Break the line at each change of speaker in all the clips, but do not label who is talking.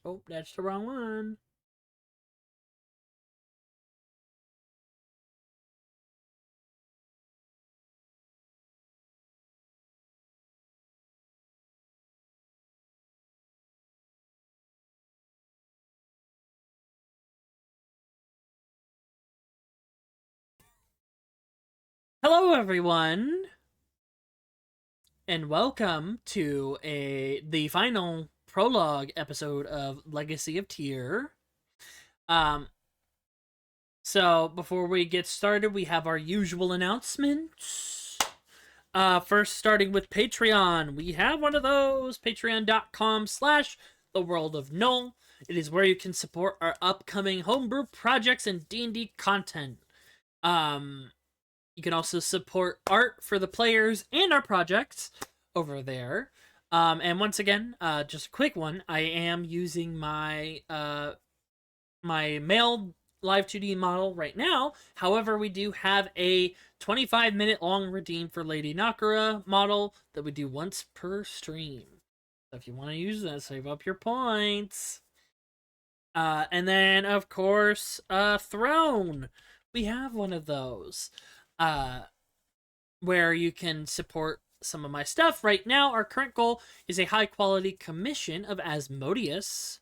Oh, that's the wrong one. Hello, everyone, and welcome to the final prologue episode of Legacy of Thyr. Um, so before we get started, we have our usual announcements. First, starting with Patreon, we have one of those, patreon.com/theworldofnull. It is where you can support our upcoming homebrew projects and D&D content. You can also support art for the players and our projects over there. And once again, just a quick one, I am using my my male live 2D model right now. However, we do have a 25-minute long redeem for Lady Nakura model that we do once per stream. So if you want to use that, save up your points. And then, of course, Throne. We have one of those. Where you can support some of my stuff. Right now, our current goal is a high-quality commission of Asmodeus.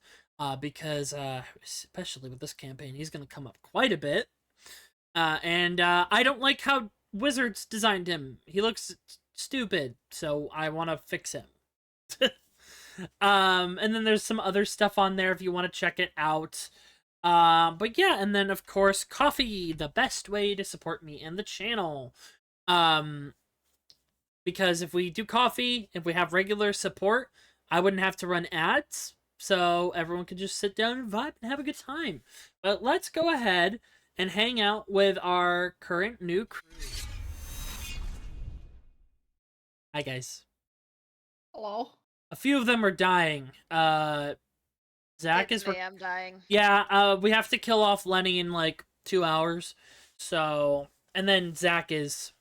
Because especially with this campaign, he's going to come up quite a bit. And I don't like how Wizards designed him. He looks stupid, so I want to fix him. And then there's some other stuff on there if you want to check it out. But yeah, and then of course, coffee, the best way to support me and the channel. Because if we do coffee, if we have regular support, I wouldn't have to run ads. So everyone can just sit down and vibe and have a good time. But let's go ahead and hang out with our current new crew. Hi, guys.
Hello.
A few of them are dying. Zach
It's
is...
me, I'm dying.
Yeah, we have to kill off Lenny in like 2 hours. So... And then Zach is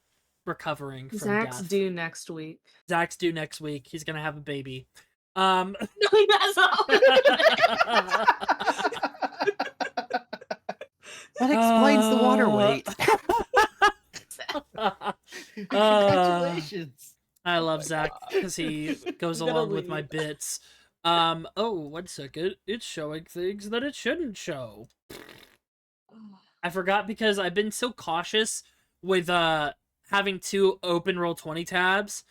recovering from
Zach's
death.
due next week.
Zach's due next week. He's gonna have a baby.
No, he doesn't.
That explains the water weight.
Congratulations.
I love Zach because he goes along with my bits. Oh, 1 second. It's showing things that it shouldn't show. I forgot because I've been so cautious with having 2 open Roll20 tabs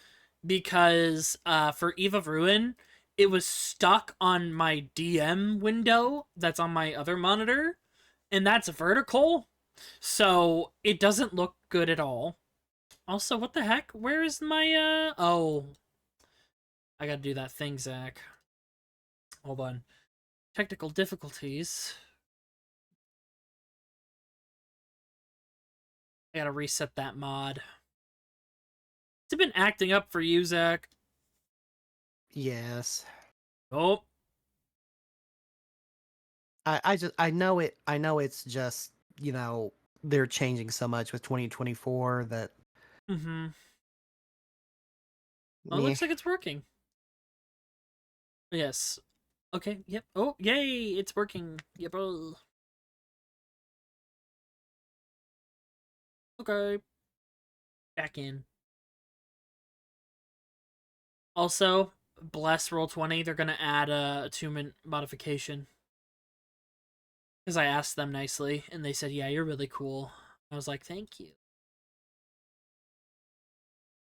because for Eve of Ruin, it was stuck on my DM window that's on my other monitor, and that's vertical, so it doesn't look good at all. Also, what the heck? Where is my, oh. I gotta do that thing, Zach. Hold on. Technical difficulties. I gotta reset that mod. Has it been acting up for you, Zach?
Yes.
Oh.
I know it's just, you know, they're changing so much with 2024 that
Mm-hmm. Well, it looks like it's working. Yes. Okay, yep. Oh, yay! It's working. Yep. Okay. Back in. Also, bless Roll20, they're gonna add a attunement modification. Because I asked them nicely, and they said, yeah, you're really cool. I was like, thank you.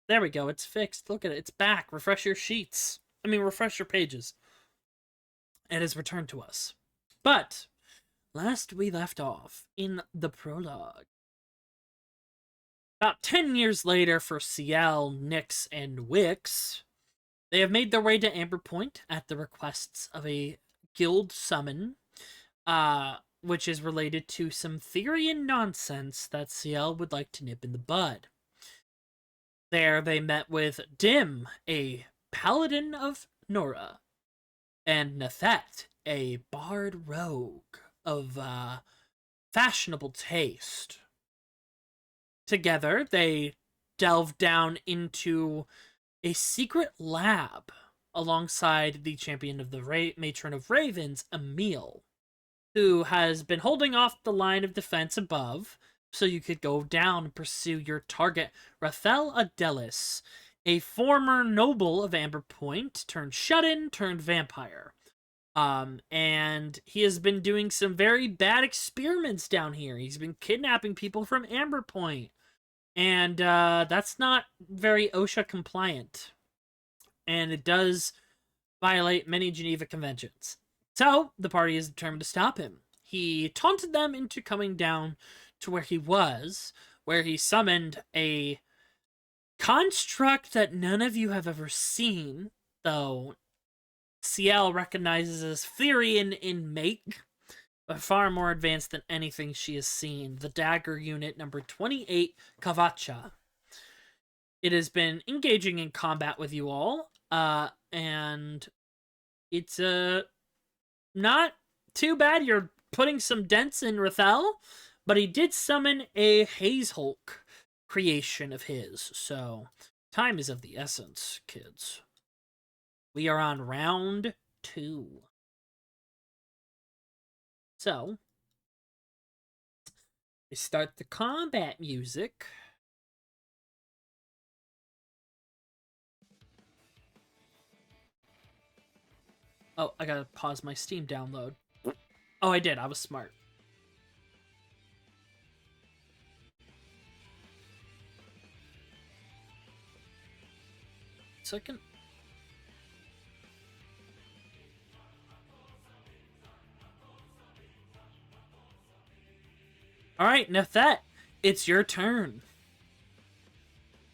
There we go, it's fixed. Look at it, it's back. Refresh your sheets. I mean, refresh your pages. It has returned to us. But, last we left off in the prologue. About 10 years later for Ciel, Nyx, and Wixx, they have made their way to Amberpoint at the requests of a guild summon, which is related to some theory and nonsense that Ciel would like to nip in the bud. There they met with Dim, a paladin of Nora, and Nythett, a bard rogue of fashionable taste. Together, they delved down into a secret lab alongside the champion of the Matron of Ravens, Emil, who has been holding off the line of defense above, so you could go down and pursue your target, Rathel Adelis, a former noble of Amberpoint, turned shut-in, turned vampire. And he has been doing some very bad experiments down here. He's been kidnapping people from Amberpoint. And, that's not very OSHA compliant. And it does violate many Geneva Conventions. So, the party is determined to stop him. He taunted them into coming down to where he was, where he summoned a construct that none of you have ever seen, though Ciel recognizes as Thyr in make, but far more advanced than anything she has seen. The dagger unit number 28, Kavacha. It has been engaging in combat with you all, and it's not too bad. You're putting some dents in Rathel, but he did summon a Haze Hulk creation of his, so time is of the essence, kids. We are on round 2. So, we start the combat music. Oh, I gotta pause my Steam download. Oh, I did. I was smart. Second. All right, Nythett, it's your turn.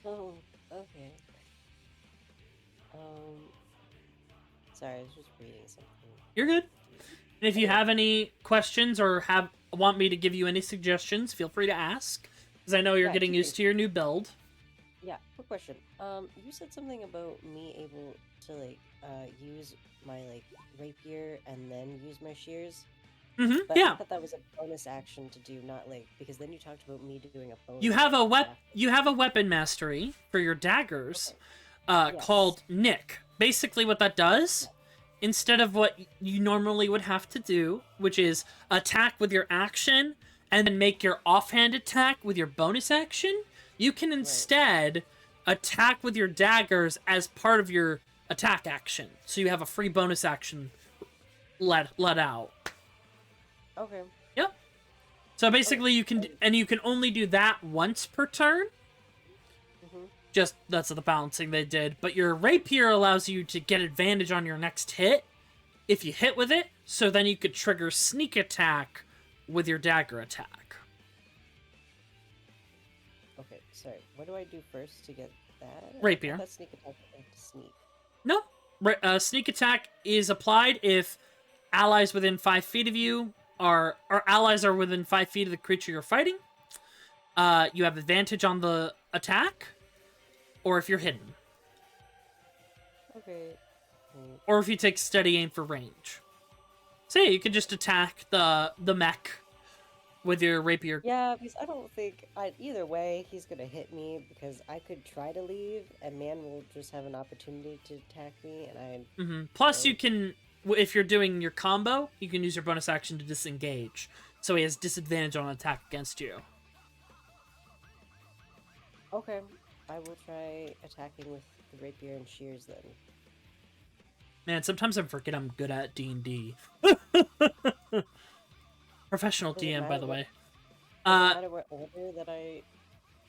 Oh, okay. Sorry, I was just reading something.
You're good. And if you have any questions or want me to give you any suggestions, feel free to ask, because I know you're getting used to your new build.
Yeah, quick question. You said something about me able to use my rapier and then use my shears.
Mm-hmm.
But
Yeah.
I thought that was a bonus action to do, not because then you talked about me doing a bonus.
You have a weapon mastery for your daggers, called Nick. Basically, what that does, instead of what you normally would have to do, which is attack with your action and then make your offhand attack with your bonus action, you can instead attack with your daggers as part of your attack action. So you have a free bonus action let out.
Okay.
Yep. So basically you can only do that once per turn.
Mm-hmm.
Just, that's the balancing they did. But your rapier allows you to get advantage on your next hit if you hit with it, so then you could trigger sneak attack with your dagger attack.
Okay, sorry. What do I do first to get that?
Rapier.
That sneak attack, I have to sneak.
No. Sneak attack is applied if allies within 5 feet of you or allies are within 5 feet of the creature you're fighting. You have advantage on the attack, or if you're hidden.
Okay.
Or if you take steady aim for range. So yeah, you could just attack the mech with your rapier.
Yeah, because I don't think either way he's gonna hit me, because I could try to leave and man will just have an opportunity to attack me, and
Mm-hmm. Plus, you can, if you're doing your combo, you can use your bonus action to disengage, so he has disadvantage on attack against you.
Okay, I will try attacking with the rapier and shears then.
Man, sometimes I forget I'm good at D&D. Professional
Does it
DM, by
matter
the way.
Does it matter what order that I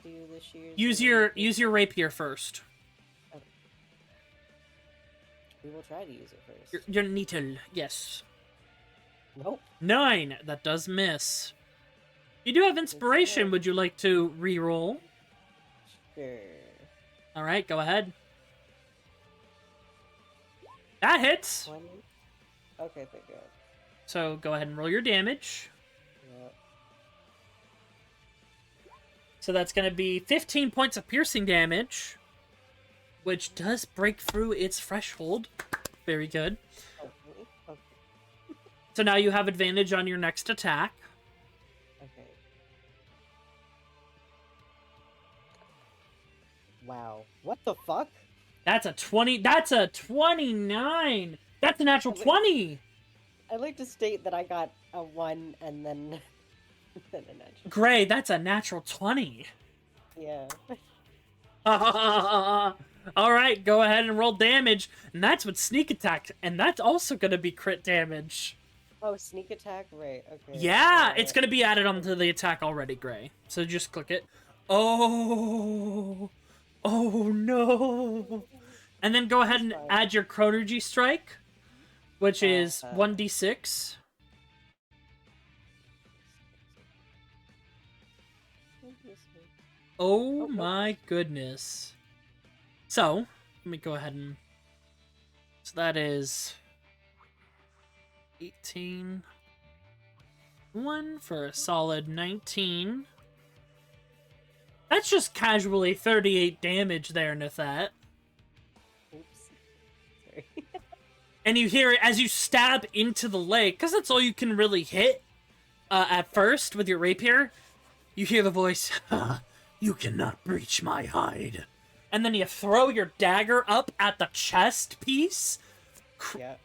do the shears?
Use your rapier first.
Okay. We will try to use it first.
Your Nythett, yes.
Nope.
9, that does miss. You do have inspiration. Would you like to re-roll?
Sure.
All right, go ahead. That hits.
20? Okay, thank God.
So go ahead and roll your damage.
Yeah.
So that's going to be 15 points of piercing damage, which does break through its threshold. Very good.
Oh, really? Okay.
So now you have advantage on your next attack.
Okay. Wow. What the fuck?
That's a 20. That's a 29. That's a natural 20.
I'd like to state that I got a 1 and then, then a natural.
Gray, that's a natural 20.
Yeah.
All right, go ahead and roll damage. And that's with sneak attack. And that's also going to be crit damage.
Oh, sneak attack? Right, okay.
Yeah, it's going to be added onto the attack already, Gray. So just click it. Oh. Oh, no. And then go ahead and add your Chronergy Strike, which is 1d6. Oh my goodness. So, let me go ahead and... So that is... 18... 1 for a solid 19. That's just casually 38 damage there, Nythett.
Oops. Sorry.
And you hear it as you stab into the leg, because that's all you can really hit at first with your rapier. You hear the voice, "You cannot breach my hide." And then you throw your dagger up at the chest piece,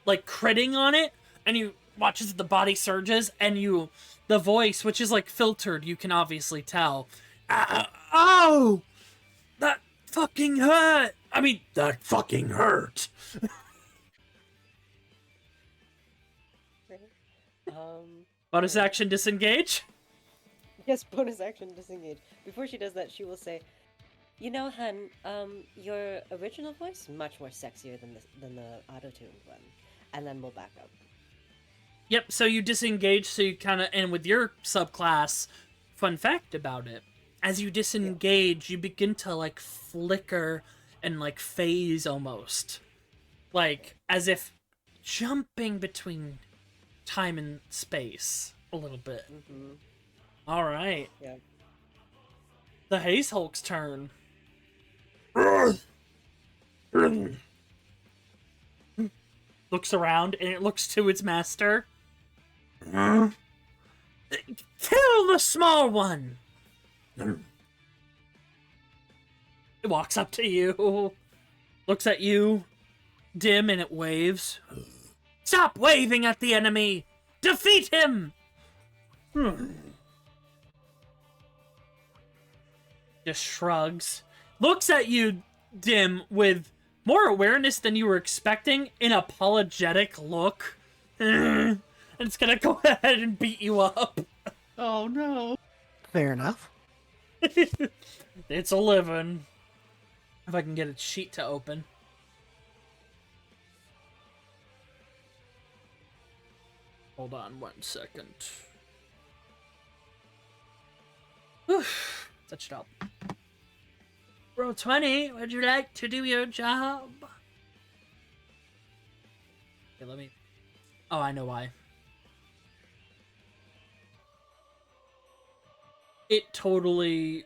like critting on it, and you watch as the body surges, and the voice, which is like filtered, you can obviously tell. Oh! That fucking hurt! I mean, that fucking hurt! Bonus action disengage?
Yes, bonus action disengage. Before she does that, she will say, "You know, hun, your original voice much more sexier than the auto-tuned one." And then we'll back up.
Yep, so you disengage, so you kind of... And with your subclass, fun fact about it, as you disengage, you begin to, like, flicker and, like, phase almost. Like, as if jumping between time and space a little bit.
Mm-hmm.
Alright.
Yeah.
The Haze Hulk's turn. Looks around, and it looks to its master. Kill the small one! It walks up to you, looks at you, dim, and it waves. Stop waving at the enemy! Defeat him! Just shrugs. Looks at you, Dim, with more awareness than you were expecting, an apologetic look. And it's gonna go ahead and beat you up.
Oh no. Fair enough.
It's a living. If I can get its sheet to open. Hold on 1 second. Whew. Touch it up. Roll 20, would you like to do your job? Okay, let me... Oh, I know why. It totally...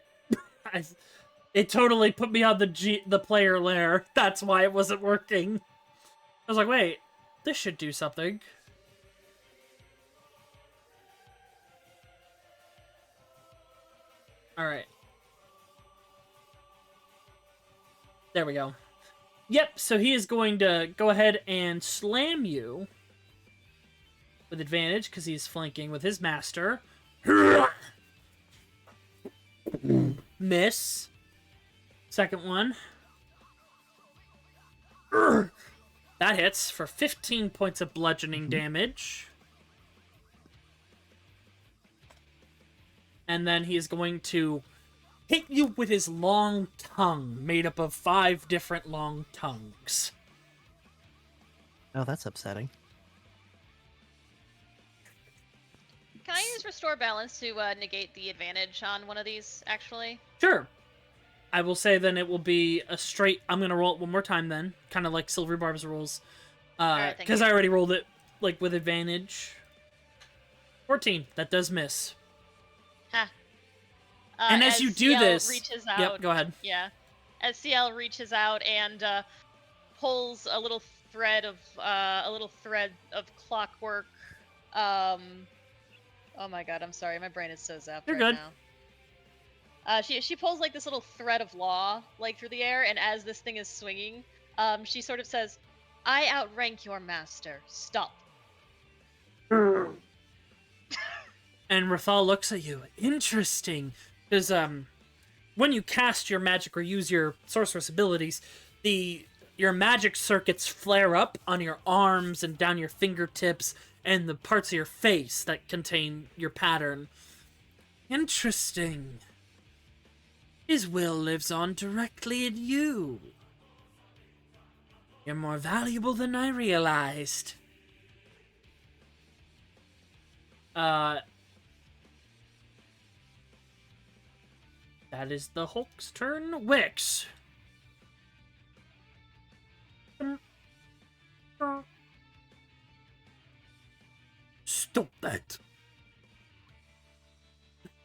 It totally put me on the player layer. That's why it wasn't working. I was like, wait, this should do something. Alright. There we go. Yep, so he is going to go ahead and slam you with advantage because he's flanking with his master. Miss. Second one. That hits for 15 points of bludgeoning damage. And then he is going to hit you with his long tongue, made up of 5 different long tongues.
Oh, that's upsetting.
Can I use Restore Balance to negate the advantage on one of these, actually?
Sure. I will say then it will be a straight... I'm going to roll it one more time then. Kind of like Silver Barb's rules. Because I already rolled it like with advantage. 14. That does miss.
Ha.
And as you do
Ciel
this...
reaches out,
Yep, go ahead.
Yeah. As Ciel reaches out and pulls a little thread of clockwork. Oh my god, I'm sorry. My brain is so zapped
You're
right
good.
now. She pulls like this little thread of law like through the air, and as this thing is swinging, she sort of says, "I outrank your master. Stop."
And Rathal looks at you. Interesting. Because, when you cast your magic or use your sorceress abilities, your magic circuits flare up on your arms and down your fingertips and the parts of your face that contain your pattern. Interesting. His will lives on directly in you. You're more valuable than I realized. That is the Hulk's turn. Wixx. Stop that.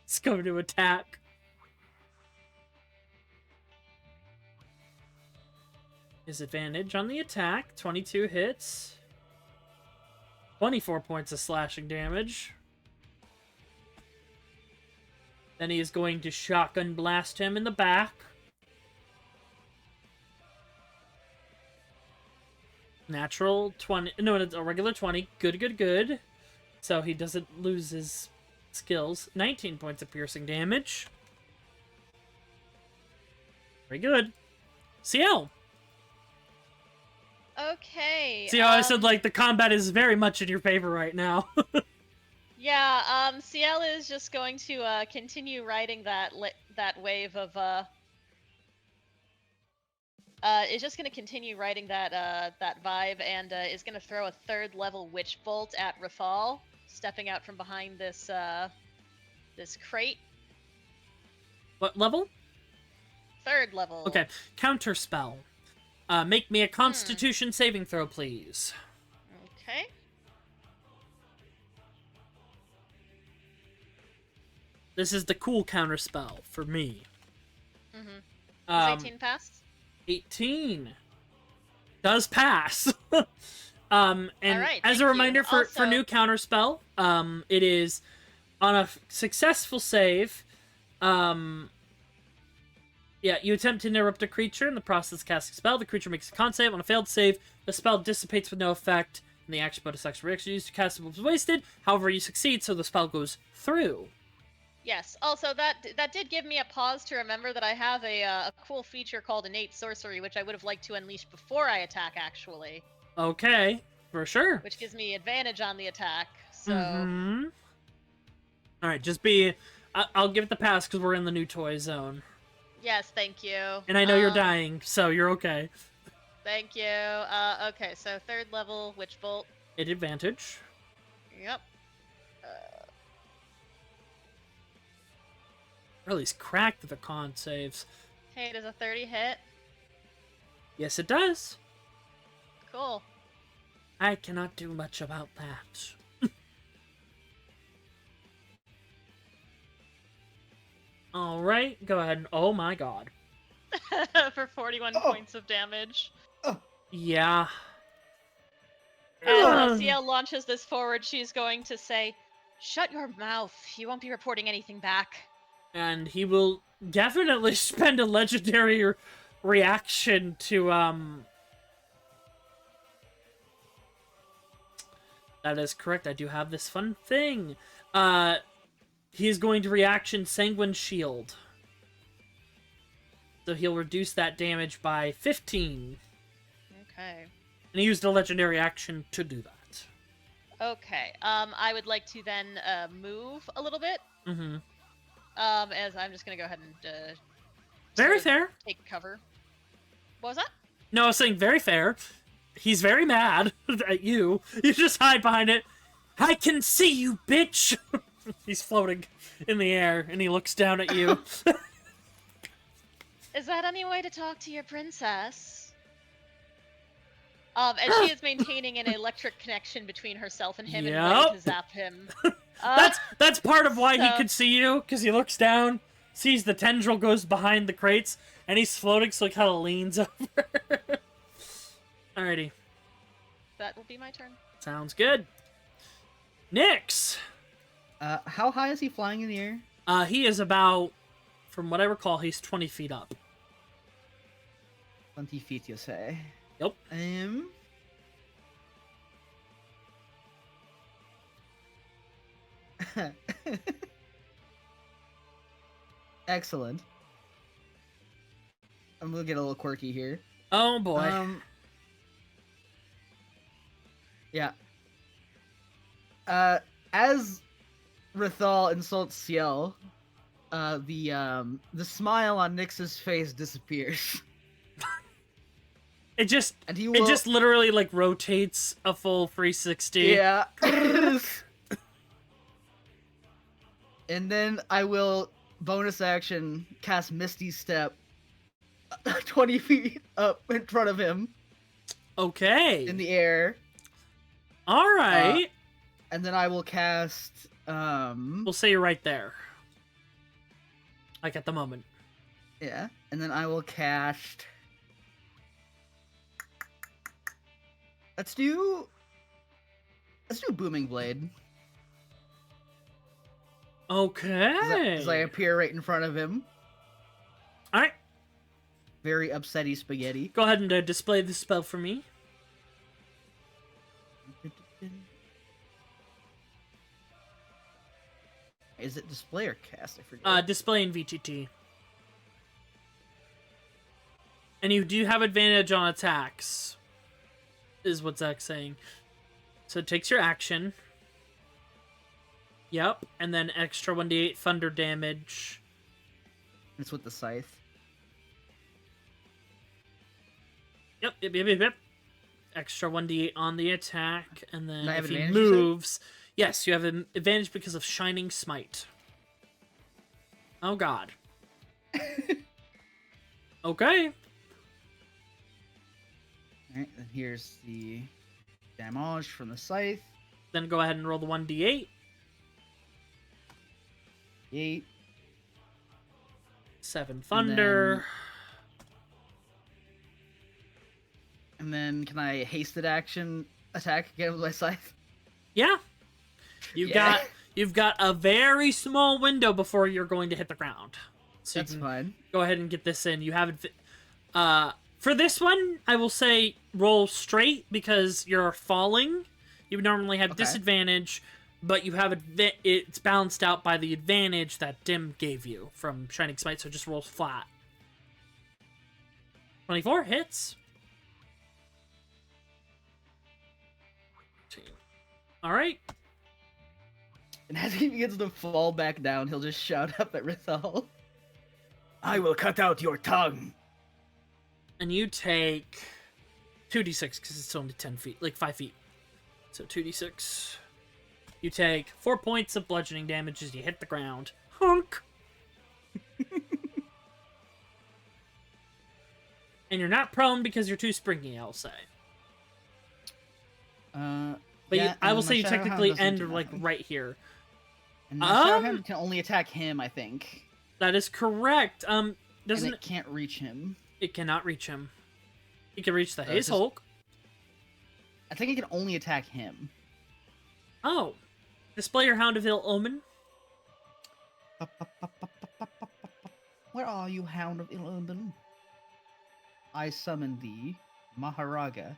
It's going to attack. His advantage on the attack. 22 hits. 24 points of slashing damage. Then he is going to shotgun blast him in the back. Natural 20. No, it's a regular 20. Good, good, good. So he doesn't lose his skills. 19 points of piercing damage. Very good. Ciel.
Okay.
See how I said, like, the combat is very much in your favor right now.
Yeah, Ciel is just going to continue riding that wave of is just going to continue riding that vibe and is going to throw a 3rd level witch bolt at Rathal, stepping out from behind this this crate.
What level?
3rd level.
Okay, counter spell. Make me a Constitution saving throw, please.
Okay.
This is the cool counter spell for me.
Does 18 pass?
18 does pass. And
Alright,
as
thank
a reminder
you.
for new counter spell, it is on a successful save. Yeah, you attempt to interrupt a creature in the process of casting a spell. The creature makes a con save. On a failed save, the spell dissipates with no effect, and the action bonus action reaction used to cast it was wasted. However, you succeed, so the spell goes through.
Yes. Also, that did give me a pause to remember that I have a cool feature called Innate Sorcery, which I would have liked to unleash before I attack, actually.
Okay, for sure.
Which gives me advantage on the attack. So.
All right, just be. I'll give it the pass because we're in the new toy zone.
Yes, thank you.
And I know you're dying, so you're okay.
Thank you. Okay, so 3rd level Witch Bolt.
At advantage.
Yep.
Or at least cracked the con saves.
Hey, does a 30 hit?
Yes, it does.
Cool.
I cannot do much about that. Alright, go ahead. Oh my god.
For 41 points of damage.
Yeah.
As Ciel launches this forward, she's going to say, "Shut your mouth. You won't be reporting anything back."
And he will definitely spend a legendary reaction to, That is correct. I do have this fun thing. He is going to reaction Sanguine Shield. So he'll reduce that damage by 15.
Okay.
And he used a legendary action to do that.
Okay. I would like to then move a little bit.
Mm-hmm.
As I'm just gonna go ahead and
Very
sort of
fair.
take cover. What was that?
No, I was saying very fair. He's very mad at you. You just hide behind it. I can see you, bitch! He's floating in the air, and he looks down at you.
Is that any way to talk to your princess? And she is maintaining an electric connection between herself and him and ready to zap him.
That's part of why he
so-
could see you, because he looks down, sees the tendril goes behind the crates, and he's floating, so he kind of leans over. Alrighty.
That will be my turn.
Sounds good. Nyx!
How high is he flying in the air?
He is about, from what I recall, he's 20 feet up.
20 feet, you say?
Yep.
Excellent. I'm gonna get a little quirky here.
Oh boy.
Yeah. As Rithal insults Ciel, the smile on Nyx's face disappears.
It just
And he will...
it just literally like rotates a full 360.
Yeah. And then I will bonus action cast Misty Step 20 feet up in front of him
Okay.
in the air.
All right.
And then I will cast
We'll say you're right there. Like at the moment.
yeah, and then I will cast Let's do Booming Blade.
Okay.
As I appear right in front of him.
All right.
Very upsetty spaghetti.
Go ahead and display the spell for me.
Is it display or cast? I forget.
Display in VTT. And you do have advantage on attacks, is what Zach's saying. So it takes your action. Yep, and then extra 1d8 thunder damage.
It's with the scythe.
Yep. Extra 1d8 on the attack, and then
Do I have
if he
advantage, you said?
moves... Yes, you have an advantage because of Shining Smite. Oh god. Okay.
Alright, then here's the damage from the scythe.
Then go ahead and roll the 1d8.
8.
7 thunder.
And then can I hasted action attack again with my scythe?
Yeah. You've got a very small window before you're going to hit the ground. So
That's
you can
fine.
go ahead and get this in. You have for this one, I will say roll straight because you're falling. You would normally have
Okay.
disadvantage, but you have it's balanced out by the advantage that Dim gave you from Shining Smite, so just roll flat. 24 hits. All right.
And as he begins to fall back down, he'll just shout up at Rithal. I will cut out your tongue.
And you take 2d6 because it's only 10 feet, like 5 feet. So 2d6. You take 4 points of bludgeoning damage as you hit the ground. Honk! And you're not prone because you're too springy, I'll say. But
Yeah,
I will
and
say
my
you
Shadow Hound
technically
doesn't
end
do
like
nothing.
right here.
And my Shadow Hound can only attack him, I think.
That is correct.
And
Doesn't
it can't reach him.
it cannot reach him. He can reach the
it's
Haze
just-
Hulk.
I think it can only attack him.
Oh. Display your Hound of Ill Omen.
Where are you, Hound of Ill Omen? I summon thee, Maharaga.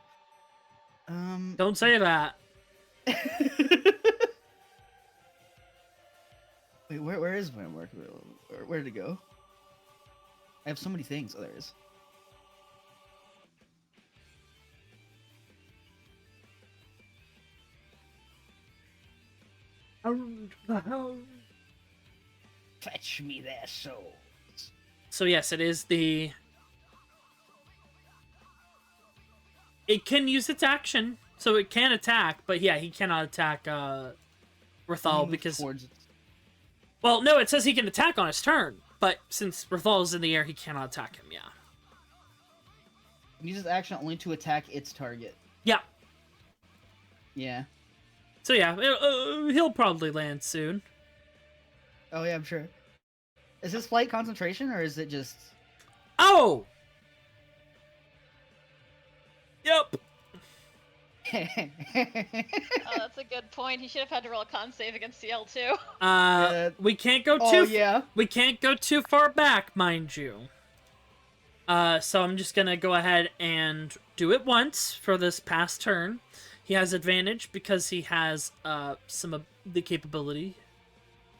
Don't say that.
Wait, where is my work? Where did it go? I have so many things. Oh, there it is. Fetch me their souls.
So yes, it is the... It can use its action, so it can attack, but yeah, he cannot attack Rithal
Move
because...
towards it.
Well, no, it says he can attack on his turn, but since Rithal is in the air, he cannot attack him, yeah.
It uses action only to attack its target.
Yeah.
Yeah.
So yeah, he'll probably land soon.
Oh yeah, I'm sure. Is this flight concentration or is it just?
Oh! Yep.
Oh, that's a good point. He should have had to roll a con save against Ciel too.
We can't go too...
Oh yeah.
We can't go too far back, mind you. So I'm just gonna go ahead and do it once for this past turn. He has advantage because he has some of the capability.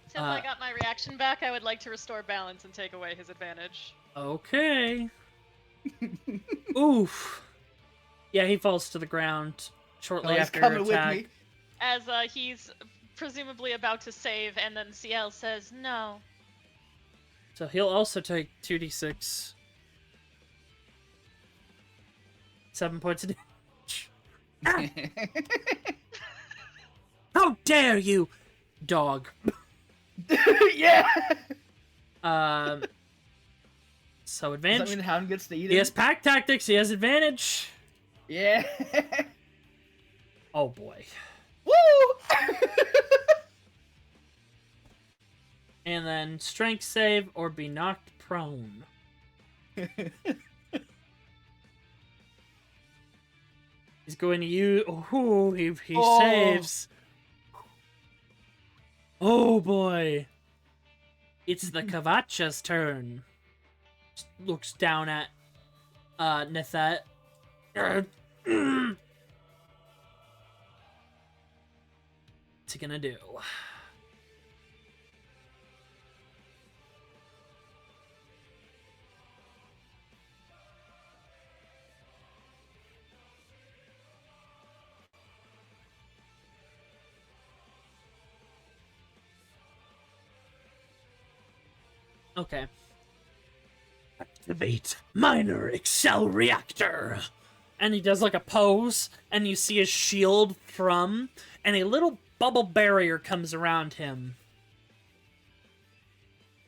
Since I got my reaction back, I would like to restore balance and take away his advantage.
Okay. Oof. Yeah, he falls to the ground shortly
He's
after
coming
attack.
with me.
As he's presumably about to save, and then Ciel says no.
So he'll also take 2d6. 7 points of damage. How dare you, dog?
Yeah.
So
Does
advantage.
that mean the Hound gets to eat
He
it?
has pack tactics. He has advantage.
Yeah.
Oh boy.
Woo!
And then strength save or be knocked prone. He's going to use. Oh, he saves. Oh boy. It's the Kavacha's turn. Just looks down at Nythett. What's he gonna do? Okay. Activate minor Excel reactor. And he does like a pose, and you see his shield from, and a little bubble barrier comes around him.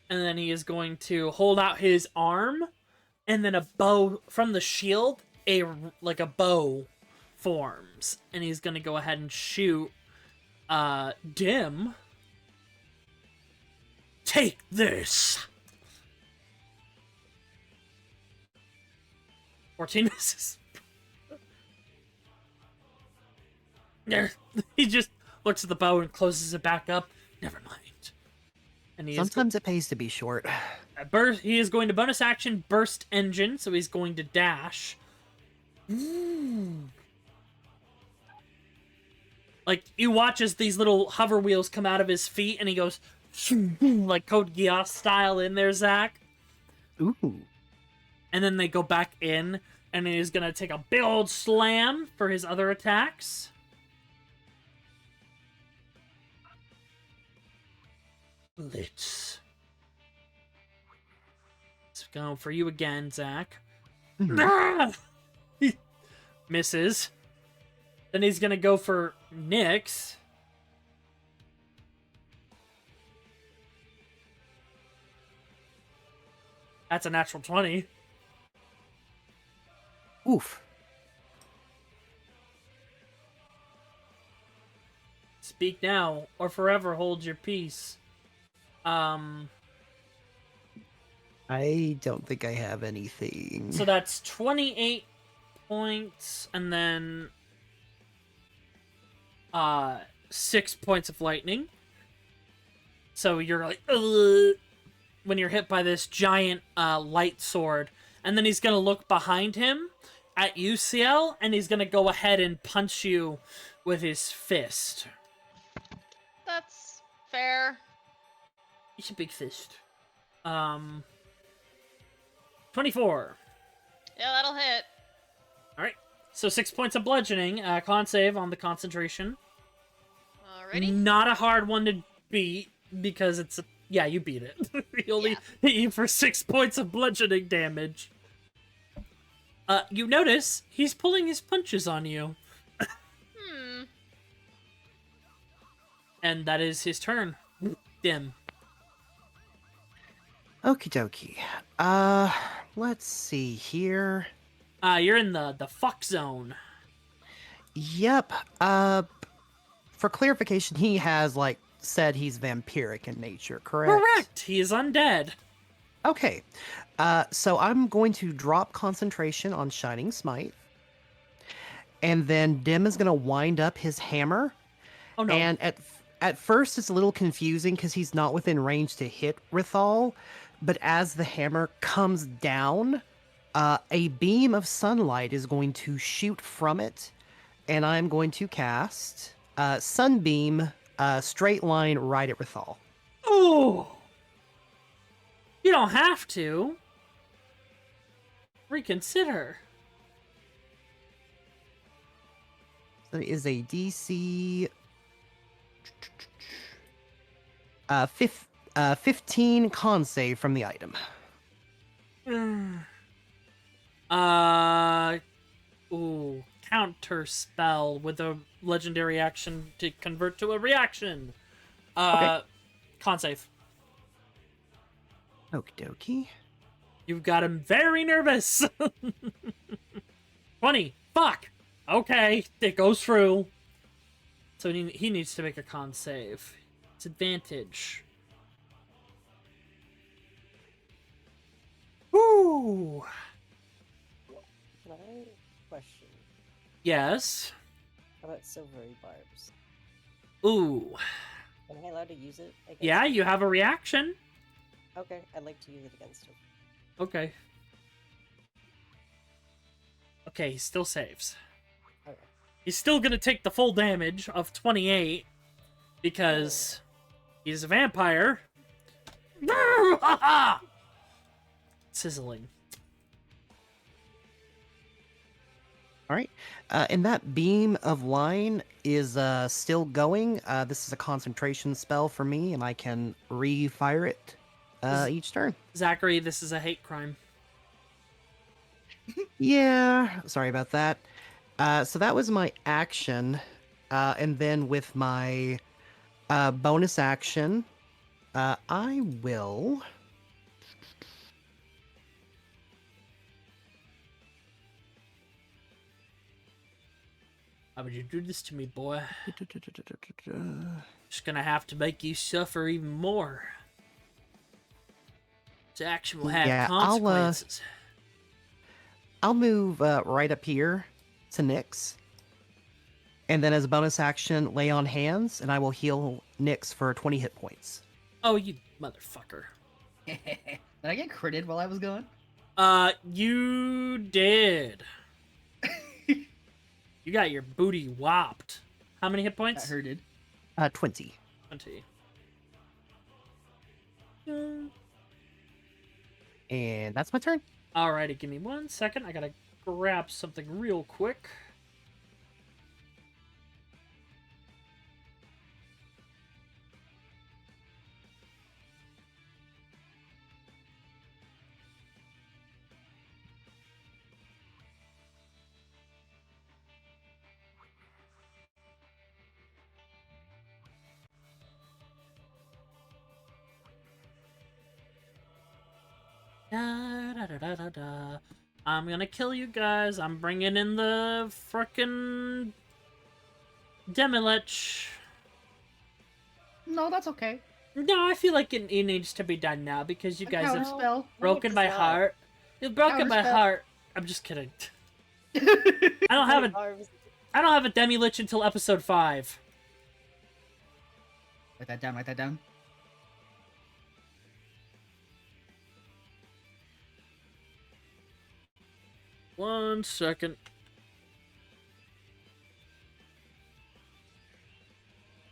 And then he is going to hold out his arm, and then a bow from the shield, a bow forms, and he's gonna go ahead and shoot Dim. Take this. 14 misses. He just looks at the bow and closes it back up. Never mind. And
Sometimes it pays to be short.
He is going to bonus action burst engine, so he's going to dash. Like, you watch as these little hover wheels come out of his feet, and he goes like Code Geass style in there, Zach.
Ooh.
And then they go back in, and he's gonna take a big old slam for his other attacks. Blitz. It's going for you again, Zach. He misses. Then he's gonna go for Nyx. That's a natural 20.
Oof.
Speak now, or forever hold your peace.
I don't think I have anything.
So that's 28 points, and then 6 points of lightning. So you're like, ugh, when you're hit by this giant light sword. And then he's going to look behind him at you, Ciel, and he's going to go ahead and punch you with his fist.
That's fair.
It's a big fist. 24.
Yeah, that'll hit.
Alright. So 6 points of bludgeoning. Con save on the concentration.
Alrighty.
Not a hard one to beat, because it's a... Yeah, you beat it. He only hit you for 6 points of bludgeoning damage. You notice he's pulling his punches on you. And that is his turn. Dim.
Okie dokie. Let's see here.
You're in the fuck zone.
Yep. For clarification, he has, like, said he's vampiric in nature, correct?
Correct! He is undead.
Okay. So I'm going to drop concentration on Shining Smite. And then Dim is going to wind up his hammer.
Oh no.
And at first it's a little confusing because he's not within range to hit Rithal. But as the hammer comes down, A beam of sunlight is going to shoot from it, and I'm going to cast Sunbeam, straight line right at Rithal.
Oh! You don't have to. Reconsider.
That is a DC 15 con save from the item.
Ooh, counter spell with a legendary action to convert to a reaction.
Okay.
Con save.
Okie dokie.
You've got him very nervous. 20. Fuck. Okay, it goes through. So he needs to make a con save. It's advantage. Woo!
Can I question?
Yes.
How about silvery barbs?
Ooh.
Am I allowed to use it against
Yeah,
him?
you have a reaction.
Okay, I'd like to use it against him.
Okay. Okay, he still saves.
Okay.
He's still gonna take the full damage of 28 because he's a vampire. Sizzling.
All right. And that beam of line is still going. This is a concentration spell for me, and I can refire it each turn.
Zachary, this is a hate crime.
Yeah, sorry about that. So that was my action. And then with my bonus action, I will...
Why would you do this to me, boy? Just gonna have to make you suffer even more. This action will have
Yeah,
consequences.
I'll move right up here to Nyx. And then as a bonus action, lay on hands, and I will heal Nyx for 20 hit points.
Oh, you motherfucker.
Did I get critted while I was gone?
You did. You got your booty whopped. How many hit
That
points?
hurted.
20.
20.
And that's my turn.
Alrighty, give me 1 second. I gotta grab something real quick. Da, da, da, da, da, da. I'm gonna kill you guys. I'm bringing in the frickin' Demilich.
No, that's okay.
No, I feel like it needs to be done now because you
A
guys have
counterspell.
broken
it
my
does not.
heart. You've broken my
Counterspell.
heart. I'm just kidding. I don't have a
Arms.
I don't have a Demilich until episode 5.
Write that down. Write that down.
One second.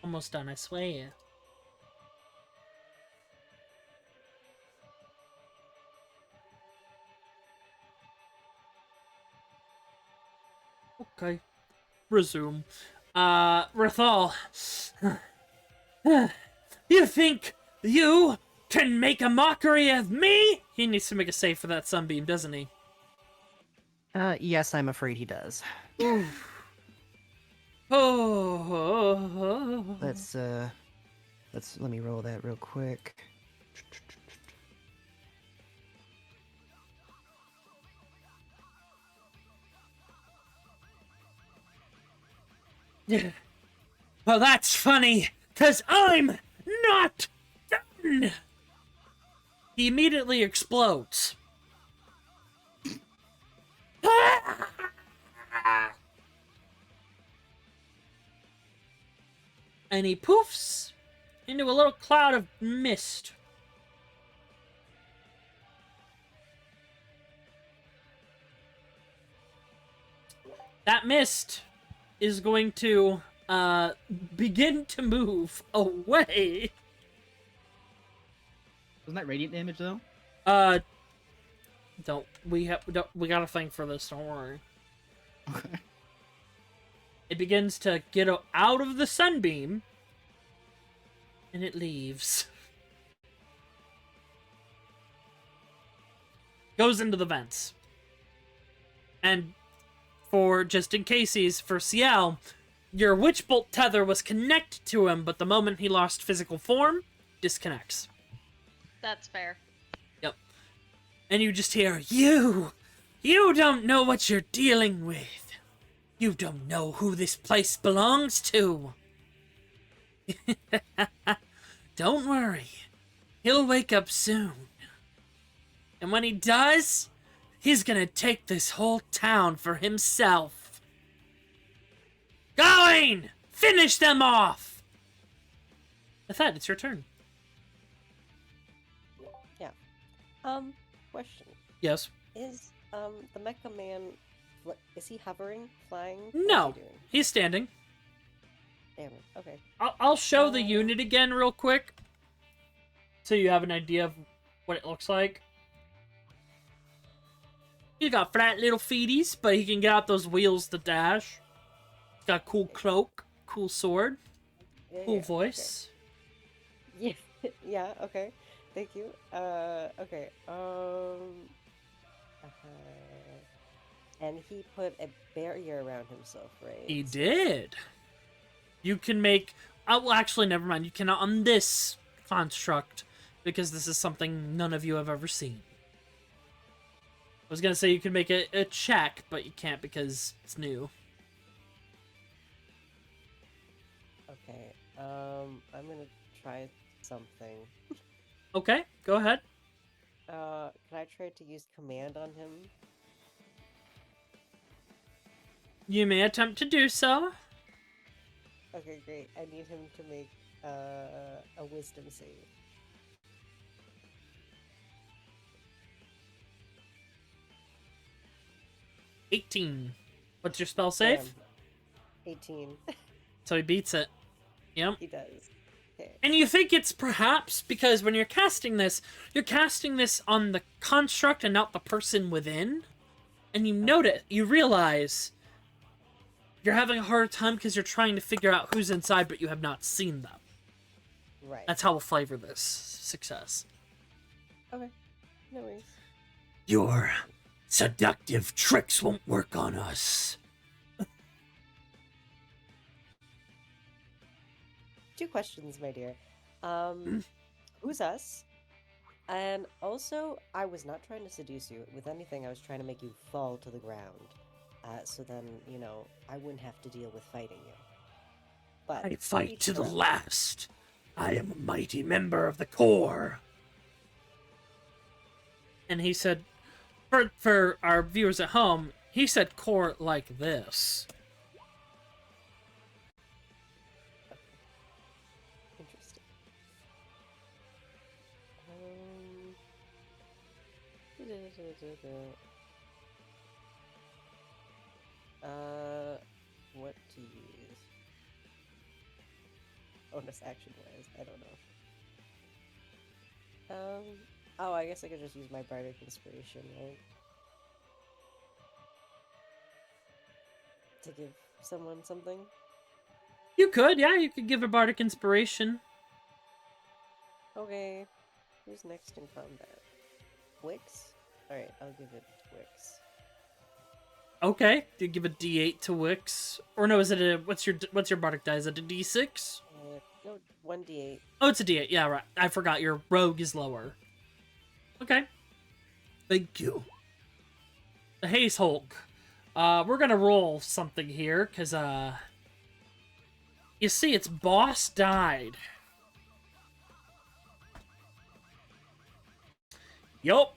Almost done, I swear. Okay. Resume. Rithal. You think you can make a mockery of me? He needs to make a save for that sunbeam, doesn't he?
Yes, I'm afraid he does.
Oh.
Let's let me roll that real quick.
Well, that's funny, because I'm not done! He immediately explodes. And he poofs into a little cloud of mist. that mist is going to begin to move away.
Wasn't that radiant damage though?
We got a thing for this, don't worry.
Okay.
It begins to get out of the sunbeam, and it leaves. Goes into the vents. And for just in cases, for Ciel, your Witch Bolt tether was connected to him, but the moment he lost physical form, disconnects.
That's fair.
Yep. And you just hear, You don't know what you're dealing with. You don't know who this place belongs to. Don't worry. He'll wake up soon. And when he does, he's gonna take this whole town for himself. Going! Finish them off! Nythett, it's your turn.
Yeah. Question.
Yes.
Is the Mecha Man, is he hovering, flying?
No.
What's he doing?
He's standing.
Damn it. Okay.
I'll show the unit again real quick, so you have an idea of what it looks like. He's got flat little feeties, but he can get out those wheels to dash. He's got a cool cloak, cool sword,
Yeah,
cool
yeah,
voice.
Okay. Yeah. Yeah. Okay. Thank you. Okay. And he put a barrier around himself, right?
He did. You can make... well, actually, never mind. You cannot on this construct, because this is something none of you have ever seen. I was going to say you can make a check, but you can't because it's new.
Okay. I'm gonna try something.
Okay, go ahead.
Can I try to use command on him?
You may attempt to do so.
Okay, great. I need him to make a wisdom save.
$18. What's your spell save?
Damn. 18.
So he beats it. Yep.
He does. Okay.
And you think it's perhaps because when you're casting this on the construct and not the person within. And you notice, you realize you're having a hard time because you're trying to figure out who's inside, but you have not seen them.
Right.
That's how we'll flavor this success.
Okay. No worries.
Your seductive tricks won't work on us.
2 questions, my dear. Who's us? And also, I was not trying to seduce you. With anything, I was trying to make you fall to the ground. So then, I wouldn't have to deal with fighting you. But
I fight to the last. I am a mighty member of the Corps. And he said, for our viewers at home, he said Corps like this.
Interesting. What to use? Bonus action wise, I don't know. Oh, I guess I could just use my Bardic Inspiration, right? To give someone something?
You could, yeah, you could give a Bardic Inspiration.
Okay. Who's next in combat? Wixx? Alright, I'll give it Wixx.
Okay, you give a D8 to Wixx. Or no, is it a, what's your Bardic die? Is it a D6?
No, 1d8.
Oh, it's a D8, yeah, right. I forgot, your Rogue is lower. Okay. Thank you. The Haze Hulk. We're gonna roll something here, because, you see, its boss died. Yup.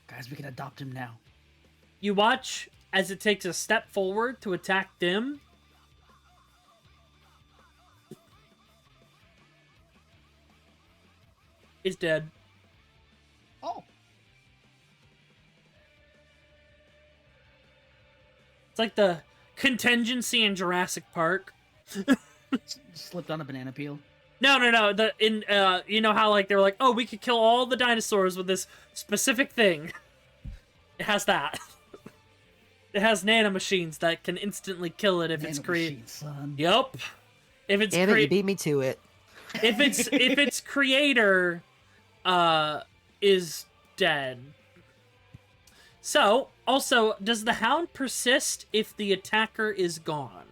Guys, we can adopt him now.
You watch as it takes a step forward to attack them. It's dead.
Oh.
It's like the contingency in Jurassic Park.
Slipped on a banana peel.
No. You know how like they were like, oh, we could kill all the dinosaurs with this specific thing. It has that. It has nanomachines that can instantly kill it if it's created. Yup. If it's
Damn it, you beat me to it.
if its creator is dead. So, also, does the hound persist if the attacker is gone?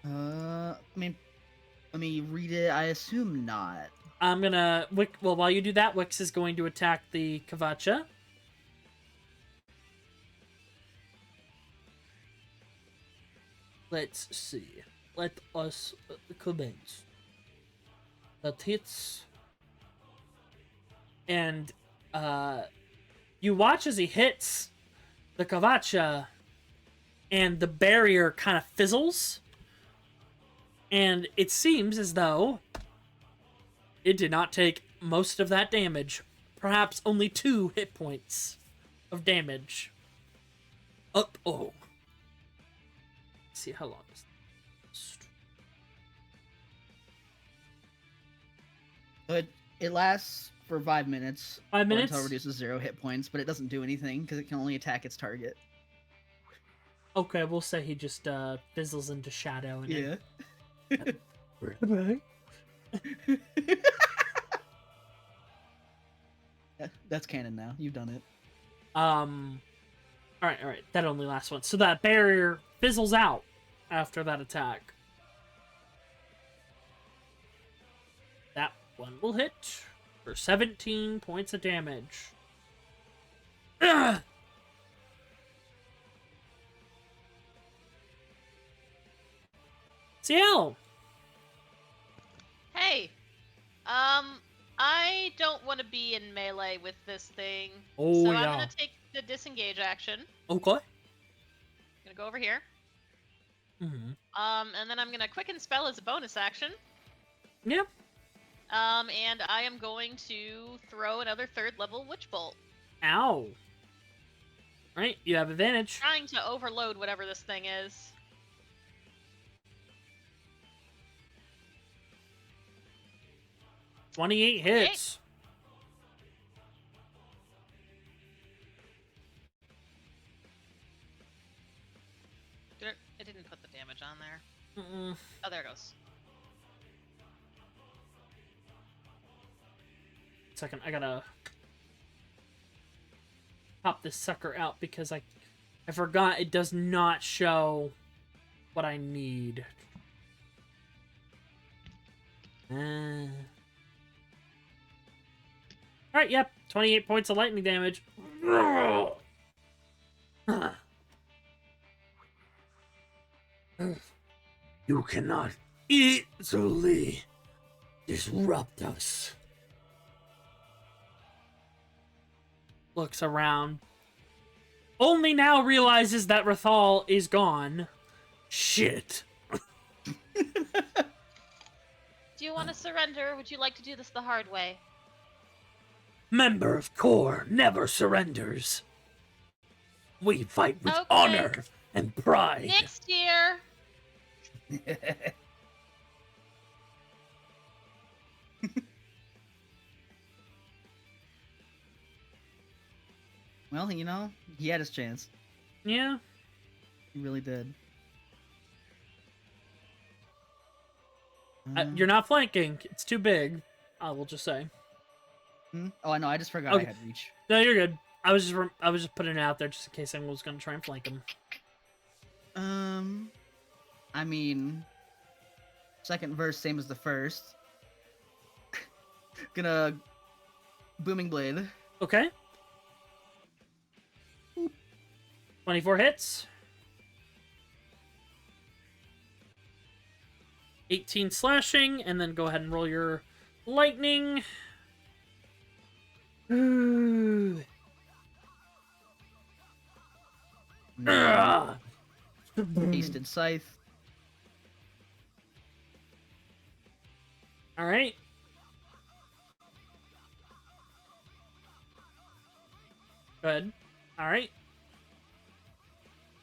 I mean, let me read it. I assume not.
I'm gonna well, while you do that, Wixx is going to attack the Kavacha. Let's see. Let us commence. That hits. And, you watch as he hits the Kavacha, and the barrier kind of fizzles. And it seems as though it did not take most of that damage. Perhaps only 2 hit points of damage. Oh. Let's see how long is this?
But it lasts for 5 minutes.
5 minutes?
Until it reduces 0 hit points, but it doesn't do anything because it can only attack its target.
Okay, we'll say he just fizzles into shadow. And
Yeah. That's canon now. You've done it.
All right. That only lasts once. So that barrier fizzles out after that attack. That one will hit for 17 points of damage. Ugh! Ciel!
Hey, I don't want to be in melee with this thing.
Oh,
so
yeah.
I'm gonna take the disengage action.
Okay.
Gonna go over here.
Mm-hmm.
And then I'm gonna quicken spell as a bonus action.
Yeah.
And I am going to throw another 3rd level witch bolt.
Ow. Right, you have advantage.
Trying to overload whatever this thing is.
Okay. 28 hits.
It didn't put the damage on there.
Mm-mm.
Oh, there it goes.
Second, I gotta pop this sucker out because I forgot it does not show what I need. Alright, yep. 28 points of lightning damage. You cannot easily disrupt us. Looks around. Only now realizes that Rathal is gone. Shit.
Do you want to surrender, or would you like to do this the hard way?
Member of Core never surrenders. We fight with
Okay.
honor and pride.
Next year!
Well, you know, he had his chance.
Yeah.
He really did.
You're not flanking. It's too big. I will just say.
Oh, I know. I just forgot
Okay.
I had reach.
No, you're good. I was just putting it out there just in case anyone was gonna try and flank him.
I mean, second verse same as the first. Gonna booming blade.
Okay. 24 hits. 18 slashing, and then go ahead and roll your lightning. Ooh. Ugh.
Hasted scythe.
All right. Good. All right.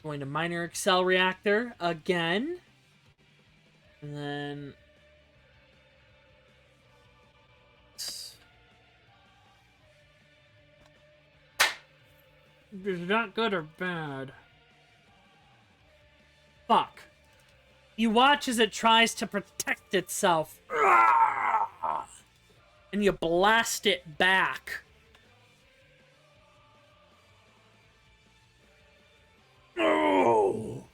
Going to Minor Excel Reactor again. And then... Is that good or bad? Fuck. You watch as it tries to protect itself. And you blast it back. Oh!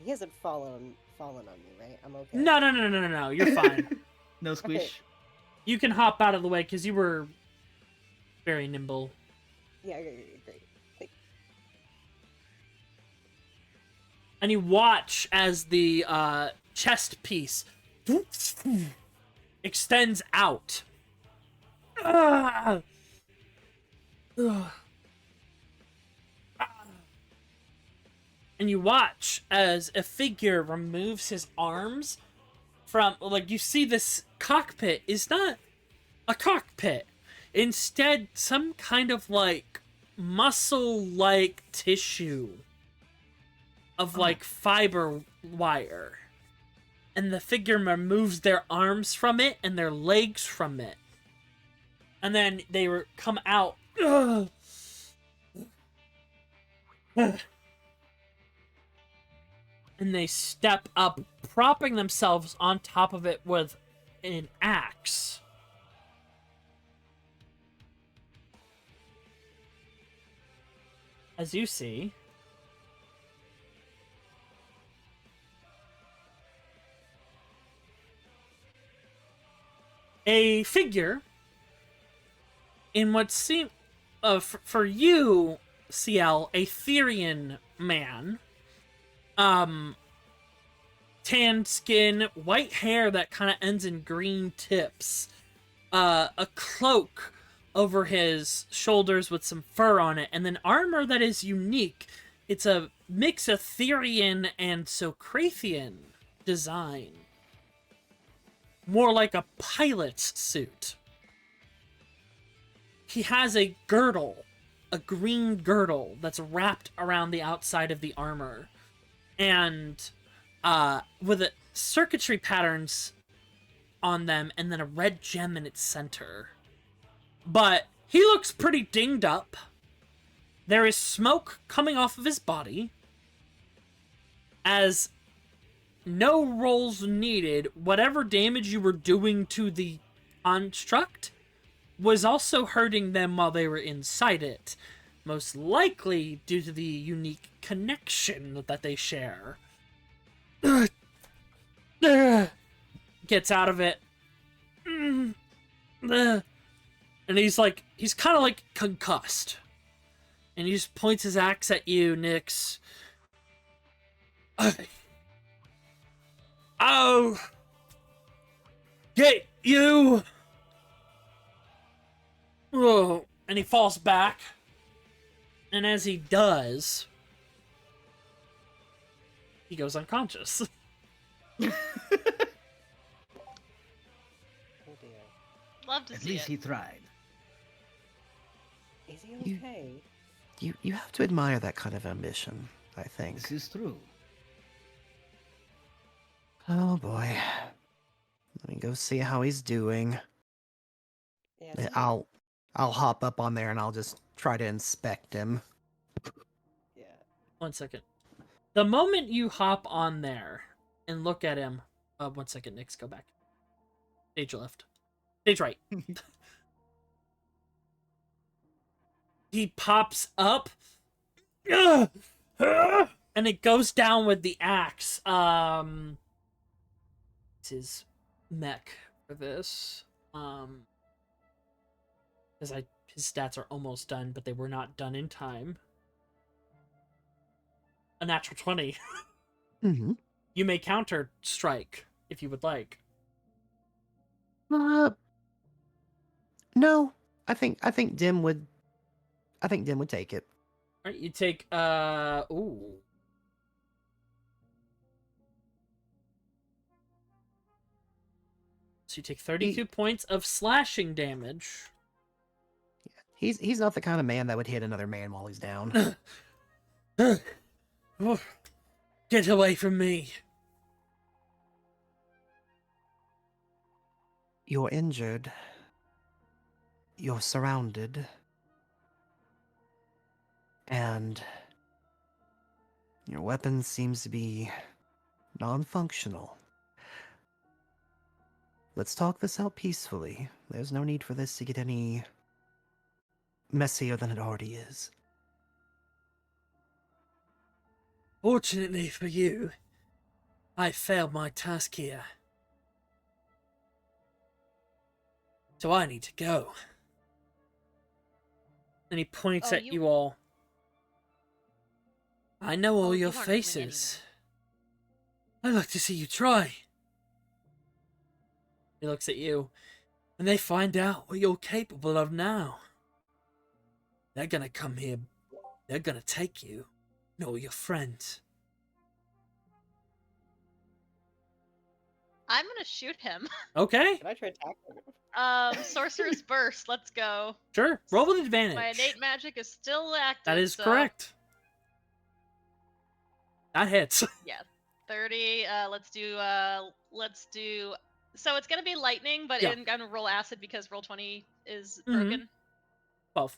He hasn't fallen on me, right? I'm okay.
No. You're fine.
No squish.
Okay.
You can hop out of the way because you were very nimble.
Yeah, great.
And you watch as the chest piece extends out. Ah! Ugh. And you watch as a figure removes his arms from, like, you see this cockpit is not a cockpit. Instead, some kind of, like, muscle-like tissue of, like, fiber wire. And the figure removes their arms from it and their legs from it. And then they come out. Ugh. And they step up, propping themselves on top of it with an axe. As you see, a figure in what seemed, for you, Ciel, a Thyrian man. Tanned skin, white hair that kind of ends in green tips, a cloak over his shoulders with some fur on it, and then armor that is unique. It's a mix of Thyrian and Socrathian design. More like a pilot's suit. He has a girdle, a green girdle that's wrapped around the outside of the armor. And with circuitry patterns on them, and then a red gem in its center. But he looks pretty dinged up. There is smoke coming off of his body. As no rolls needed, whatever damage you were doing to the construct was also hurting them while they were inside it. Most likely due to the unique connection that they share. Gets out of it. And he's kind of like concussed. And he just points his axe at you, Nyx. Oh! Get you! Oh, and he falls back. And as he does, he goes unconscious.
Oh dear.
Love to
At
see
least
it.
he tried.
Is he
You-
okay?
You have to admire that kind of ambition, I think.
This is true.
Oh boy. Let me go see how he's doing.
Yeah,
I'll hop up on there and I'll just try to inspect him.
yeah.
1 second. The moment you hop on there and look at him... 1 second, Nyx, go back. Stage left. Stage right. He pops up. And it goes down with the axe. It's his mech for this. Because his stats are almost done, but they were not done in time. A natural 20.
Mm-hmm.
You may counter strike if you would like.
No. I think Dim would take it.
All right, you take ooh. So you take 32 points of slashing damage.
He's not the kind of man that would hit another man while he's down.
Oh, get away from me.
You're injured. You're surrounded. And your weapon seems to be non-functional. Let's talk this out peacefully. There's no need for this to get any messier than it already is.
Fortunately for you, I failed my task here. So I need to go. And he points
Oh,
at you all. I know all
Oh,
your
you aren't going
faces. I'd like to see you try. He looks at you. When they find out what you're capable of now, they're gonna come here. They're gonna take you. And all your friends.
I'm gonna shoot him.
Okay,
Can I try attacking?
Sorcerer's Burst. Let's go.
sure. Roll with advantage.
My innate magic is still active.
That is
so-
correct. That hits.
Yeah, 30. Let's do. So it's gonna be lightning, but
Yeah.
I'm gonna roll acid because roll 20 is
Mhm.
broken.
12.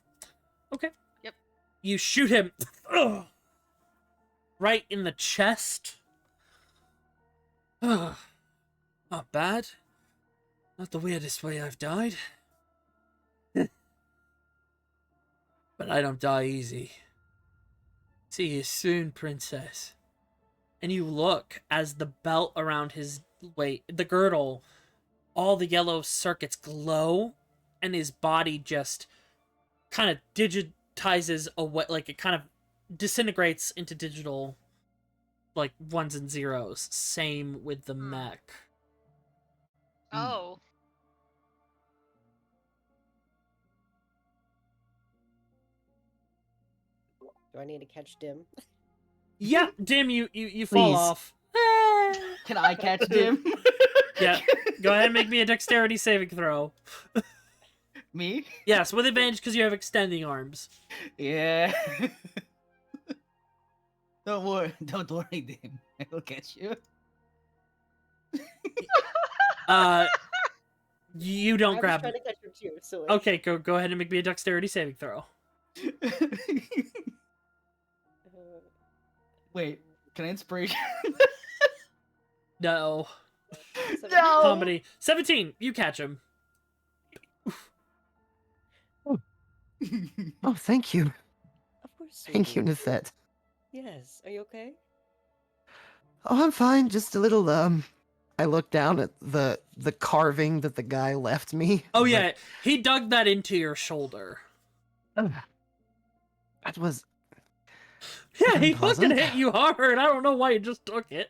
Okay.
Yep.
You shoot him right in the chest. Not bad. Not the weirdest way I've died. But I don't die easy. See you soon, princess. And you look as the belt around his waist, the girdle, all the yellow circuits glow, and his body just kind of digitizes away, like it kind of disintegrates into digital, like ones and zeros. Same with the mech.
Oh.
Do I need to catch Dim?
Yeah, Dim, you fall
Please.
off.
Can I catch Dim?
Yeah, go ahead and make me a dexterity saving throw.
Me?
Yes, with advantage because you have extending arms.
Yeah. Don't worry, Dim. I will catch you.
You don't
I
grab
was
it.
trying to catch him too, so like,
Okay, go ahead and make me a dexterity saving throw.
Wait, can I inspiration?
No.
No!
Comedy. 17, you catch him.
Oh, thank you.
Of course.
Thank you,
sweetie.
Nythett.
Yes. Are you okay?
Oh, I'm fine. Just a little, I look down at the carving that the guy left me.
Oh
Like,
yeah, he dug that into your shoulder.
"Ugh, that was
Yeah, he fucking
unpleasant."
hit you hard. I don't know why you just took it.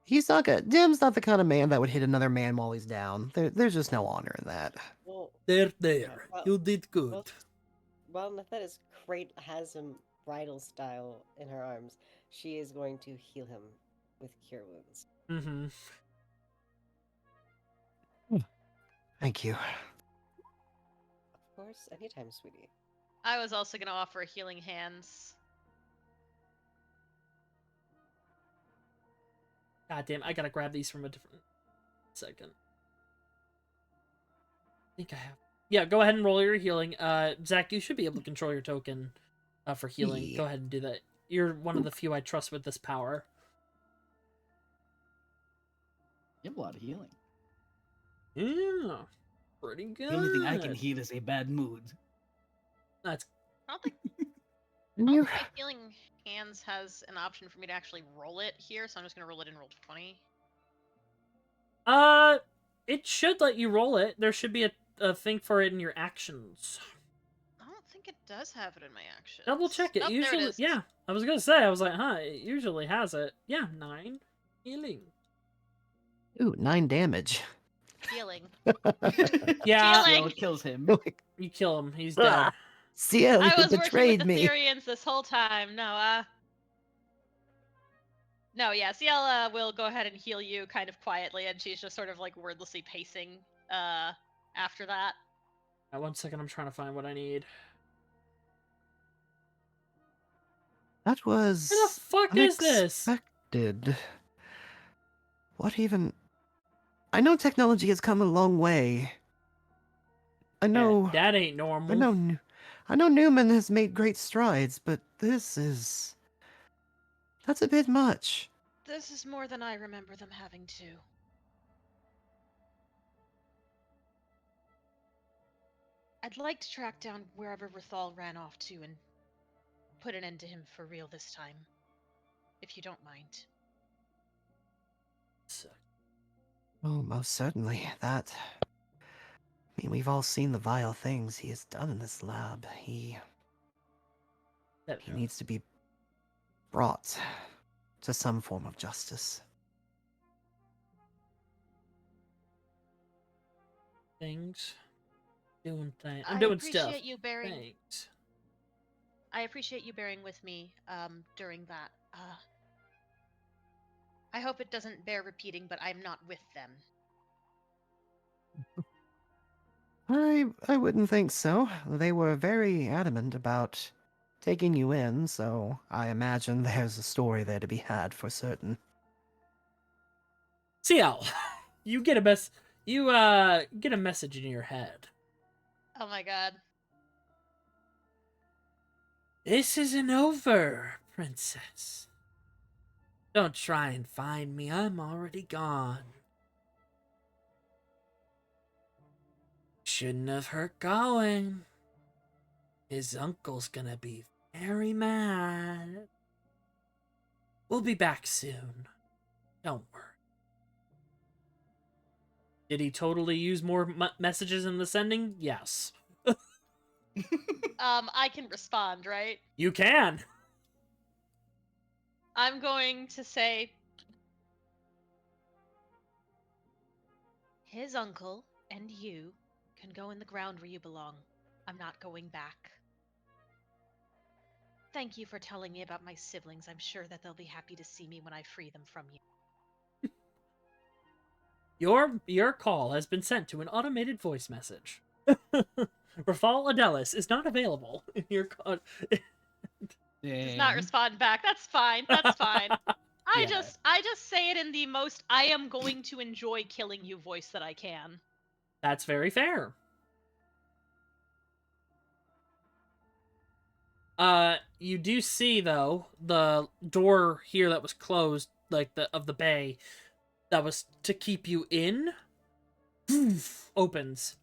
He's not good. Dim's not the kind of man that would hit another man while he's down. There's just no honor in that.
Well,
There.
well-
You did good.
well, while Nythetta's crate has him bridal style in her arms, she is going to heal him with cure wounds.
Mm-hmm.
Thank you.
Of course, anytime, sweetie.
I was also gonna offer healing hands.
God damn, I gotta grab these from a different second. I think I have. Yeah, go ahead and roll your healing. Zach, you should be able to control your token for healing.
Yeah.
Go ahead and do that. You're one of the few I trust with this power.
You have a lot of healing.
Yeah, pretty good.
The only thing I can heal is a bad mood.
That's
I don't think
You,
my healing hands has an option for me to actually roll it here, so I'm just gonna roll it in roll 20.
it should let you roll it. There should be a thing for it in your actions.
I don't think it does have it in my actions.
Double check it.
Oh, there
Usually,
it is.
yeah. I was gonna say, I was like, huh? It usually has it. Yeah, 9 healing.
ooh, 9 damage.
Healing.
Yeah,
Healing.
Well, it kills him.
you kill him. He's dead.
Ah, Ciel,
I
you
was working
betrayed
with the
me.
Thyrians this whole time. No, No, yeah, Ciel will go ahead and heal you kind of quietly, and she's just sort of like wordlessly pacing after that.
1 second, I'm trying to find what I need.
That was
Where the fuck is this?
unexpected. What even? I know technology has come a long way. I
Yeah,
know.
that ain't normal.
I know Newman has made great strides, but that's a bit much.
This is more than I remember them having to. I'd like to track down wherever Rathal ran off to and put an end to him for real this time. If you don't mind.
Oh, most certainly. I mean, we've all seen the vile things he has done in this lab. He needs to be brought to some form of justice.
Things. Doing things. I'm
I
doing stuff.
appreciate you bearing.
Thanks.
I appreciate you bearing with me during that. I hope it doesn't bear repeating, but I'm not with them.
I wouldn't think so. They were very adamant about taking you in, so I imagine there's a story there to be had for certain.
Ciel, you get a get a message in your head.
Oh my god.
This isn't over, princess. Don't try and find me. I'm already gone. Shouldn't have hurt going. His uncle's gonna be very mad. We'll be back soon. Don't worry. Did he totally use more messages in the sending? Yes.
I can respond, right?
You can.
I'm going to say his uncle and you can go in the ground where you belong. I'm not going back. Thank you for telling me about my siblings. I'm sure that they'll be happy to see me when I free them from you.
Your call has been sent to an automated voice message. Rafal Adelis is not available in your call.
Does not respond back. That's fine. That's fine. I
Yeah.
just say it in the most I am going to enjoy killing you voice that I can.
That's very fair. You do see though the door here that was closed, like of the bay, that was to keep you in, opens.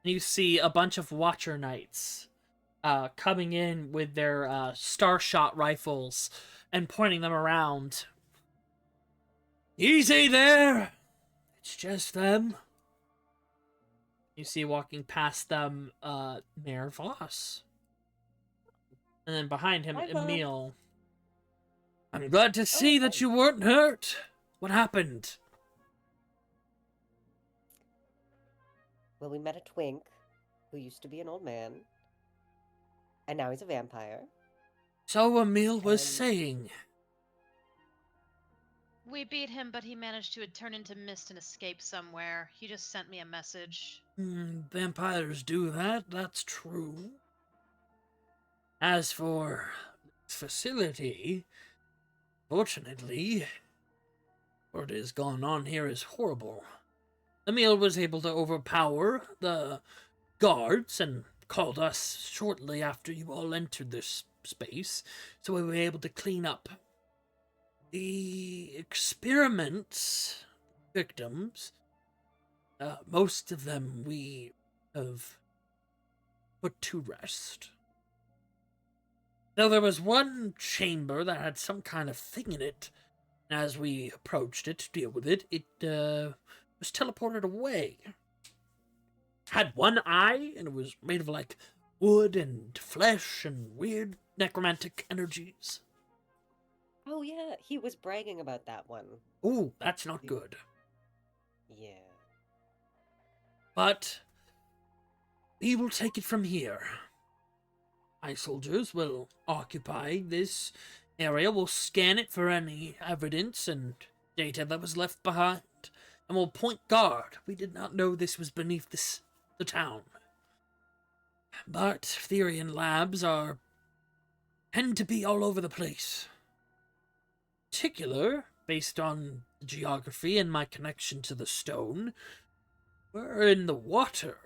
And you see a bunch of Watcher Knights, coming in with their Starshot rifles and pointing them around. Easy there. It's just them. You see walking past them, Mayor Voss. And then behind him,
Hi, Bob.
Emil. I'm glad to see that you weren't hurt. What happened?
Well, we met a twink who used to be an old man, and now he's a vampire.
So Emil was
And-
saying.
We beat him, but he managed to turn into mist and escape somewhere. He just sent me a message.
Vampires do that, that's true. As for this facility, fortunately, what has gone on here is horrible. Emil was able to overpower the guards and called us shortly after you all entered this space, so we were able to clean up. The experiments victims, most of them we have put to rest. Though there was one chamber that had some kind of thing in it, and as we approached it to deal with it, it was teleported away. Had one eye, and it was made of like wood and flesh and weird necromantic energies.
Oh yeah, he was bragging about that one.
Ooh, that's not good.
Yeah.
But we will take it from here. My soldiers will occupy this area. We'll scan it for any evidence and data that was left behind, and we'll point guard. We did not know this was beneath the town. But Therian labs tend to be all over the place. In particular, based on the geography and my connection to the stone, we're in the water.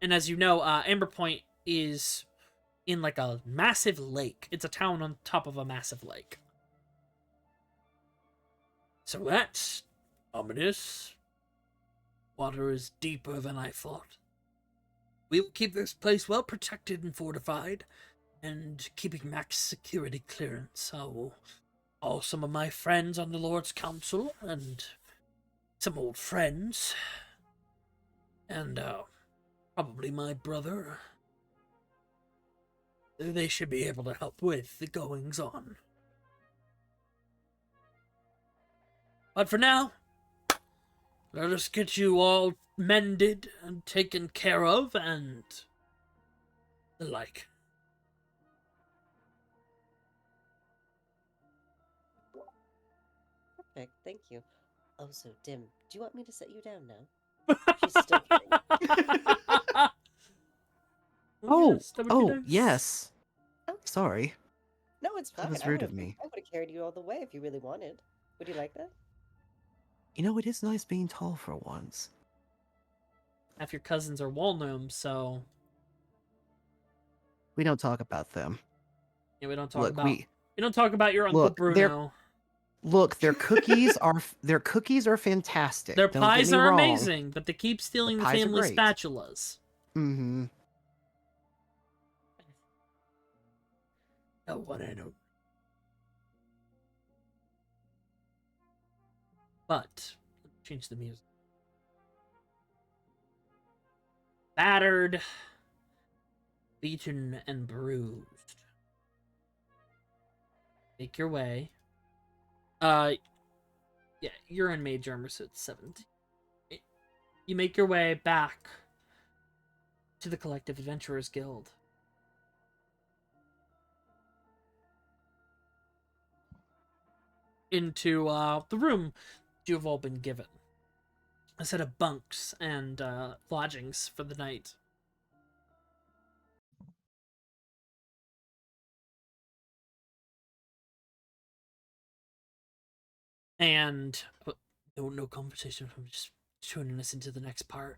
And as you know, Amberpoint is in like a massive lake. It's a town on top of a massive lake. So that's ominous. Water is deeper than I thought. We will keep this place well protected and fortified, and keeping max security clearance. I will call some of my friends on the Lord's Council, and some old friends, and probably my brother. They should be able to help with the goings-on. But for now, let us get you all mended and taken care of, and the like.
Perfect, thank you. Oh, so Dim, do you want me to set you down now? She's still kidding.
Oh,
yes, that would be nice.
yes.
Oh.
Sorry.
No, it's fine.
That was rude of me.
I would have carried you all the way if you really wanted. Would you like that?
You know, it is nice being tall for once.
Half your cousins are wall gnomes, so
We don't talk about them.
yeah, we don't talk
Look,
about we don't talk about your Uncle
Look,
Bruno.
their cookies are fantastic.
Their
Don't
pies
get me
are
wrong.
amazing, but they keep stealing the
pies are
family
great.
spatulas.
Mm-hmm.
Oh, what I know. But let's change the music. Battered, beaten, and bruised. Make your way. Yeah, you're in mage armor, so it's 17. You make your way back to the Collective Adventurers Guild. Into the room you've all been given. A set of bunks and lodgings for the night. And no conversation. I'm just tuning us into the next part.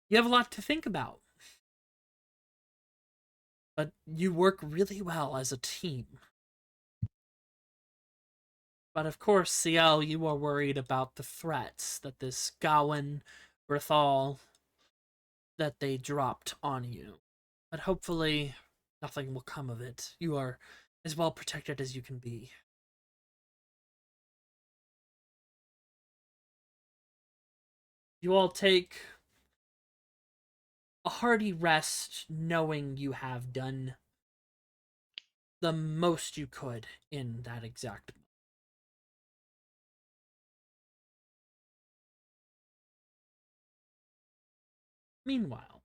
You have a lot to think about, but you work really well as a team. But of course, Ciel, you are worried about the threats that this Gawain, Rithal, that they dropped on you. But hopefully, nothing will come of it. You are as well protected as you can be. You all take a hearty rest, knowing you have done the most you could in that exact moment. Meanwhile,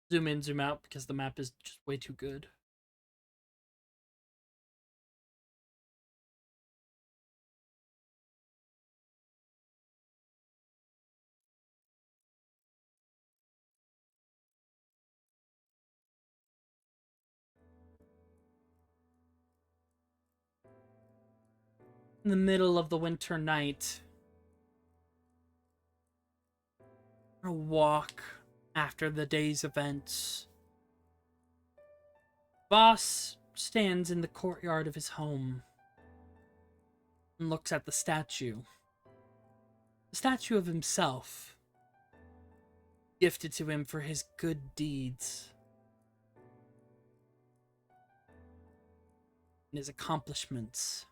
zoom in, zoom out, because the map is just way too good. In the middle of the winter night, a walk After the day's events, Voss stands in the courtyard of his home and looks at the statue. The statue of himself, gifted to him for his good deeds and his accomplishments.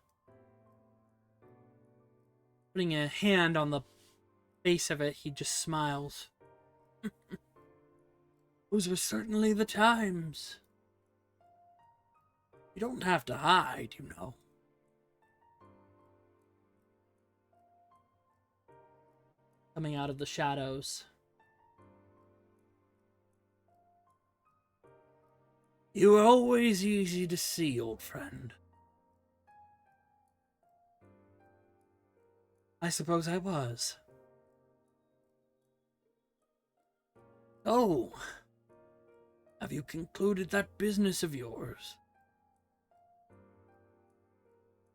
Putting a hand on the base of it, he just smiles. Those were certainly the times. You don't have to hide, you know. Coming out of the shadows. You were always easy to see, old friend. I suppose I was. Oh, have you concluded that business of yours?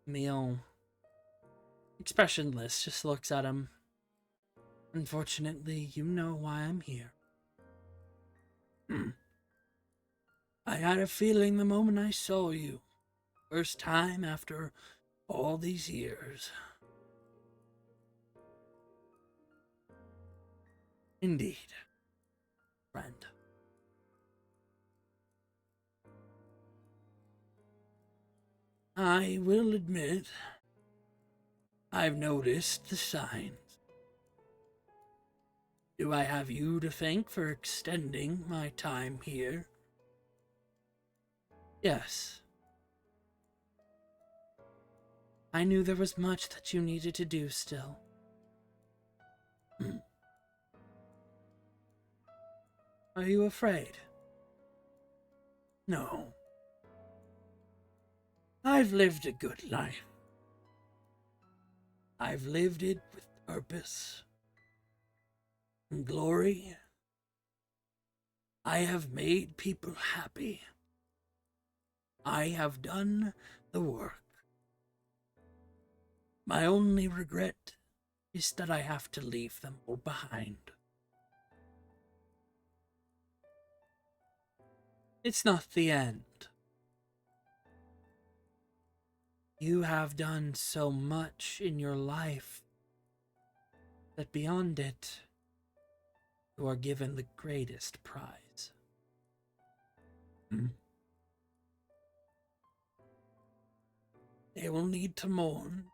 Emil, expressionless, just looks at him. Unfortunately, you know why I'm here. I had a feeling the moment I saw you. First time after all these years. Indeed, friend. I will admit, I've noticed the signs. Do I have you to thank for extending my time here? Yes. I knew there was much that you needed to do still. Are you afraid? No. I've lived a good life. I've lived it with purpose and glory. I have made people happy. I have done the work. My only regret is that I have to leave them all behind. It's not the end. You have done so much in your life that beyond it, you are given the greatest prize. They will need to mourn.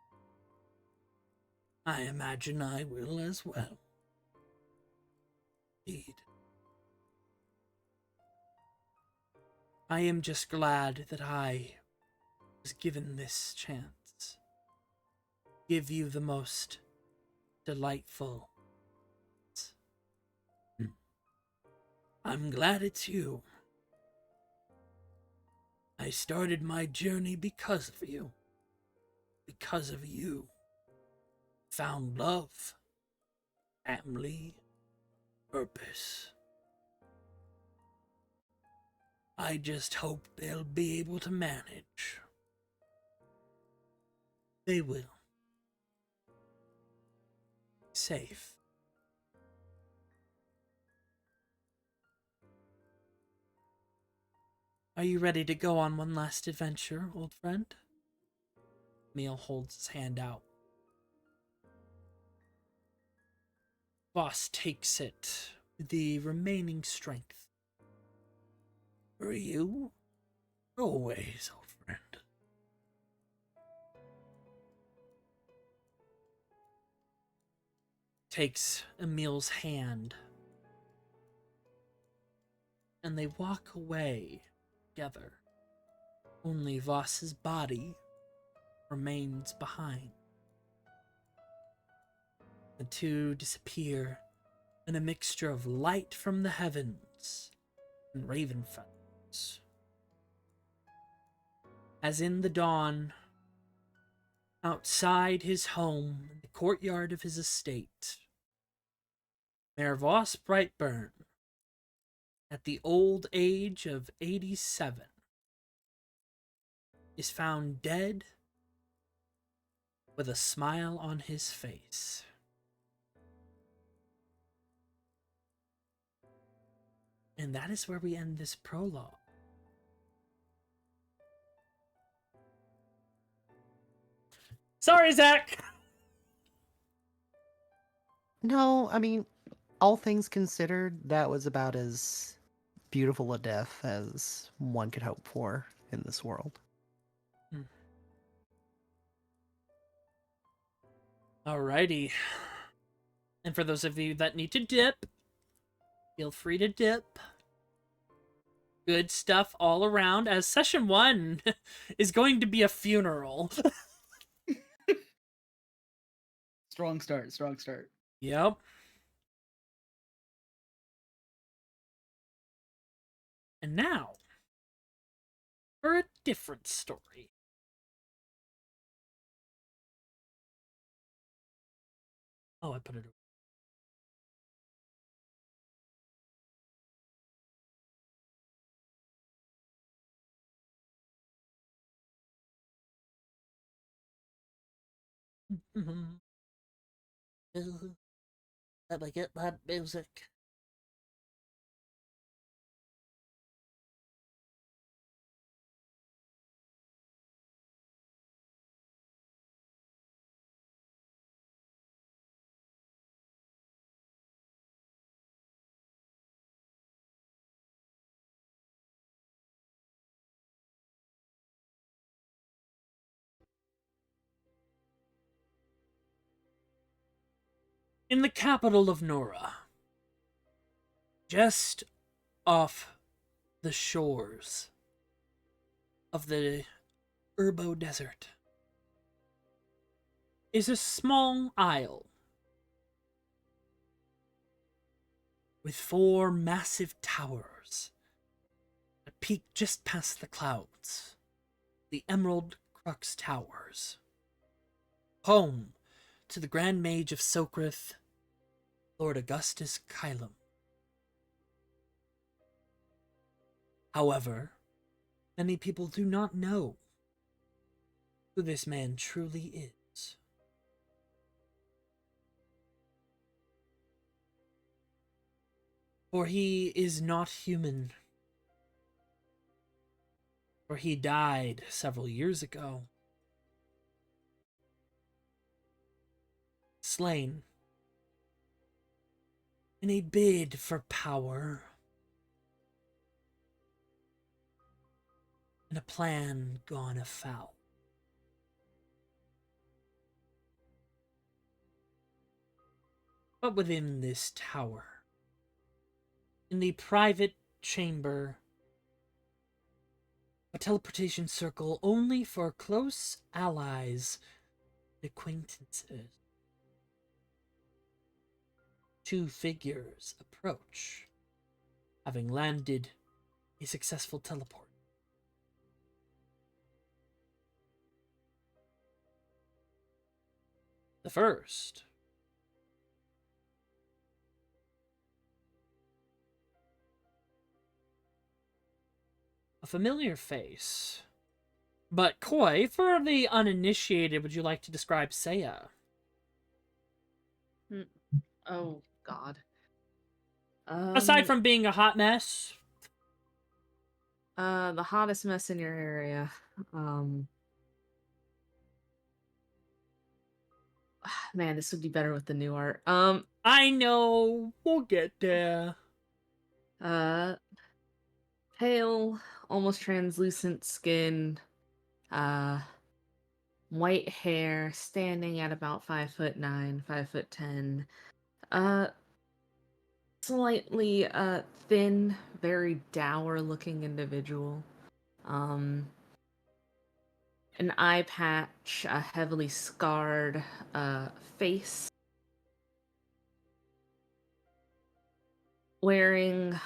I imagine I will as well. Indeed. I am just glad that I was given this chance. Give you the most delightful. I'm glad it's you. I started my journey because of you. Because of you. Found love, family, purpose. I just hope they'll be able to manage. They will. Safe. Are you ready to go on one last adventure, old friend? Emil holds his hand out. Boss takes it with the remaining strength. For you? Always, old friend. Takes Emil's hand. And they walk away together. Only Voss's body remains behind. The two disappear in a mixture of light from the heavens and raven feathers. As in the dawn, outside his home, in the courtyard of his estate, Mayor Voss Brightburn, at the old age of 87, is found dead with a smile on his face. And that is where we end this prologue. Sorry, Zach!
No, I mean, all things considered, that was about as beautiful a death as one could hope for in this world.
Alrighty. And for those of you that need to dip, feel free to dip. Good stuff all around, as session 1 is going to be a funeral.
Strong start, strong start.
Yep. And now, for a different story. Oh, I put it away. Let me get that music. In the capital of Nora, just off the shores of the Urbo Desert, is a small isle with 4 massive towers that peak just past the clouds. The Emerald Crux Towers, home to the Grand Mage of Sokrith, Lord Augustus Kylum. However, many people do not know who this man truly is. For he is not human. For he died several years ago. Slain in a bid for power. And a plan gone afoul. But within this tower, in the private chamber, a teleportation circle only for close allies and acquaintances. 2 figures approach, having landed a successful teleport. The first a familiar face. But Koi, for the uninitiated, would you like to describe Seiya?
Oh God.
Aside from being a hot mess.
The hottest mess in your area. Man, this would be better with the new art.
I know, we'll get there.
Pale, almost translucent skin, white hair, standing at about 5'9", 5'10". Slightly thin, very dour looking individual. An eye patch, a heavily scarred face. Wearing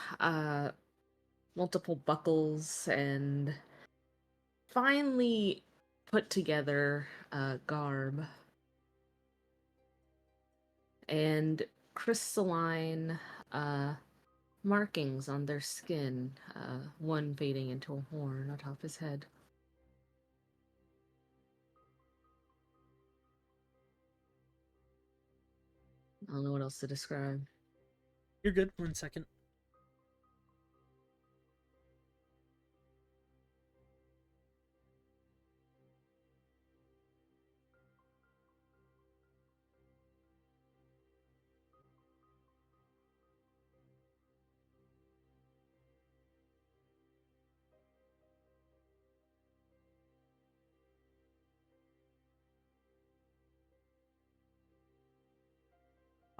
multiple buckles and finely put together garb. And crystalline markings on their skin, one fading into a horn atop his head. I don't know what else to describe.
You're good. 1 second.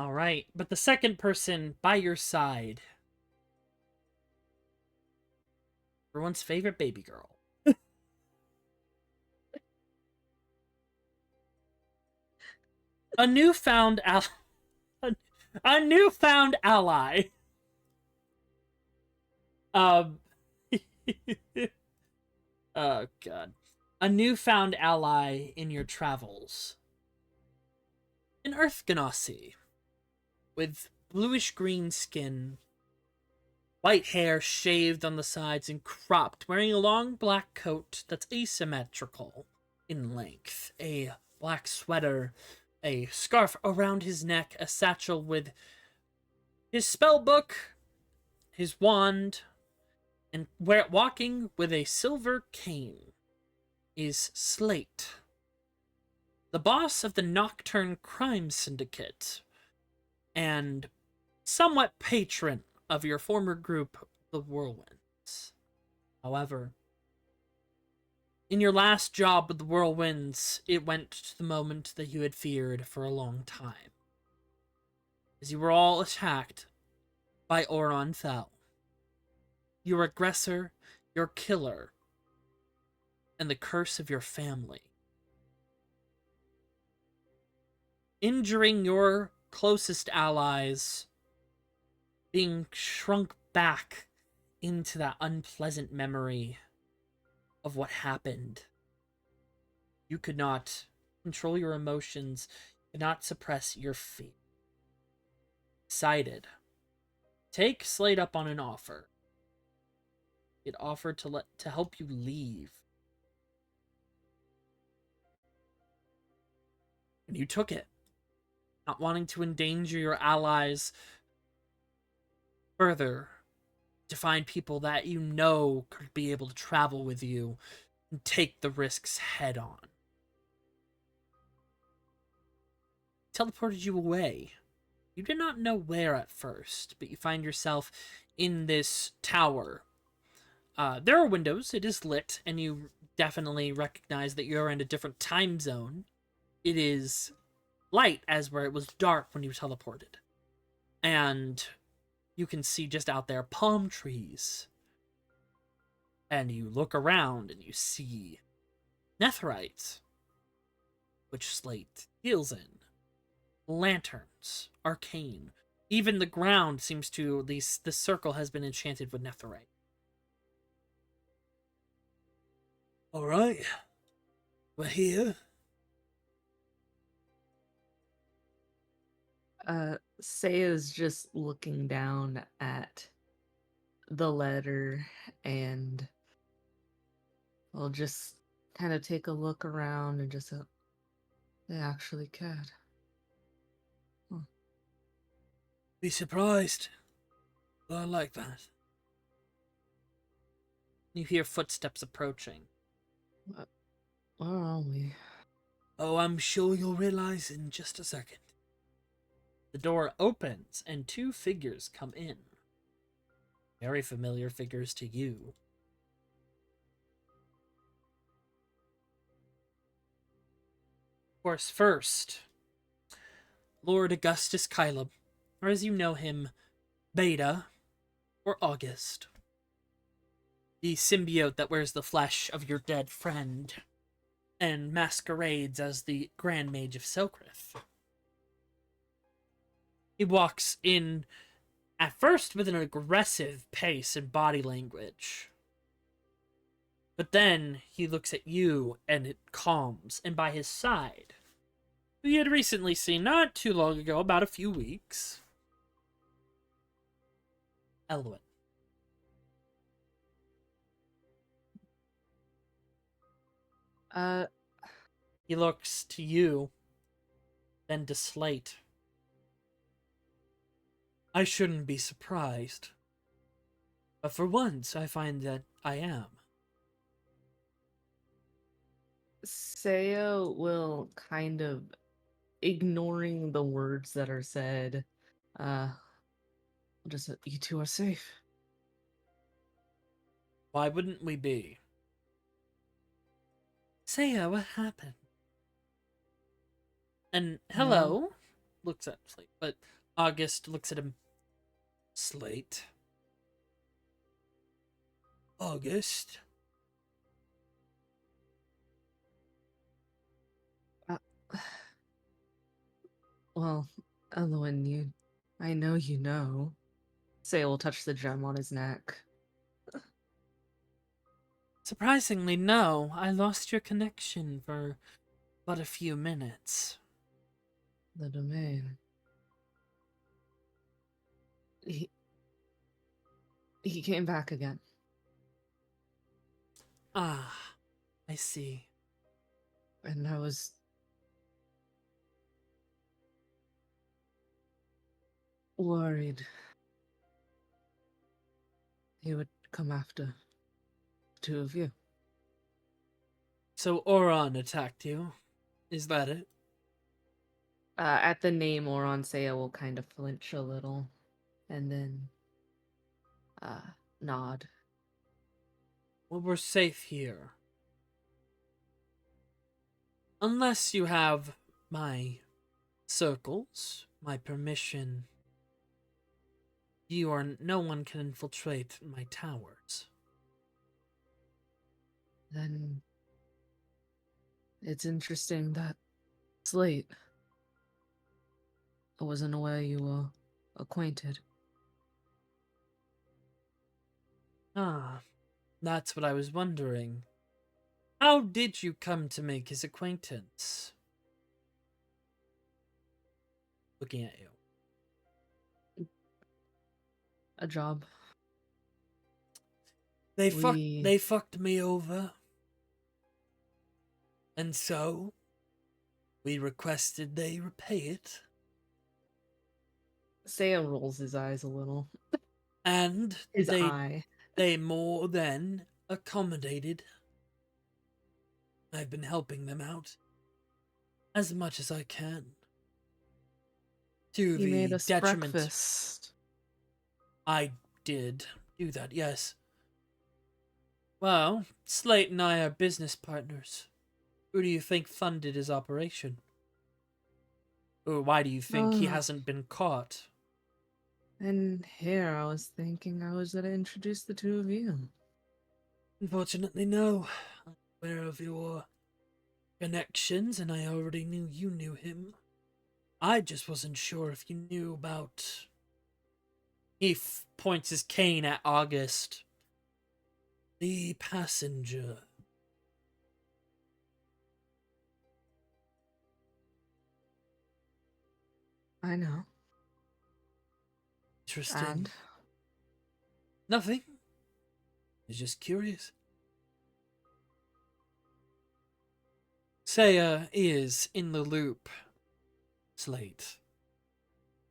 All right, but the second person by your side, everyone's favorite baby girl. a newfound ally. A newfound ally. Oh god. A newfound ally in your travels. An Earth Ganassi with bluish-green skin, white hair shaved on the sides and cropped, wearing a long black coat that's asymmetrical in length, a black sweater, a scarf around his neck, a satchel with his spell book, his wand, and walking with a silver cane is Slate, the boss of the Nocturne Crime Syndicate, and somewhat patron of your former group, the Whirlwinds. However, in your last job with the Whirlwinds, it went to the moment that you had feared for a long time, as you were all attacked by Thel, your aggressor, your killer, and the curse of your family. Injuring your closest allies, being shrunk back into that unpleasant memory of what happened. You could not control your emotions, could not suppress your fear. Decided. Take Slate up on an offer. It offered to help you leave. And you took it. Not wanting to endanger your allies further, to find people that you know could be able to travel with you and take the risks head on. Teleported you away. You did not know where at first, but you find yourself in this tower. There are windows, it is lit, and you definitely recognize that you're in a different time zone. It is light as where it was dark when you teleported. And you can see just out there palm trees. And you look around and you see netherite, which Slate deals in. Lanterns, arcane. Even the ground seems to, the circle has been enchanted with netherite. Alright, we're here.
Seiya's just looking down at the letter and will just kind of take a look around and just they actually cared.
Be surprised. But I like that. You hear footsteps approaching.
Where are we?
Oh, I'm sure you'll realize in just a second. The door opens and two figures come in. Very familiar figures to you. Of course, first, Lord Augustus Kyleb, or as you know him, Beta, or August. The symbiote that wears the flesh of your dead friend and masquerades as the Grand Mage of Selkrith. He walks in at first with an aggressive pace and body language. But then he looks at you and it calms, and by his side, who you had recently seen not too long ago, about a few weeks, Elwyn. He looks to you, then to Slate. I shouldn't be surprised. But for once, I find that I am.
Seiya will kind of, ignoring the words that are said, just you two are safe.
Why wouldn't we be? Seiya, what happened? And hello, looks at Slate, but August looks at him. Slate. August.
Uh, well, Elowen, I know you know. Seiya will touch the gem on his neck.
Surprisingly, no. I lost your connection for but a few minutes.
The domain. He came back again.
Ah, I see.
And I was worried he would come after the two of you.
So Oron attacked you? Is that it?
At the name Oron, Seiya will kind of flinch a little, and then nod.
Well, we're safe here. Unless you have my circles, my permission, no one can infiltrate my towers.
Then it's interesting that Slate, I wasn't aware you were acquainted.
Ah, that's what I was wondering. How did you come to make his acquaintance? Looking at you.
A job.
They
We-
fucked me over. And so, we requested they repay it.
Seiya rolls his eyes a little.
And
His eye.
they more than accommodated. I've been helping them out as much as I can. To
He
the
made us
detriment.
breakfast.
I did do that, yes. Well, Slate and I are business partners. Who do you think funded his operation? Or why do you think he hasn't been caught?
And here I was thinking I was gonna introduce the two of you.
Unfortunately, no. I'm aware of your connections, and I already knew you knew him. I just wasn't sure if you knew about... He points his cane at August. The passenger.
I know.
Interesting.
And
Nothing. I was just curious. Seiya is in the loop, Slate.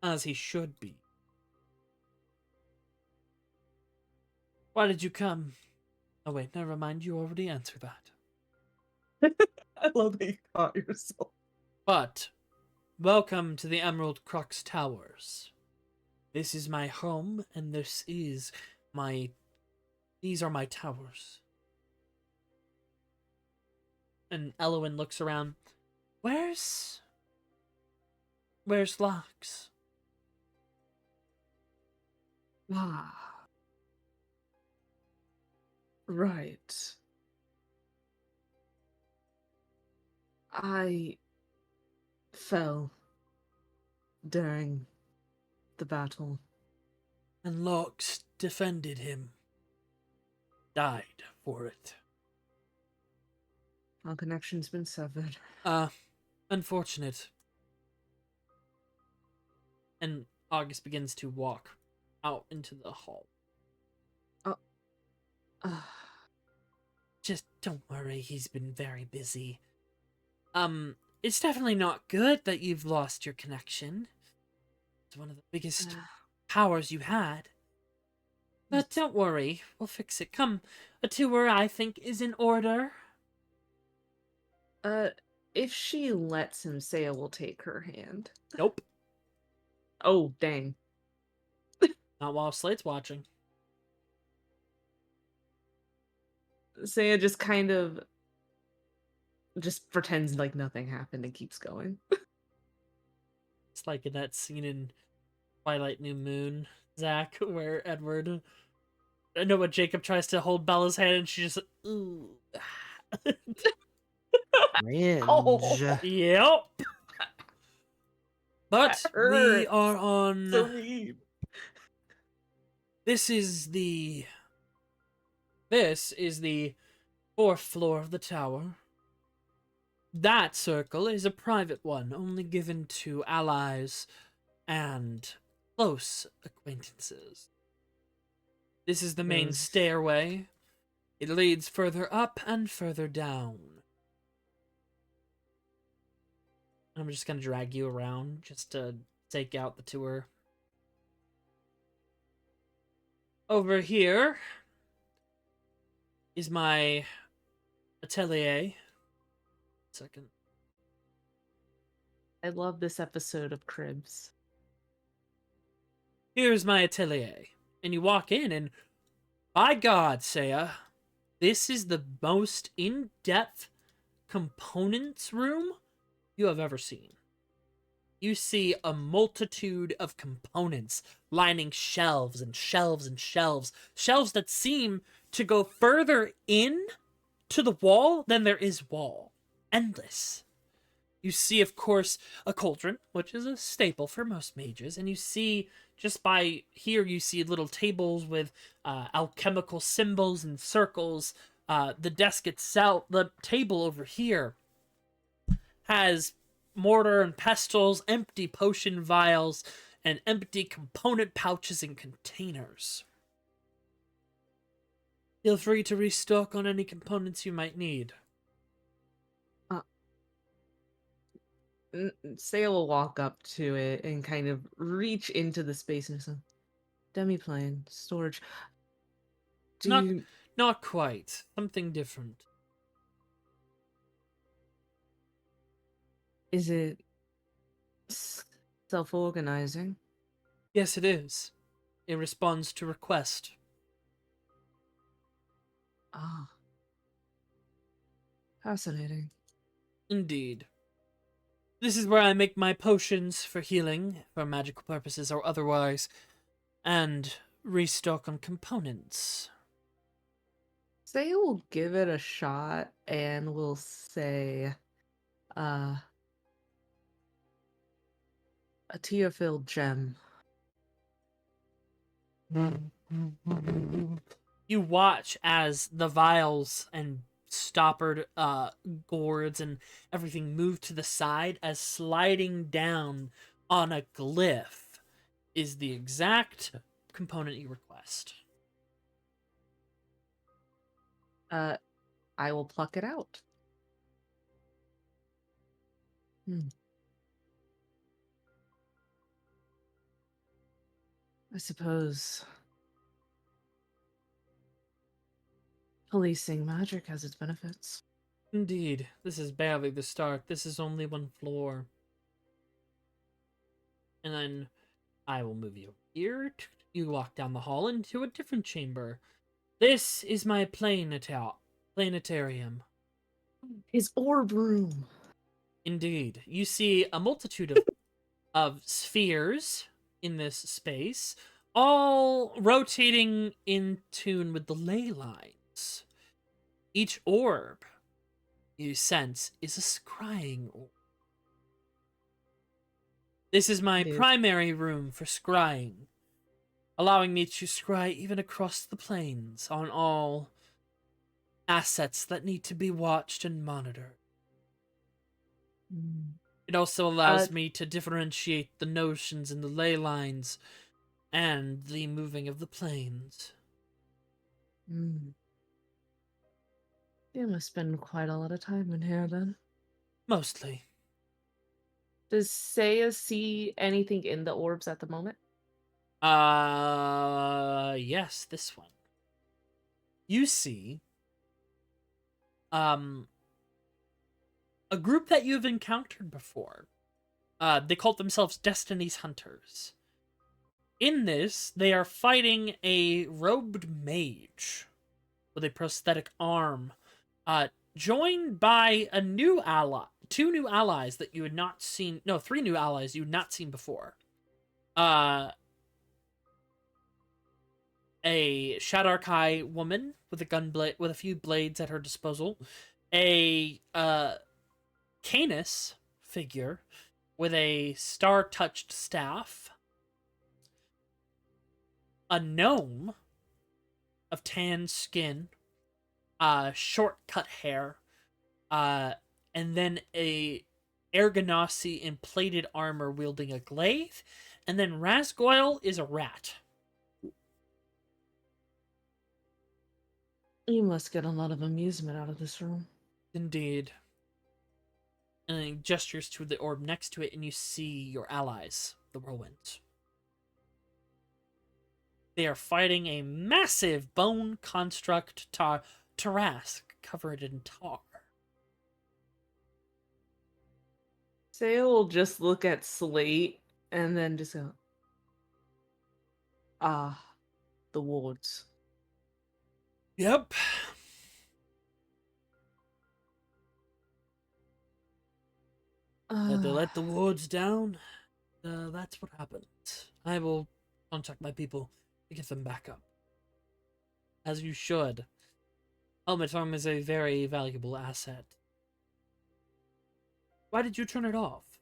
As he should be. Why did you come? Oh wait, never mind, you already answered that.
I love that you caught yourself.
But, welcome to the Emerald Crux Towers. This is my home, and these are my towers. And Elowen looks around. Where's Locks?
Ah. Right. I fell during the battle.
And Locks defended him. Died for it.
Our connection's been severed.
Unfortunate. And August begins to walk out into the hall. Just don't worry, he's been very busy. It's definitely not good that you've lost your connection. It's one of the biggest powers you had. But don't worry, we'll fix it. Come, a tour I think is in order.
If she lets him, Seiya will take her hand.
Nope.
Oh, dang.
Not while Slate's watching.
Seiya just kind of just pretends like nothing happened and keeps going.
It's like in that scene in Twilight New Moon, Zach, where Edward, I know what Jacob tries to hold Bella's hand, and she just, ooh.
Cringe.
Yep. But
That
we
hurt.
are on.
So mean.
This is the 4th floor of the tower. That circle is a private one, only given to allies and close acquaintances. This is the main
Those-
stairway. It leads further up and further down. I'm just gonna drag you around just to take out the tour. Over here is my atelier. Second.
I love this episode of Cribs.
Here's my atelier. And you walk in, and by God, Seiya, this is the most in-depth components room you have ever seen. You see a multitude of components lining shelves and shelves and shelves. Shelves that seem to go further in to the wall than there is wall. Endless. You see, of course, a cauldron, which is a staple for most mages, and you see, just by here, you see little tables with alchemical symbols and circles. The desk itself, the table over here, has mortar and pestles, empty potion vials, and empty component pouches and containers. Feel free to restock on any components you might need.
Seiya will walk up to it and kind of reach into the space and say, Demiplane, storage.
Not quite. Something different.
Is it self-organizing?
Yes, it is. It responds to request.
Ah. Fascinating.
Indeed. This is where I make my potions for healing, for magical purposes or otherwise, and restock on components.
Seiya will give it a shot and will say, a tear-filled gem.
You watch as the vials and stoppered gourds and everything move to the side, as sliding down on a glyph is the exact component you request.
I will pluck it out. I suppose policing magic has its benefits.
Indeed, this is barely the start. This is only one floor. And then I will move you here. You walk down the hall into a different chamber. This is my planetarium.
His orb room.
Indeed. You see a multitude of spheres in this space, all rotating in tune with the ley lines. Each orb, you sense, is a scrying orb. This is my primary room for scrying, allowing me to scry even across the planes on all assets that need to be watched and monitored. It also allows me to differentiate the notions in the ley lines and the moving of the planes.
You must spend quite a lot of time in here then.
Mostly.
Does Seiya see anything in the orbs at the moment?
Yes, this one. You see, a group that you've encountered before. They call themselves Destiny's Hunters. In this, they are fighting a robed mage with a prosthetic arm, joined by a new ally two new allies that you had not seen. No, three new allies you had not seen before. A Shadarkai woman with a gunblade with a few blades at her disposal. A Canis figure with a star-touched staff. A gnome of tan skin, short cut hair, and then a Ergonasi in plated armor wielding a glaive, and then Rasgoyle is a rat.
You must get a lot of amusement out of this room.
Indeed. And then he gestures to the orb next to it, and you see your allies, the Whirlwinds. They are fighting a massive bone construct Tarask covered in tar.
Seiya will just look at Slate and then just go, ah, the wards.
Yep. They let the wards down. That's what happened. I will contact my people to get them back up. As you should. Helmet arm is a very valuable asset. Why did you turn it off?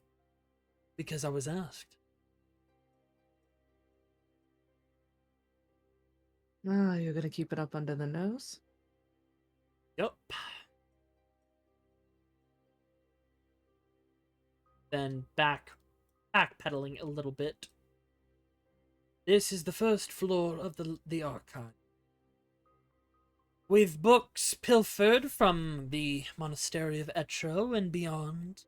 Because I was asked.
You're gonna keep it up under the nose?
Yup. Then backpedaling a little bit. This is the first floor of the archive. With books pilfered from the monastery of Acheron and beyond.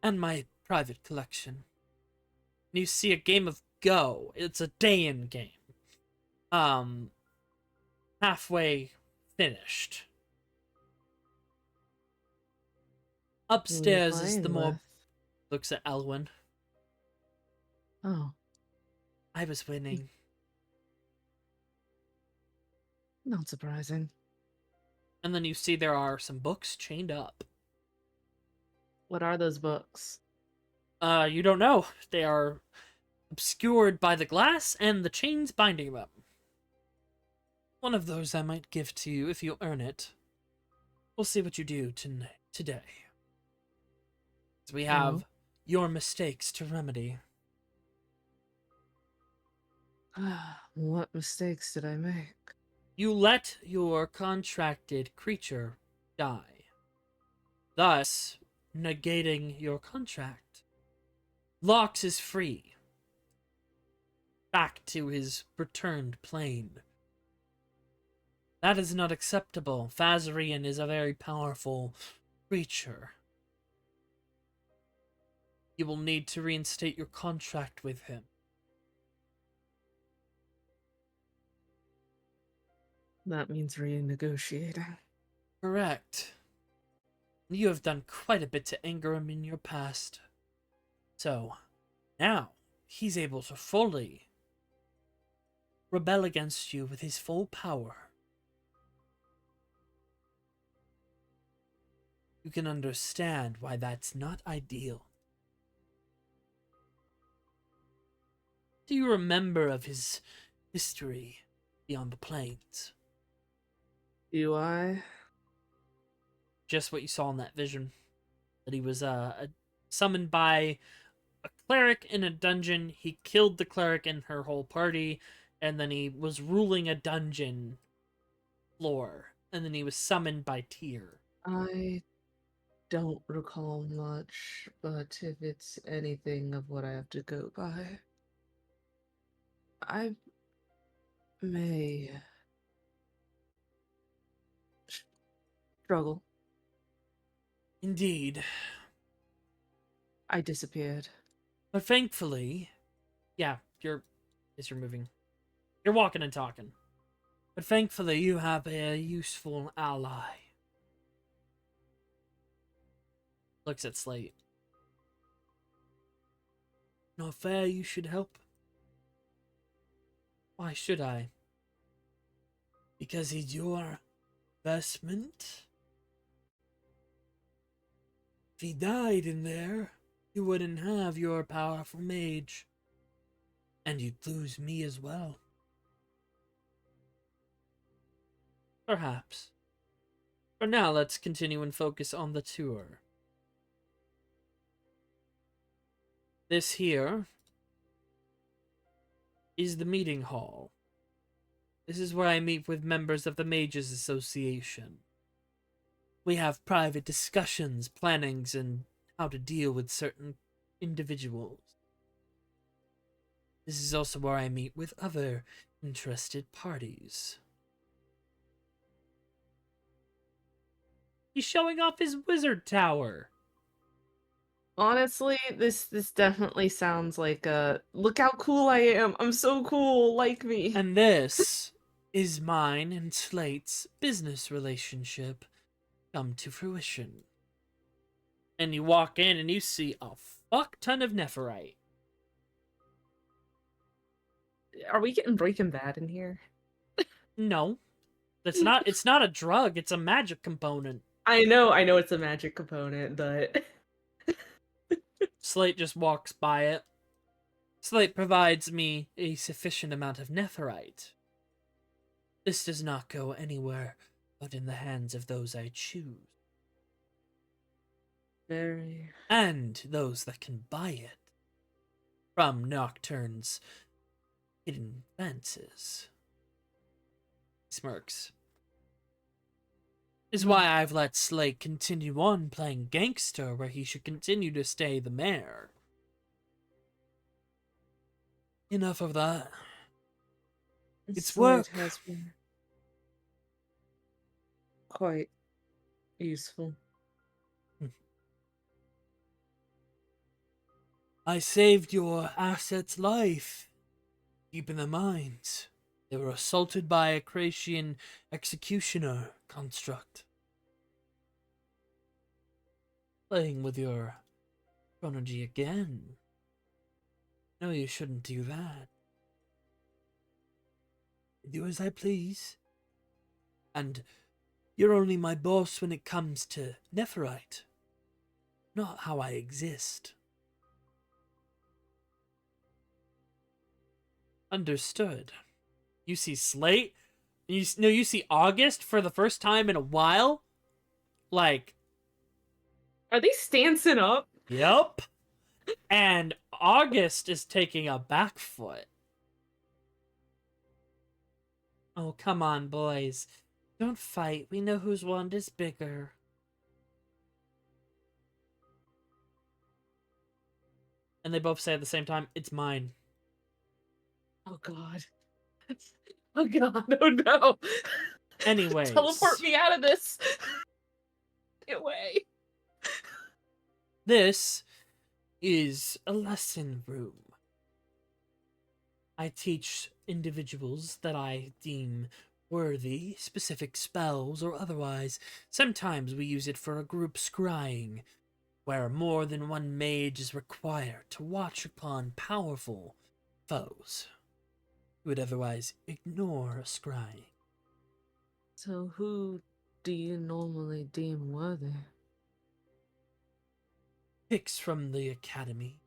And my private collection. You see a game of Go. It's a day-in game. Halfway finished. Upstairs is the more... Looks at Elwyn.
Oh.
I was winning.
Not surprising.
And then you see there are some books chained up.
What are those books?
You don't know. They are obscured by the glass and the chains binding them. One of those I might give to you if you earn it. We'll see what you do today. So we have your mistakes to remedy.
What mistakes did I make?
You let your contracted creature die, thus negating your contract. Lox is free, back to his returned plane. That is not acceptable. Phazarian is a very powerful creature. You will need to reinstate your contract with him.
That means renegotiating.
Correct. You have done quite a bit to anger him in your past. So, now, he's able to fully rebel against you with his full power. You can understand why that's not ideal. Do you remember of his history beyond the plains?
Do I?
Just what you saw in that vision. That he was summoned by a cleric in a dungeon. He killed the cleric and her whole party. And then he was ruling a dungeon floor. And then he was summoned by Thyr.
I don't recall much, but if it's anything of what I have to go by, I may struggle.
Indeed.
I disappeared.
But thankfully, yeah, you're moving. You're walking and talking. But thankfully, you have a useful ally. Looks at Slate. Not fair, you should help. Why should I? Because he's your investment? If he died in there, you wouldn't have your powerful mage. And you'd lose me as well. Perhaps. For now, let's continue and focus on the tour. This here is the meeting hall. This is where I meet with members of the Mages Association. We have private discussions, plannings, and how to deal with certain individuals. This is also where I meet with other interested parties. He's showing off his wizard tower.
Honestly, this definitely sounds like a look how cool I am. I'm so cool, like me.
And this is mine and Slate's business relationship come to fruition. And you walk in and you see a fuck ton of Nephirite.
Are we getting Breaking Bad in here?
No. It's not a drug, it's a magic component.
I know it's a magic component, but
Slate just walks by it. Slate provides me a sufficient amount of Nephirite. This does not go anywhere but in the hands of those I choose.
very
And those that can buy it from Nocturne's hidden fences. Smirks. Is why I've let Slate continue on playing gangster where he should continue to stay the mayor. Enough of that. It's work.
has been quite useful.
I saved your asset's life. Keep in mind, they were assaulted by a Kracian executioner construct. Playing with your chronology again. No, you shouldn't do that. I do as I please. And you're only my boss when it comes to Nephirite, not how I exist. Understood. You see Slate? You see August for the first time in a while? Like,
Are they stancing up?
yep. And August is taking a back foot. Oh, come on, boys. Don't fight. We know whose wand is bigger. And they both say at the same time, it's mine.
Oh god. Oh god, oh no.
Anyways.
Teleport me out of this. Get away.
This is a lesson room. I teach individuals that I deem worthy, specific spells or otherwise. Sometimes we use it for a group scrying, where more than one mage is required to watch upon powerful foes who would otherwise ignore a scrying.
So who do you normally deem worthy?
Picks from the academy.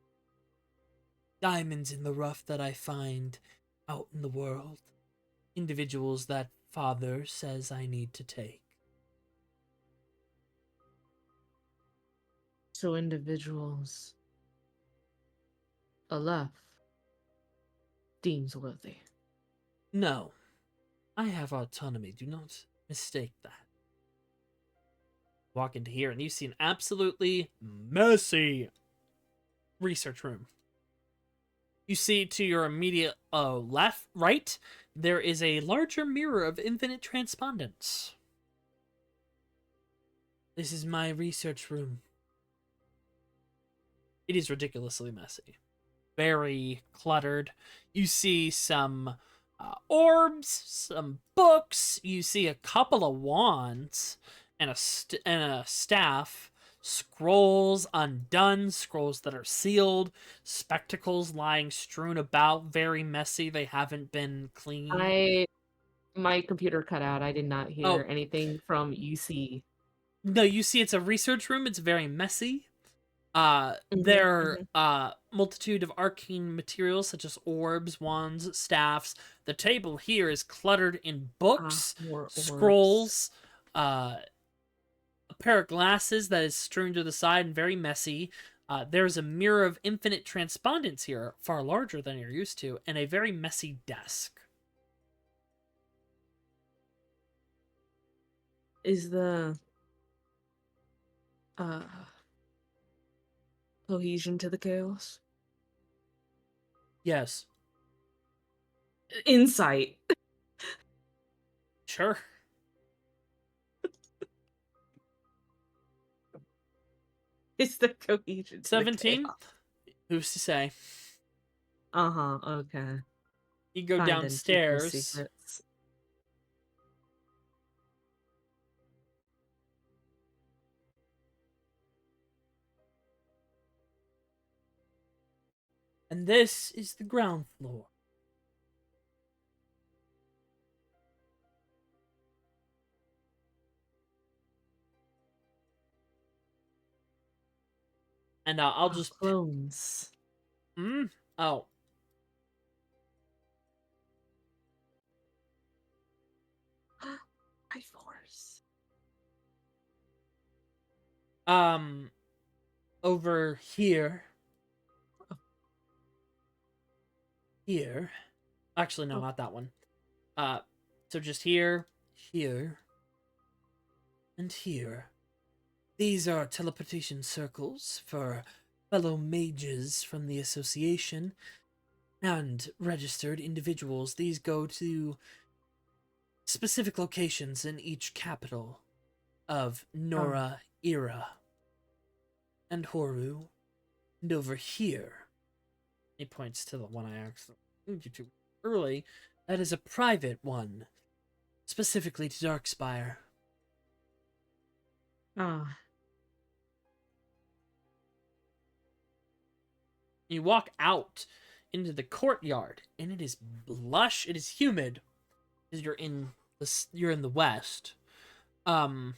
Diamonds in the rough that I find out in the world. Individuals that father says I need to take.
So individuals Aleph deems worthy.
No. I have autonomy. Do not mistake that. Walk into here and you see an absolutely messy research room. You see to your immediate right, there is a larger mirror of infinite transpondence. This is my research room. It is ridiculously messy. Very cluttered. You see some orbs, some books. You see a couple of wands and a staff. Scrolls undone, scrolls that are sealed, spectacles lying strewn about, very messy. They haven't been cleaned.
My computer cut out. I did not hear anything from UC.
No, you see it's a research room. It's very messy.
Mhm,
There are multitude of arcane materials such as orbs, wands, staffs. The table here is cluttered in books,
More orbs.
scrolls, a pair of glasses that is strewn to the side and very messy. There's a mirror of infinite transpondence here, far larger than you're used to, and a very messy desk.
Is the cohesion to the chaos?
Yes.
Insight.
Sure.
Is the cohesion to
17?
the chaos?
Who's to say?
Uh-huh, okay.
You go
Find and keep the
downstairs.
secrets.
And this is the ground floor. And I'll just...
Clones.
Oh.
By force.
Over here. Here. Actually, no, not that one. So just here, here, and here. These are teleportation circles for fellow mages from the association and registered individuals. These go to specific locations in each capital of Nora, Ira, and Horu. And over here, he points to the one I accidentally moved you to early. That is a private one, specifically to Darkspire.
Ah.
You walk out into the courtyard, and it is lush. It is humid, because you're in the west. But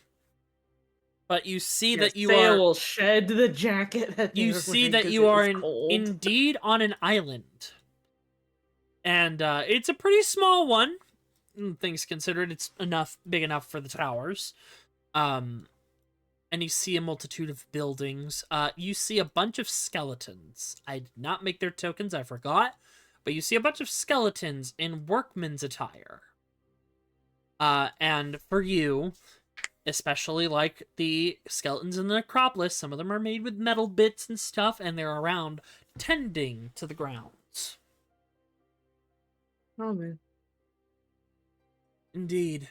you see that you
Seiya
are.
will shed the jacket that
You
they're
see
wearing
that
'cause
you
it
are
is cold.
indeed on an island, and it's a pretty small one. Things considered, it's big enough for the towers. And you see a multitude of buildings. You see a bunch of skeletons. I did not make their tokens, I forgot. But you see a bunch of skeletons in workman's attire. And for you, especially like the skeletons in the necropolis, some of them are made with metal bits and stuff, and they're around tending to the grounds.
Oh, man.
Indeed.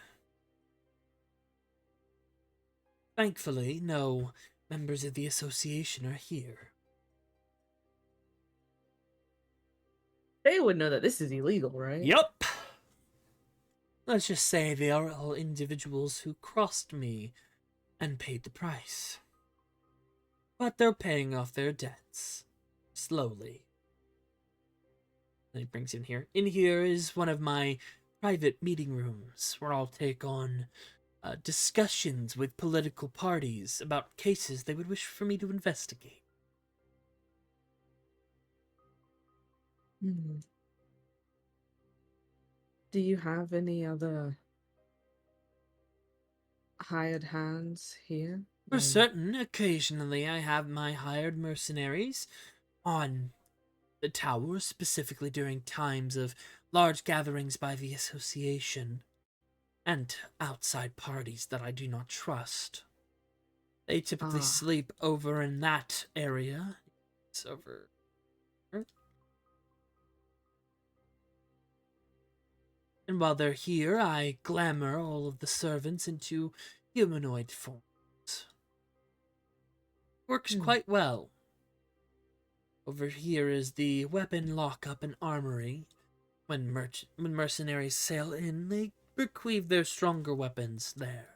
Thankfully, no members of the association are here.
They would know that this is illegal, right?
Yup. Let's just say they are all individuals who crossed me and paid the price. But they're paying off their debts. Slowly. And he brings you in here. In here is one of my private meeting rooms where I'll take on discussions with political parties about cases they would wish for me to investigate.
Hmm. Do you have any other hired hands here?
For certain, occasionally I have my hired mercenaries on the tower, specifically during times of large gatherings by the association, and outside parties that I do not trust. They typically sleep over in that area. It's over here. And while they're here, I glamour all of the servants into humanoid forms. Works quite well. Over here is the weapon lockup and armory. When mercenaries sail in, they bequeath their stronger weapons there.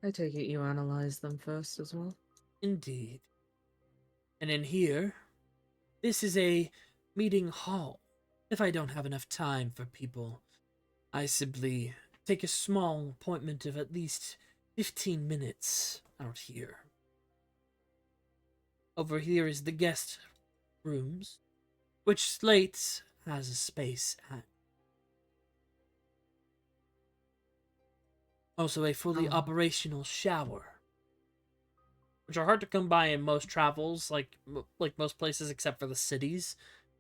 I take it you analyze them first as well?
Indeed. And in here, this is a meeting hall. If I don't have enough time for people, I simply take a small appointment of at least 15 minutes out here. Over here is the guest rooms, which Slate has a space at. Also a fully operational shower, which are hard to come by in most travels, like most places except for the cities.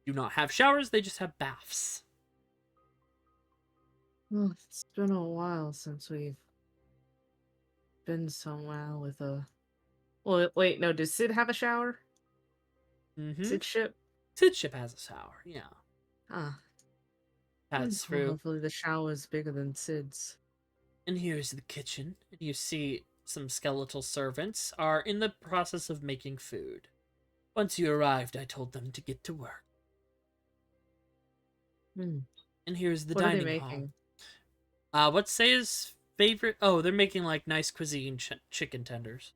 Do not have showers, they just have baths.
Well, it's been a while since we've been somewhere with a... Well, wait, no, does Sid have a shower?
Mm-hmm.
Sid's ship?
Sid's ship has a shower, yeah.
Ah.
Pass
Well,
through.
hopefully the shower is bigger than Sid's.
And here's the kitchen. And you see some skeletal servants are in the process of making food. Once you arrived, I told them to get to work. And here's the
What are
dining
they
hall.
making?
What's Seiya's favorite? Oh, they're making like nice cuisine chicken tenders.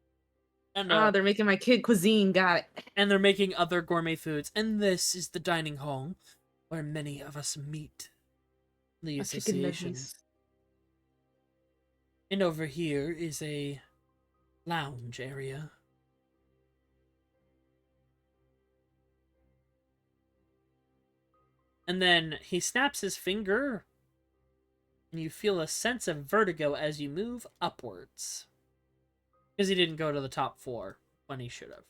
And
They're making my kid cuisine, got it.
and they're making other gourmet foods. And this is the dining hall where many of us meet. The association.
Nuggets.
And over here is a lounge area. And then he snaps his finger, and you feel a sense of vertigo as you move upwards. Because he didn't go to the top floor when he should have.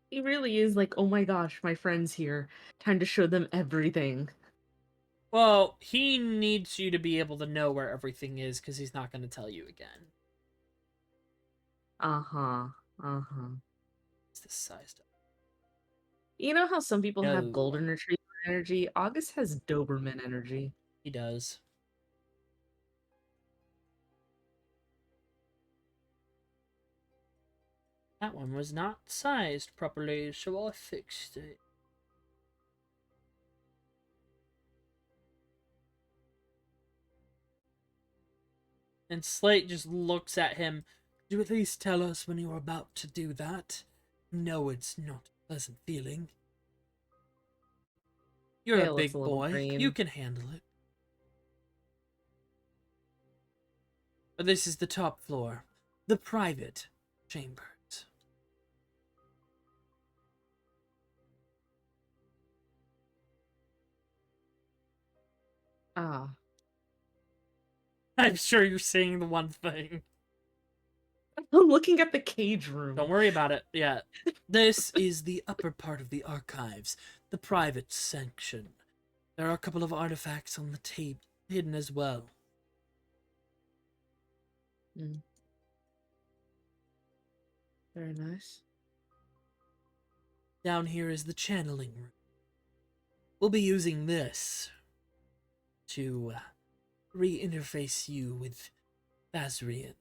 He really is like, oh my gosh, my friend's here. Time to show them everything.
Well, he needs you to be able to know where everything is, because he's not going to tell you again.
Uh-huh. Uh-huh.
It's this sized up.
You know how some people
No.
have golden retriever energy? August has Doberman energy.
He does. That one was not sized properly, so I fixed it. And Slate just looks at him. Could you at least tell us when you were about to do that? No, it's not a pleasant feeling. You're
Yeah,
a
it
big
looks a little
boy.
green.
You can handle it. But this is the top floor. The private chambers.
Ah.
I'm sure you're seeing the one thing.
I'm looking at the cage room.
Don't worry about it yet. This is the upper part of the archives, the private section. There are a couple of artifacts on the tape hidden as well.
Very nice.
Down here is the channeling room. We'll be using this to re-interface you with Basrian.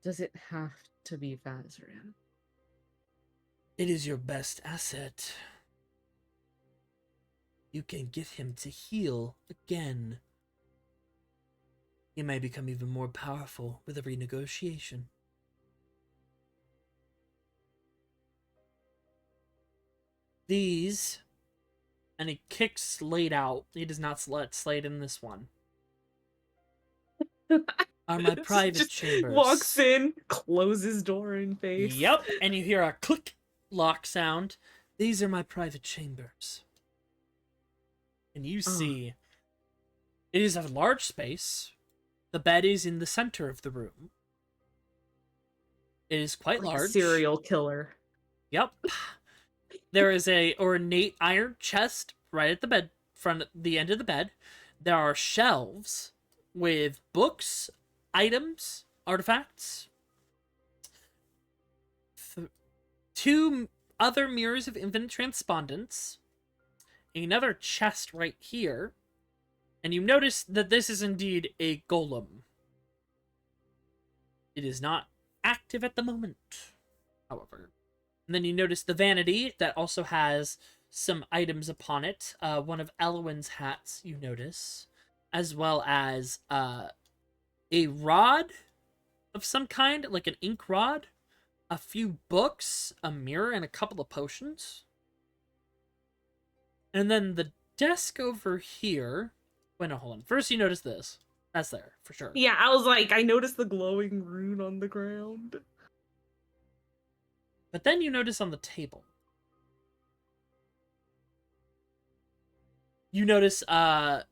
Does it have to be Vazrian?
It is your best asset. You can get him to heal again. He may become even more powerful with a renegotiation. These, and he kicks Slade out. He does not let Slade in this one. Are my private
Just
chambers.
Walks in, closes door in face.
Yep, and you hear a click lock sound. These are my private chambers. And you see, it is a large space. The bed is in the center of the room. It is quite
Like a
large.
serial killer.
Yep. There is a ornate iron chest right at the bed, front at the end of the bed. There are shelves with books, items, artifacts. Two other mirrors of infinite transpondence. Another chest right here. And you notice that this is indeed a golem. It is not active at the moment, however. And then you notice the vanity that also has some items upon it. One of Elwyn's hats, you notice. As well as a rod of some kind, like an ink rod, a few books, a mirror, and a couple of potions. And then the desk over here... Wait, no, hold on. First you notice this. That's there, for sure.
Yeah, I was like, I noticed the glowing rune on the ground.
But then you notice on the table. You notice a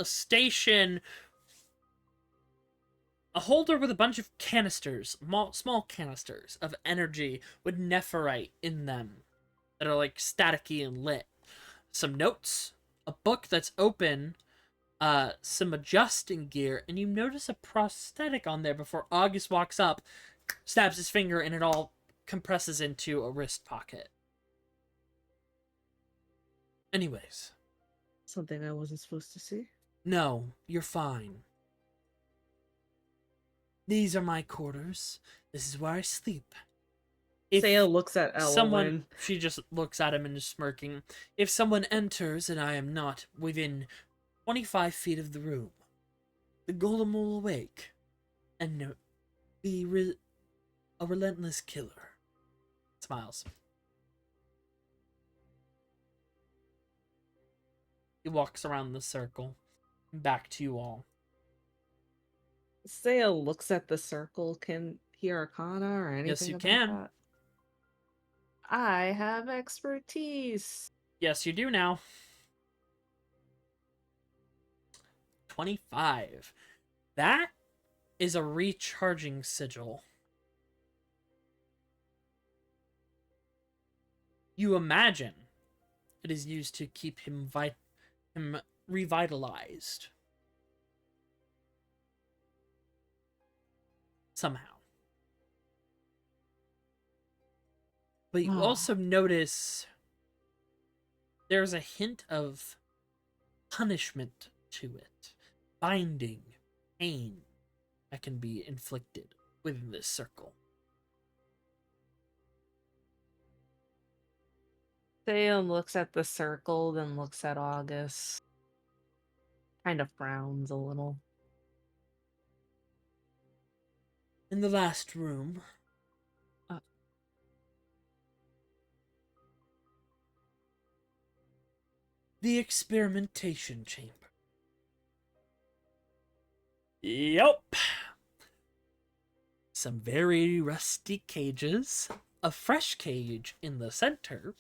station... A holder with a bunch of canisters, small canisters of energy with nephrite in them that are like staticky and lit. Some notes, a book that's open, some adjusting gear, and you notice a prosthetic on there before August walks up, stabs his finger, and it all compresses into a wrist pocket. Anyways.
Something I wasn't supposed to see?
No, you're fine. These are my quarters. This is where I sleep.
Seiya looks at Elwyn.
She just looks at him and is smirking. If someone enters and I am not within 25 feet of the room, the golem will awake and be a relentless killer. Smiles. He walks around the circle, back to you all.
Seiya looks at the circle. Can hear Arcana or anything?
Yes, you
about
can.
that? I have expertise.
Yes, you do now. 25. That is a recharging sigil. You imagine it is used to keep him revitalized. Somehow. But you also notice there's a hint of punishment to it. Binding, pain that can be inflicted within this circle.
Seiya looks at the circle, then looks at August. Kind of frowns a little.
In the last room, the experimentation chamber. Yup. Some very rusty cages, a fresh cage in the center,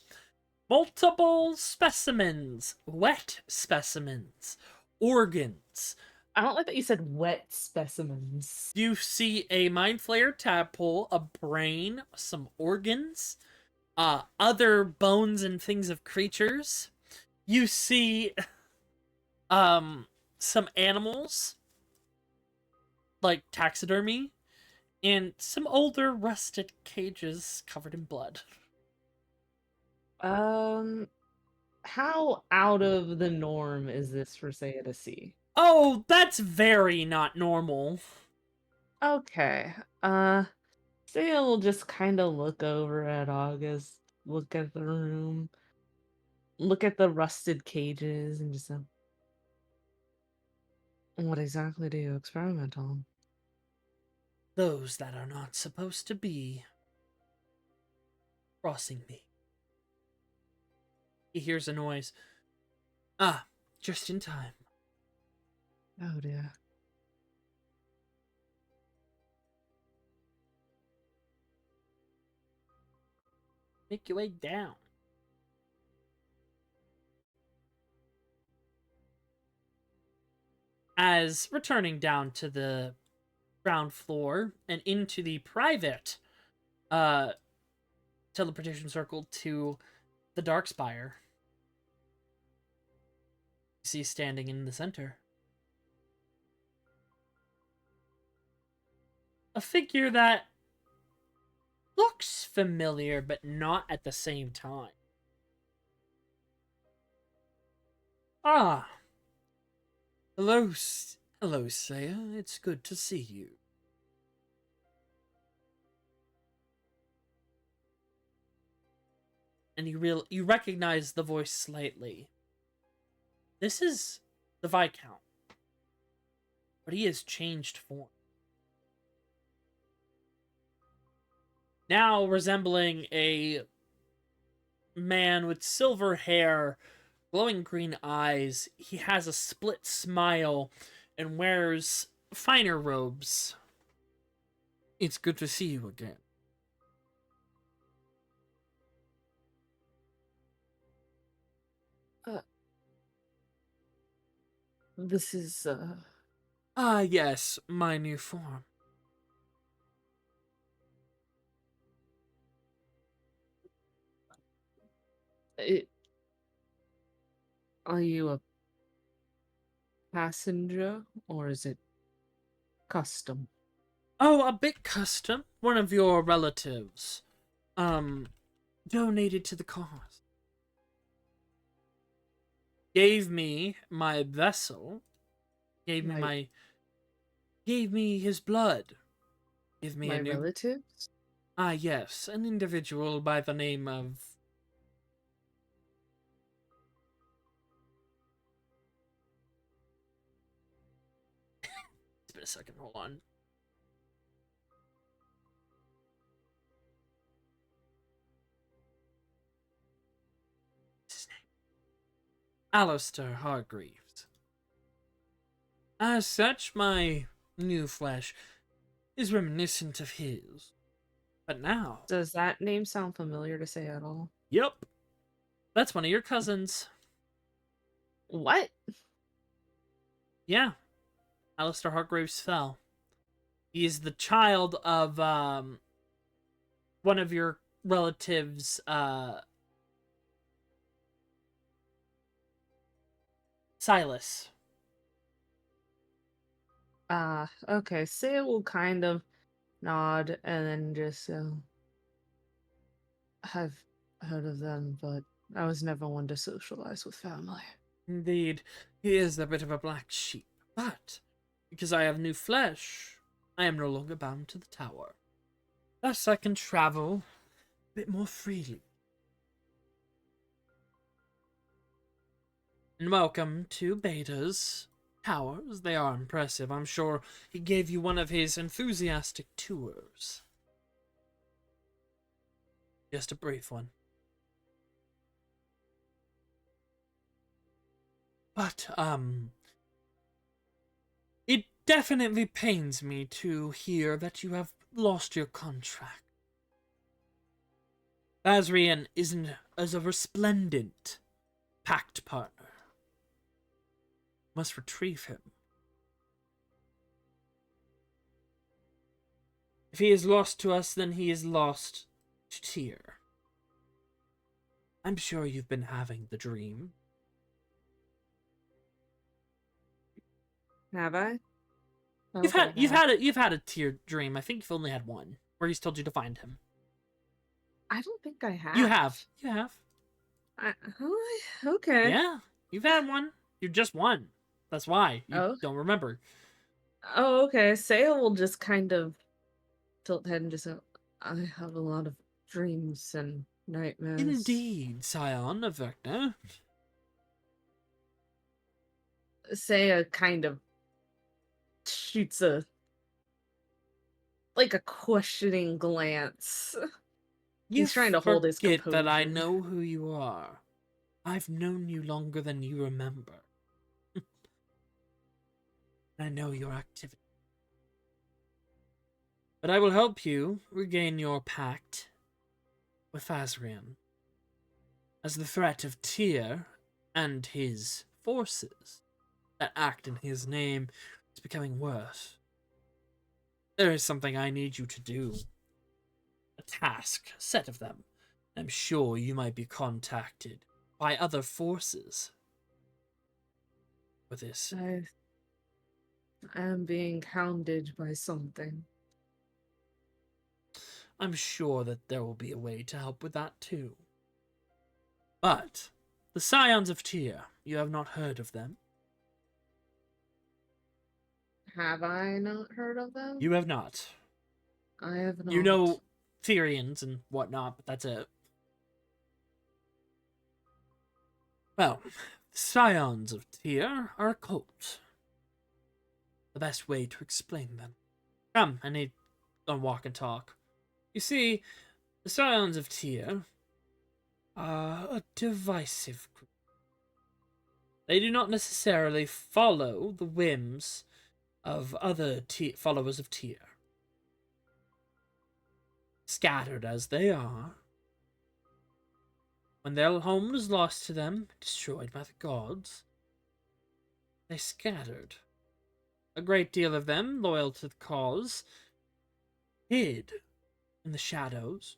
multiple specimens, wet specimens, organs.
I don't like that you said wet specimens.
You see a Mind Flayer tadpole, a brain, some organs, other bones and things of creatures. You see some animals, like taxidermy, and some older rusted cages covered in blood.
How out of the norm is this for Seiya to see?
Oh, that's very not normal.
Okay. Seiya will just kind of look over at August, look at the room, look at the rusted cages, and just what exactly do you experiment on?
Those that are not supposed to be crossing me. He hears a noise. Ah, just in time.
Oh dear.
Make your way down. As returning down to the ground floor and into the private teleportation circle to the Darkspire, you see standing in the center a figure that looks familiar, but not at the same time. Ah. Hello, Seiya. It's good to see you. And you recognize the voice slightly. This is the Viscount. But he has changed form. now resembling a man with silver hair, glowing green eyes. He has a split smile and wears finer robes. It's good to see you again.
This is,
Ah, yes, my new form.
it, are you a passenger, or is it custom?
Oh, a bit custom. One of your relatives, donated to the cause. Gave me my vessel. Gave
My-
me his blood. Give me
My
a new.
relatives?
Ah, yes, an individual by the name of. It's been a second. Hold on. What's his name? Alistair Hargreaves. As such, my new flesh is reminiscent of his. But now,
Does that name sound familiar to say at all?
yep, that's one of your cousins.
What?
Yeah, Alistair Hargreaves fell. He is the child of one of your relatives, Silas.
Okay. Seiya will kind of nod and then just, I've heard of them, but I was never one to socialize with family.
Indeed, he is a bit of a black sheep, but because I have new flesh, I am no longer bound to the tower. Thus I can travel a bit more freely. And welcome to Beta's towers. They are impressive. I'm sure he gave you one of his enthusiastic tours. Just a brief one. But, it definitely pains me to hear that you have lost your contract. Asrian isn't as a resplendent pact partner. Must retrieve him. If he is lost to us, then he is lost to Thyr. I'm sure you've been having the dream.
Have I?
You've had a Thyr dream. I think you've only had one, where he's told you to find him.
I don't think I have.
You have. You have.
Okay.
Yeah, you've had one. You just won. That's why you
Oh.
don't remember.
Oh, okay. Seiya will just kind of tilt head and just go, I have a lot of dreams and nightmares.
Indeed, Scion of Vecna.
Seiya kind of shoots a questioning glance. He's trying to hold his
forget that I
composure.
know who you are. I've known you longer than you remember. I know your activity. But I will help you regain your pact with Asrian, as the threat of Thyr and his forces that act in his name is becoming worse. There is something I need you to do. A task, a set of them. I'm sure you might be contacted by other forces for this.
I am being hounded by something.
I'm sure that there will be a way to help with that too. But the Scions of Thyr, you have not heard of them?
Have I not heard of them?
You have not.
I have not.
You know Therians and whatnot, but that's it. Well, the Scions of Thyr are a cult. The best way to explain them. Come, I need to walk and talk. You see, the Scions of Thyr are a divisive group. They do not necessarily follow the whims of other followers of Thyr. Scattered as they are, when their home was lost to them, destroyed by the gods, they scattered. A great deal of them, loyal to the cause, hid in the shadows,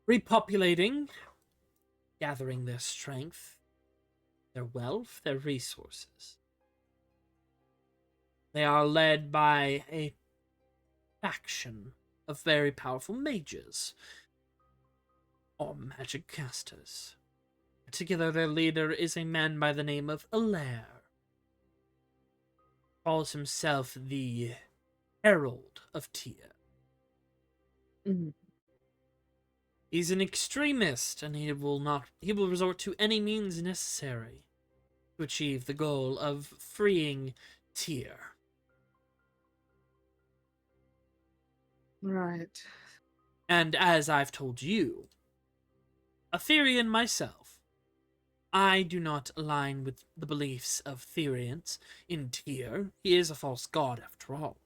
repopulating, gathering their strength, their wealth, their resources. They are led by a faction of very powerful mages, or magic casters. In particular, their leader is a man by the name of Alair. Calls himself the Herald of Thyr.
Mhm.
He's an extremist, and he will resort to any means necessary to achieve the goal of freeing Thyr.
Right.
And as I've told you, a Thyrian myself, I do not align with the beliefs of Thyrians in Thyr. He is a false god after all.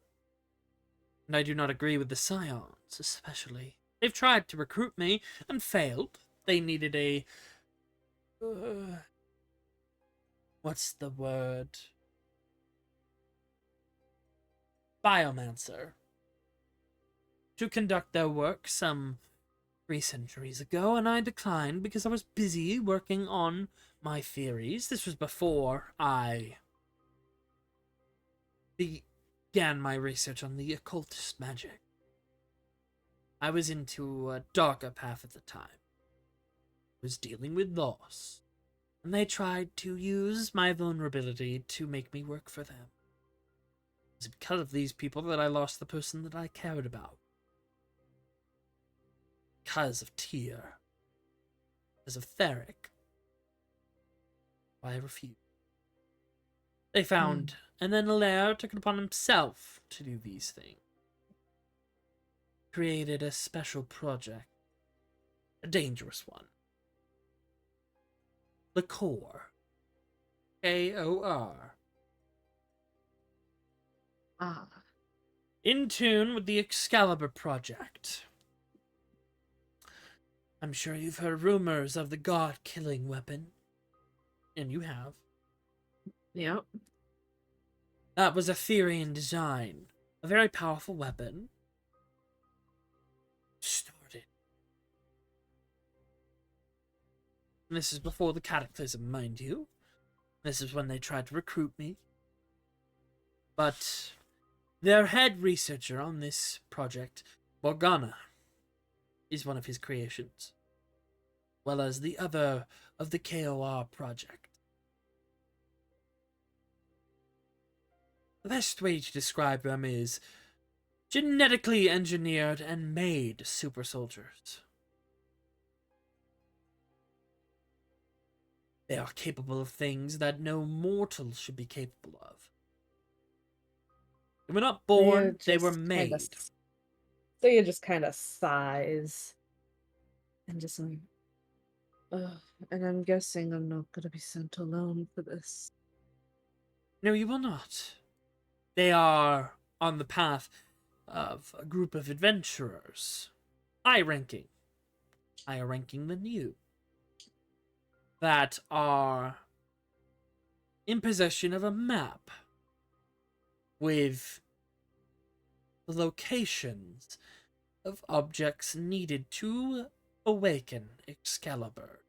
And I do not agree with the Scions, especially. They've tried to recruit me and failed. They needed a... what's the word? Biomancer. To conduct their work some 3 centuries ago, and I declined because I was busy working on my theories. This was before I began my research on the occultist magic. I was into a darker path at the time. I was dealing with loss, and they tried to use my vulnerability to make me work for them. It was because of these people that I lost the person that I cared about. Because of Thyr. Because of Theric. I refused. They found, and then Alair took it upon himself to do these things. Created a special project. A dangerous one. The Core. K-O-R.
Ah.
In tune with the Excalibur project. I'm sure you've heard rumors of the god-killing weapon. And you have.
Yep.
That was a Thyrian design. A very powerful weapon. Started. And this is before the Cataclysm, mind you. This is when they tried to recruit me. But their head researcher on this project, Morgana, is one of his creations. Well as the other of the KOR project. The best way to describe them is genetically engineered and made super soldiers. They are capable of things that no mortal should be capable of. They were not born, they were made.
So you just kind of sighs. And just like, ugh. And I'm guessing I'm not going to be sent alone for this.
No, you will not. They are on the path of a group of adventurers. Higher ranking than you. That are in possession of a map with the locations of objects needed to awaken Excalibur.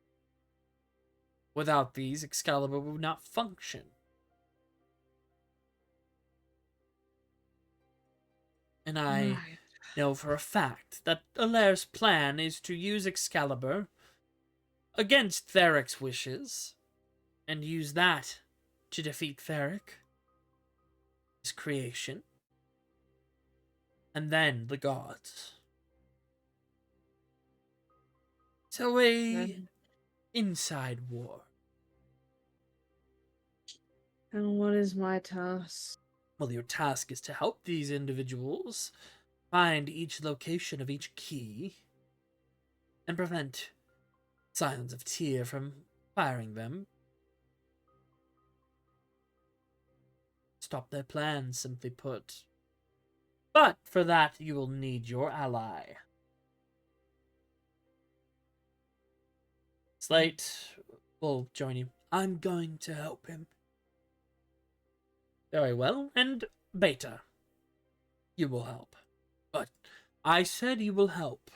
Without these, Excalibur would not function. And I know for a fact that Alair's plan is to use Excalibur against Theric's wishes, and use that to defeat Theric, his creation, and then the gods. So inside war.
And what is my task?
Well, your task is to help these individuals find each location of each key and prevent Scions of Thyr from firing them. Stop their plans, simply put. But for that, you will need your ally. Slate will join you. I'm going to help him. Very well, and Beta, you will help. But I said you will help.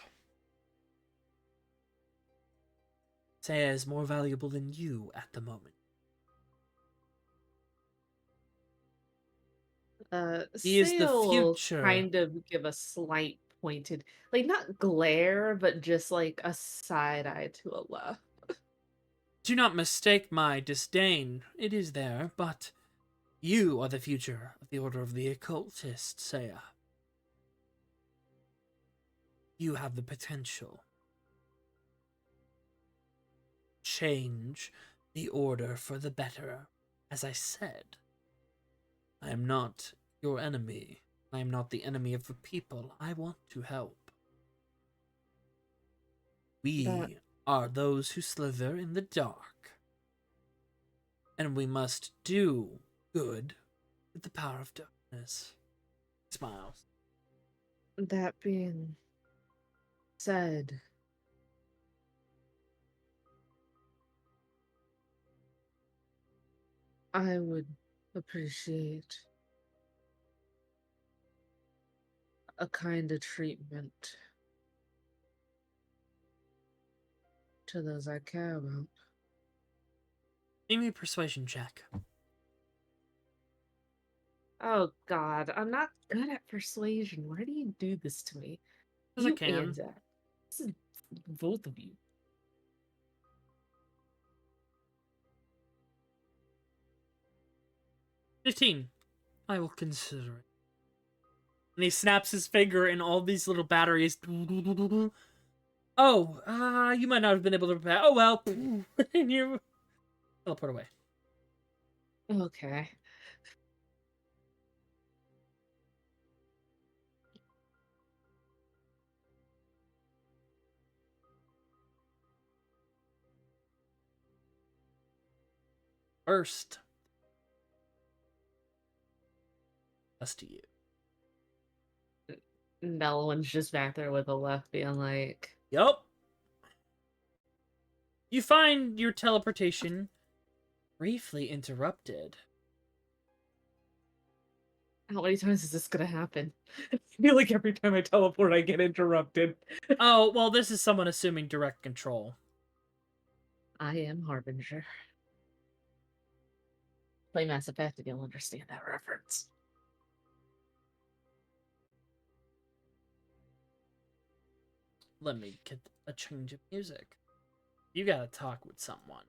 Seiya is more valuable than you at the moment. He is the
Seiya will
future.
kind of give a slight pointed, like not glare, but just like a side eye to Allah.
Do not mistake my disdain. It is there, but you are the future of the Order of the Occultist, Seiya. You have the potential. Change the Order for the better. As I said, I am not your enemy. I am not the enemy of the people. I want to help. We are those who slither in the dark. And we must do good with the power of darkness. Smiles.
That being said, I would appreciate a kind of treatment to those I care about.
Give me a persuasion check.
Oh God, I'm not good at persuasion. Why do you do this to me?
As I
You
can.
and Zach. This is both of you.
$15. I will consider it. And he snaps his finger and all these little batteries. Oh, you might not have been able to repair. Oh well. And you teleport away.
Okay.
First. That's to you.
Melwin's just back there with a left being like,
Yup. You find your teleportation briefly interrupted.
how many times is this gonna happen? I feel like every time I teleport I get interrupted.
Oh, well, this is someone assuming direct control.
I am Harbinger. Play Mass Effect and you'll understand that reference.
Let me get a change of music. You gotta talk with someone.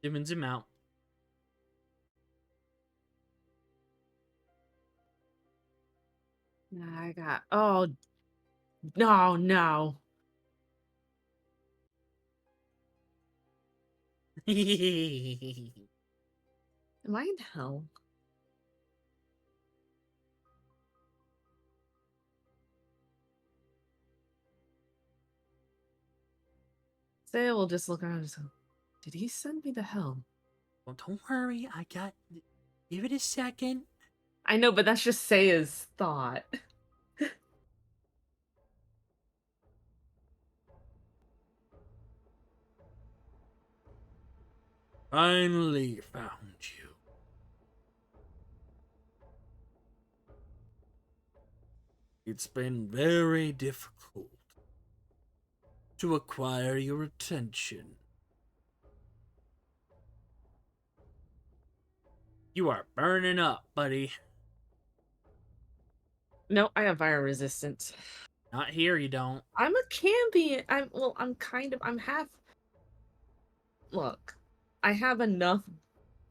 Zoom in, zoom out.
I got. Oh, no, no. Am I in hell? Say will just look around and just go, did he send me to hell?
Well, don't worry. I got. Give it a second.
I know, but that's just Seiya's thought.
Finally found you. It's been very difficult to acquire your attention. You are burning up, buddy.
No, I have fire resistance.
Not here, you don't.
I'm a campion. I'm half. Look, I have enough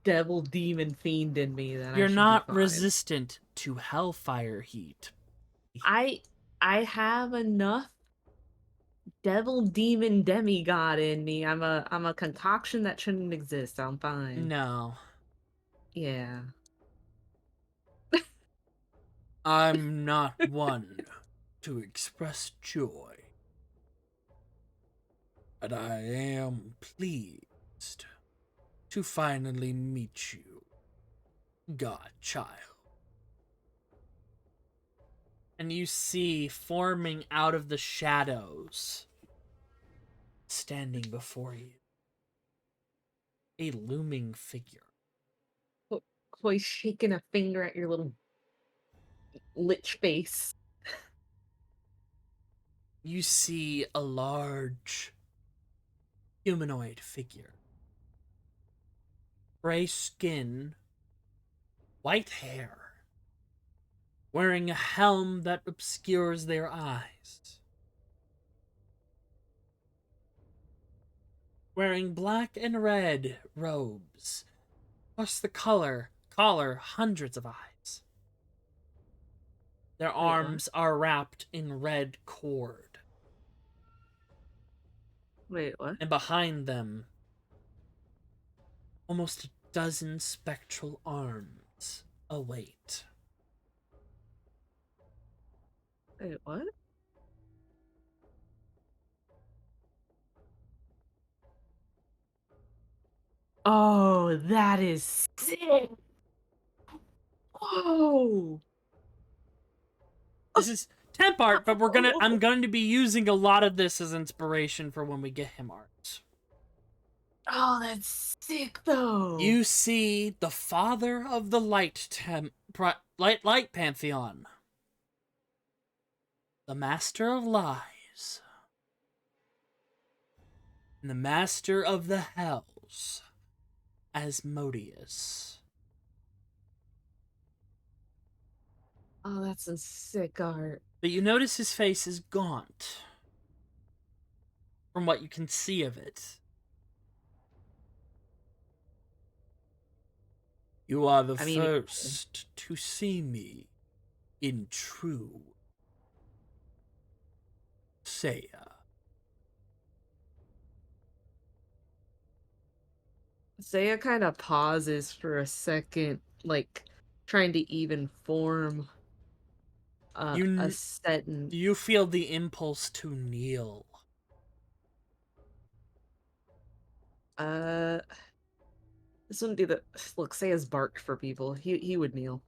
devil demon fiend in me, then
You're
I should
not
be fine.
resistant to hellfire heat.
I have enough devil demon demigod in me. I'm a concoction that shouldn't exist. I'm fine.
No.
Yeah.
I'm not one to express joy. But I am pleased to finally meet you, Godchild. And you see forming out of the shadows, standing before you, a looming figure.
Koi shaking a finger at your little lich face.
You see a large humanoid figure. Gray skin, white hair, wearing a helm that obscures their eyes. Wearing black and red robes, plus the collar, hundreds of eyes. Their arms are wrapped in red cord.
Wait, what?
And behind them, almost a dozen spectral arms await.
Wait, what? Oh, that is sick. Whoa.
This is temp art, but I'm going to be using a lot of this as inspiration for when we get him art.
Oh, that's sick though.
You see the father of the light pantheon, the master of lies, and the master of the hells, Asmodeus.
Oh, that's some sick art.
But you notice his face is gaunt, from what you can see of it. You are the first to see me in true Seiya.
Seiya kind of pauses for a second, like trying to even form a sentence.
You feel the impulse to kneel.
This wouldn't be the look. Seiya's barked for people. He would kneel.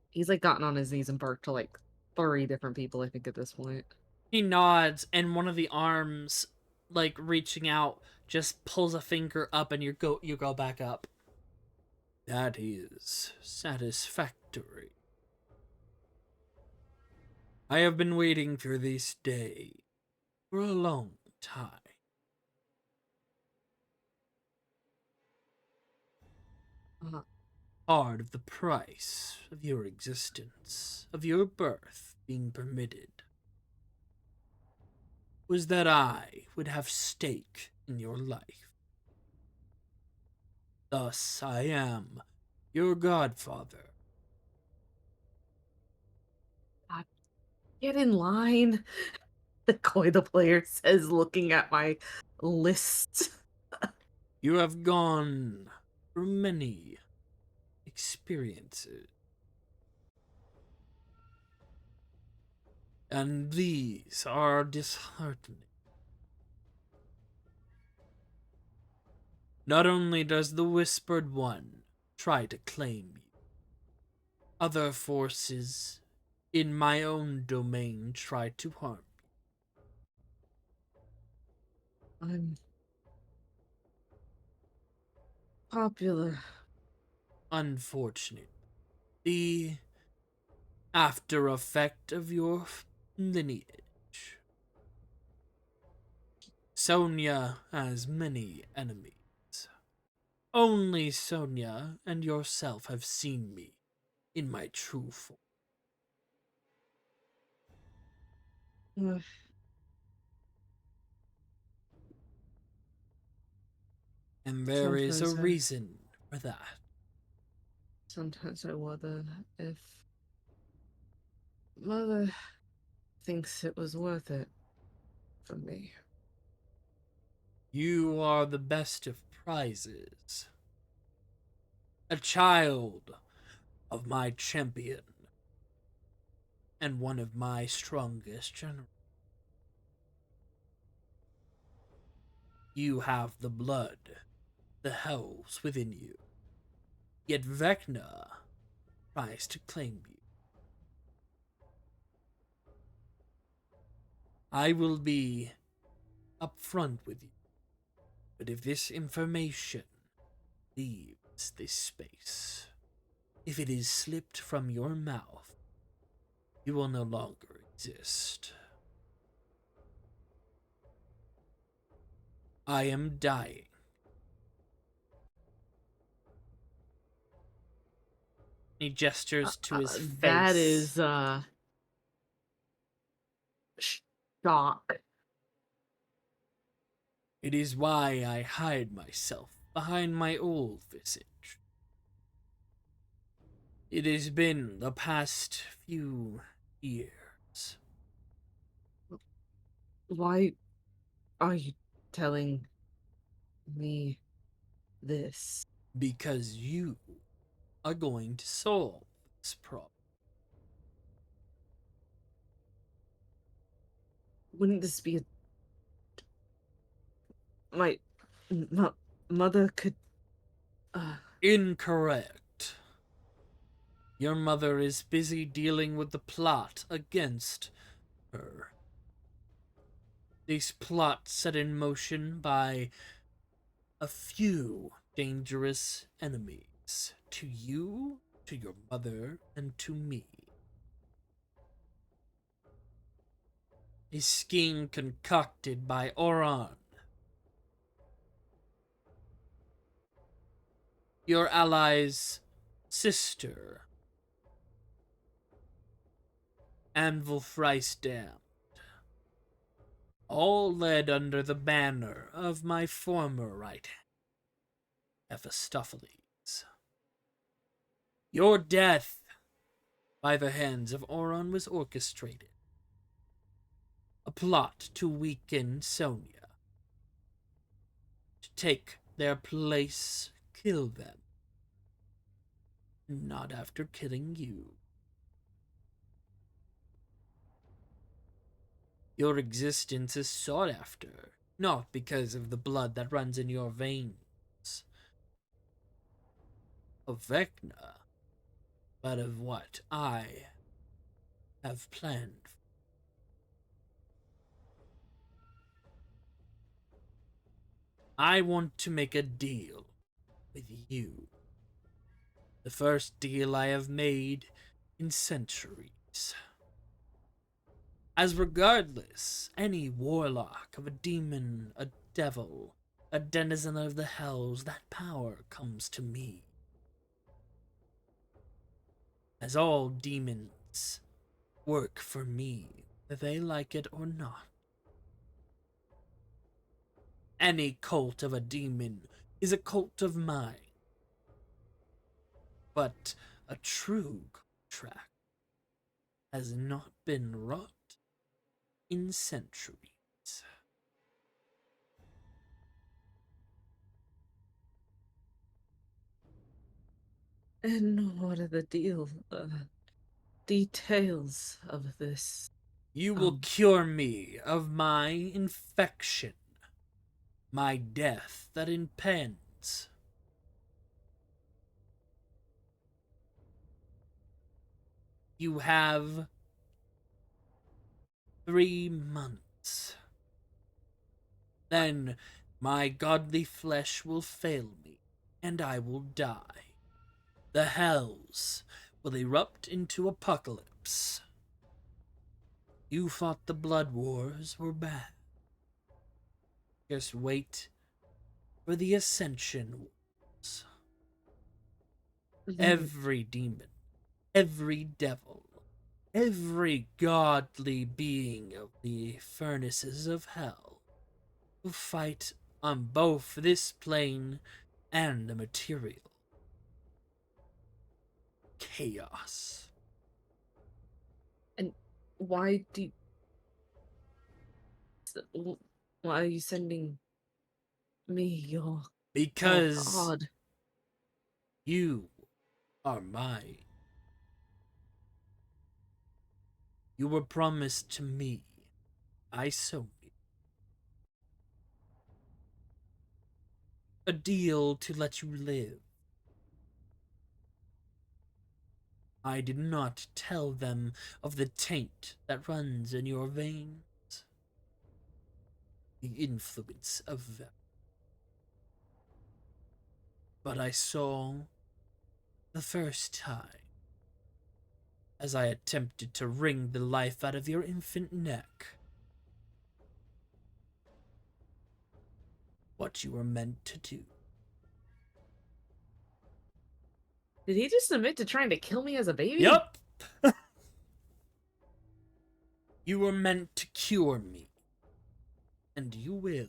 He's like gotten on his knees and barked to like 3 different people, I think, at this point.
He nods, and one of the arms, like reaching out, just pulls a finger up, and you go back up. That is satisfactory. I have been waiting for this day for a long time. Part of the price of your existence, of your birth being permitted, was that I would have stake in your life. Thus I am your godfather.
Get in line, the Koi the player says, looking at my list.
You have gone through many experiences, and these are disheartening. Not only does the Whispered One try to claim you, other forces in my own domain try to harm you.
I'm popular.
Unfortunate. The after effect of your lineage. Sonia has many enemies. Only Sonia and yourself have seen me in my true form. And there is a
Sometimes
reason for that.
Sometimes I wonder if Mother thinks it was worth it for me.
You are the best of prizes. A child of my champion. And one of my strongest generals. You have the blood, the hells within you. Yet Vecna tries to claim you. I will be upfront with you, but if this information leaves this space, if it is slipped from your mouth, you will no longer exist. I am dying. He gestures to his face.
That is, shock.
It is why I hide myself behind my old visage. It has been the past few years.
Why are you telling me this?
Because you are going to solve this problem.
Wouldn't this be my mother could...
Incorrect. Your mother is busy dealing with the plot against her. This plot set in motion by a few dangerous enemies. To you, to your mother, and to me. A scheme concocted by Acheron, your ally's sister, and Wolfrice Damned, all led under the banner of my former right hand, Mephistopheles. Your death by the hands of Acheron was orchestrated. A plot to weaken Sonya, to take their place, kill them. Not after killing you. Your existence is sought after, not because of the blood that runs in your veins of Vecna, but of what I have planned. I want to make a deal with you. The first deal I have made in centuries. As regardless, any warlock of a demon, a devil, a denizen of the hells, that power comes to me. As all demons work for me, whether they like it or not. Any cult of a demon is a cult of mine. But a true contract has not been wrought in centuries.
And what are the details of this?
You will cure me of my infection, my death that impends. You have 3 months. Then my godly flesh will fail me, and I will die. The hells will erupt into apocalypse. You thought the blood wars were bad. Just wait for the ascension wars. Every demon, every devil, every godly being of the furnaces of hell will fight on both this plane and the material. Chaos.
And why do why are you sending me your
Because
god?
you are mine. You were promised to me. I sold you. A deal to let you live. I did not tell them of the taint that runs in your veins. The influence of them. But I saw the first time as I attempted to wring the life out of your infant neck what you were meant to do.
Did he just admit to trying to kill me as a baby?
Yup! You were meant to cure me. And you will.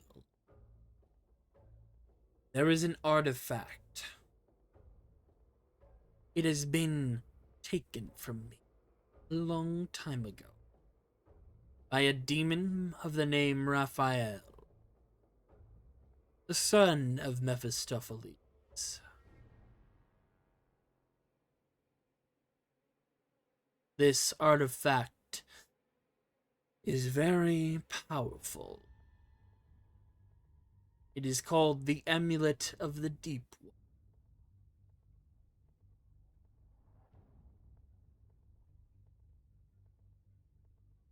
There is an artifact. It has been taken from me a long time ago by a demon of the name Raphael, the son of Mephistopheles. This artifact is very powerful. It is called the Amulet of the Deep One.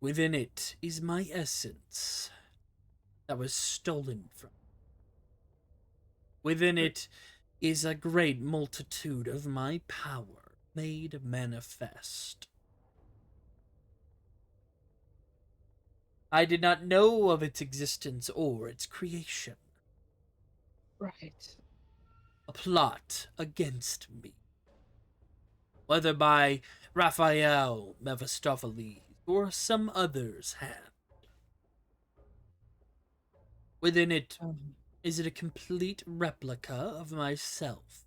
Within it is my essence that was stolen from me. Within it is a great multitude of my power made manifest. I did not know of its existence or its creation.
Right.
A plot against me. Whether by Raphael, Mephistopheles, or some other's hand. Within it is it a complete replica of myself.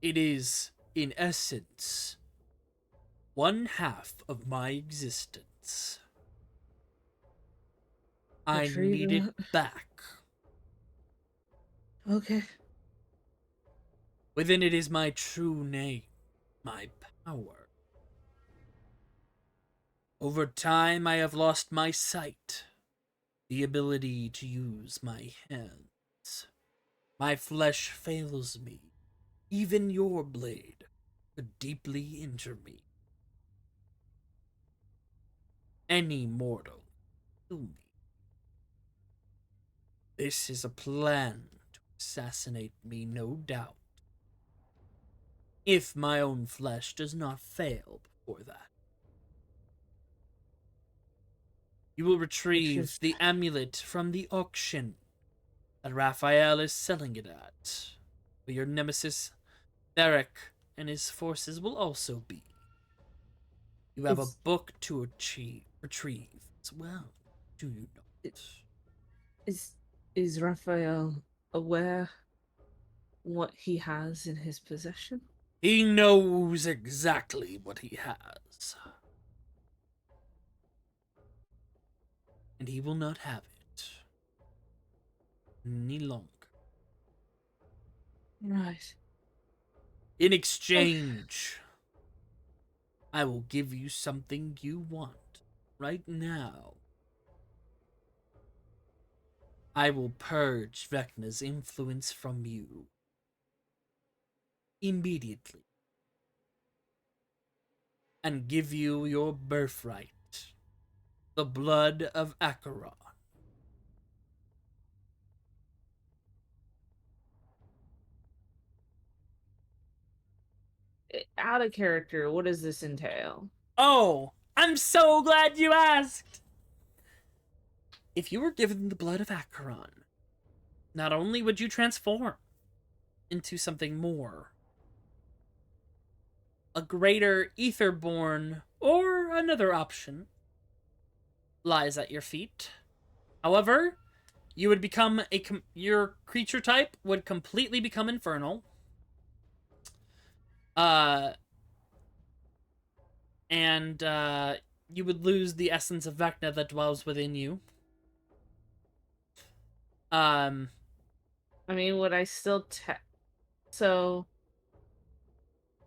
It is, in essence, one half of my existence. I need it back.
Okay.
Within it is my true name, my power. Over time, I have lost my sight, the ability to use my hands. My flesh fails me. Even your blade could deeply injure me. Any mortal kill me. This is a plan to assassinate me, no doubt. If my own flesh does not fail before that. You will retrieve the amulet from the auction that Raphael is selling it at, where your nemesis, Theric, and his forces will also be. You have a book to retrieve as well, do you not?
Is Raphael aware what he has in his possession?
He knows exactly what he has. And he will not have it any longer.
Right.
In exchange, I will give you something you want right now. I will purge Vecna's influence from you immediately and give you your birthright, the blood of Acheron.
Out of character, what does this entail?
Oh, I'm so glad you asked! If you were given the blood of Acheron, not only would you transform into something more, a greater Etherborn, or another option lies at your feet. However, you would become your creature type would completely become infernal. And you would lose the essence of Vecna that dwells within you.
I mean, would I still so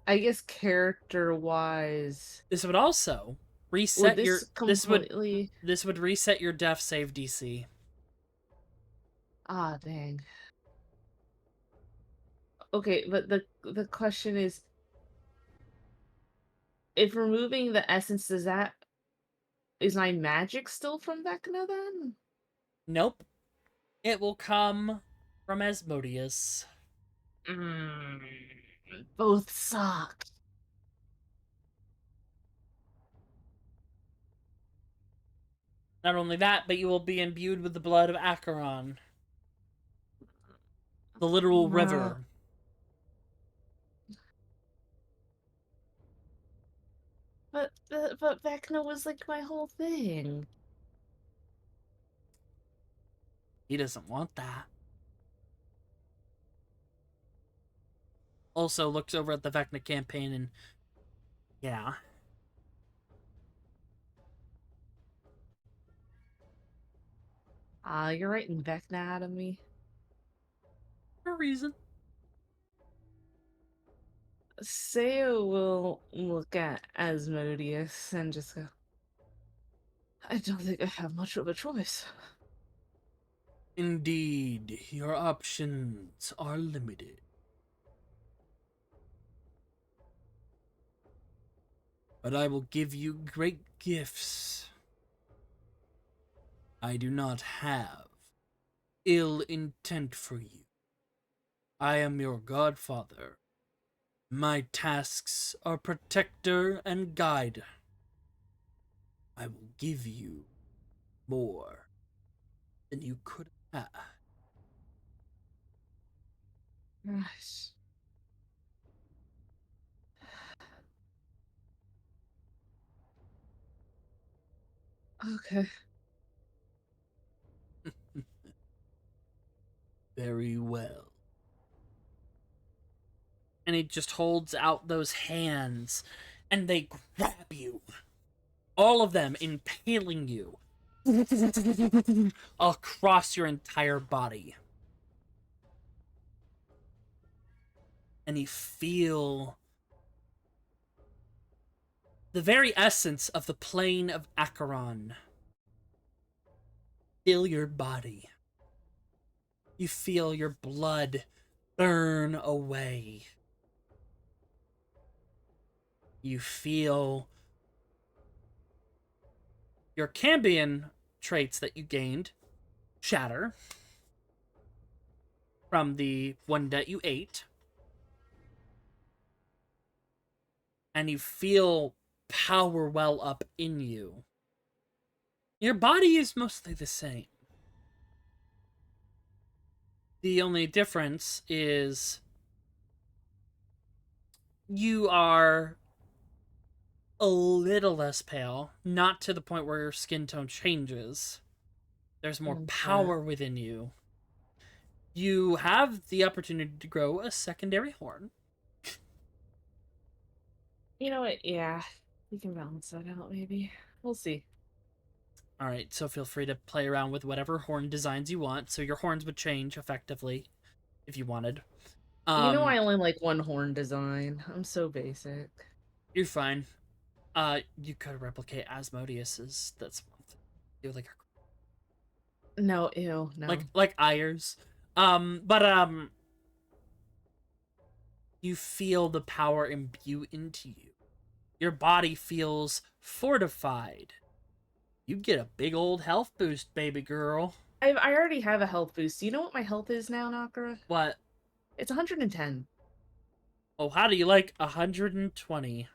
I guess character-wise,
this would also reset
would
your
this completely...
this would reset your death save DC.
Ah, dang. Okay, but the question is, if removing the essence, is my magic still from Vecna then?
Nope. It will come from Asmodeus.
Both suck.
Not only that, but you will be imbued with the blood of Acheron, the literal river.
But Vecna was like my whole thing.
He doesn't want that. Also looks over at the Vecna campaign and yeah.
You're writing Vecna out of me.
For a reason.
Seiya will look at Asmodeus and just go, I don't think I have much of a choice.
Indeed, your options are limited. But I will give you great gifts. I do not have ill intent for you. I am your godfather. My tasks are protector and guide. I will give you more than you could have.
Nice. Okay.
Very well. And he just holds out those hands, and they grab you. All of them impaling you across your entire body. And you feel the very essence of the plane of Acheron fill your body. You feel your blood burn away. You feel your Cambion traits that you gained shatter from the one that you ate. And you feel power well up in you. Your body is mostly the same. The only difference is you are a little less pale, not to the point where your skin tone changes. There's more power within you. You have the opportunity to grow a secondary horn.
You know what? Yeah, we can balance that out, maybe. We'll see.
Alright, so feel free to play around with whatever horn designs you want. So your horns would change, effectively, if you wanted.
You know I only like one horn design. I'm so basic.
You're fine. You could replicate Asmodeus's. That's one thing. You're like...
No, ew, no.
Like Ayers. You feel the power imbue into you. Your body feels fortified. You get a big old health boost, baby girl.
I already have a health boost. Do you know what my health is now, Nakara?
What?
It's 110.
Oh, how do you like 120?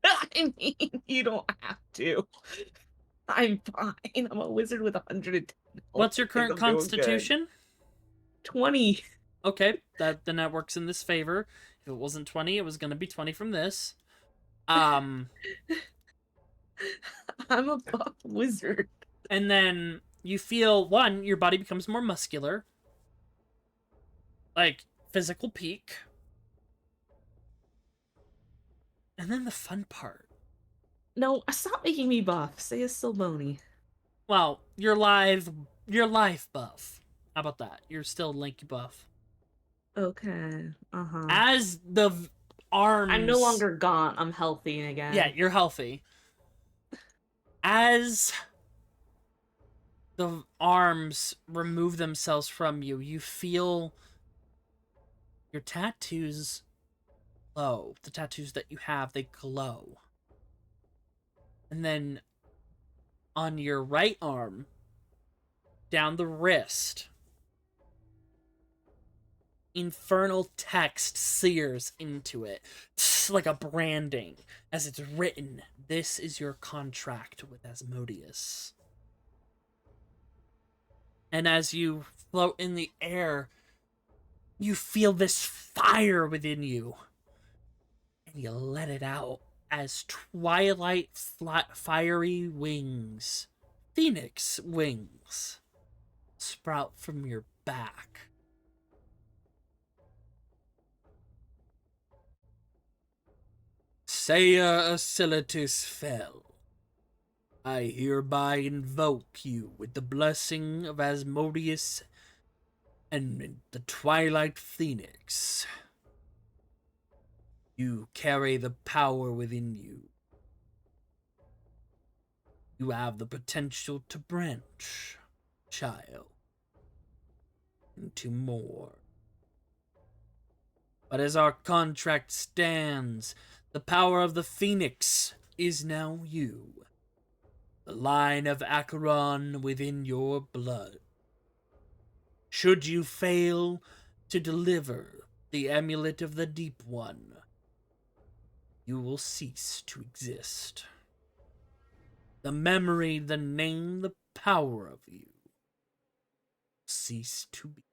I mean, you don't have to. I'm fine. I'm a wizard with 110.
What's your current constitution?
20.
Okay, then that works in this favor. If it wasn't 20, it was going to be 20 from this.
I'm a buff wizard.
And then you feel, one, your body becomes more muscular. Like, physical peak. And then the fun part.
No, stop making me buff. Seiya's still bony.
Well, you're life buff. How about that? You're still lanky buff.
Okay. Uh-huh.
As the arms...
I'm no longer gaunt. I'm healthy again.
Yeah, you're healthy. As the arms remove themselves from you, you feel your tattoos glow. The tattoos that you have, they glow. And then on your right arm, down the wrist, infernal text sears into it. It's like a branding. As it's written, this is your contract with Asmodeus. And as you float in the air, you feel this fire within you. And you let it out as twilight fiery wings, phoenix wings, sprout from your back. Seiya Ascilitas'Thel, I hereby invoke you with the blessing of Asmodeus and the Twilight Phoenix. You carry the power within you. You have the potential to branch, child, into more. But as our contract stands, the power of the Phoenix is now you. The line of Acheron within your blood. Should you fail to deliver the amulet of the Deep One, you will cease to exist. The memory, the name, the power of you cease to be.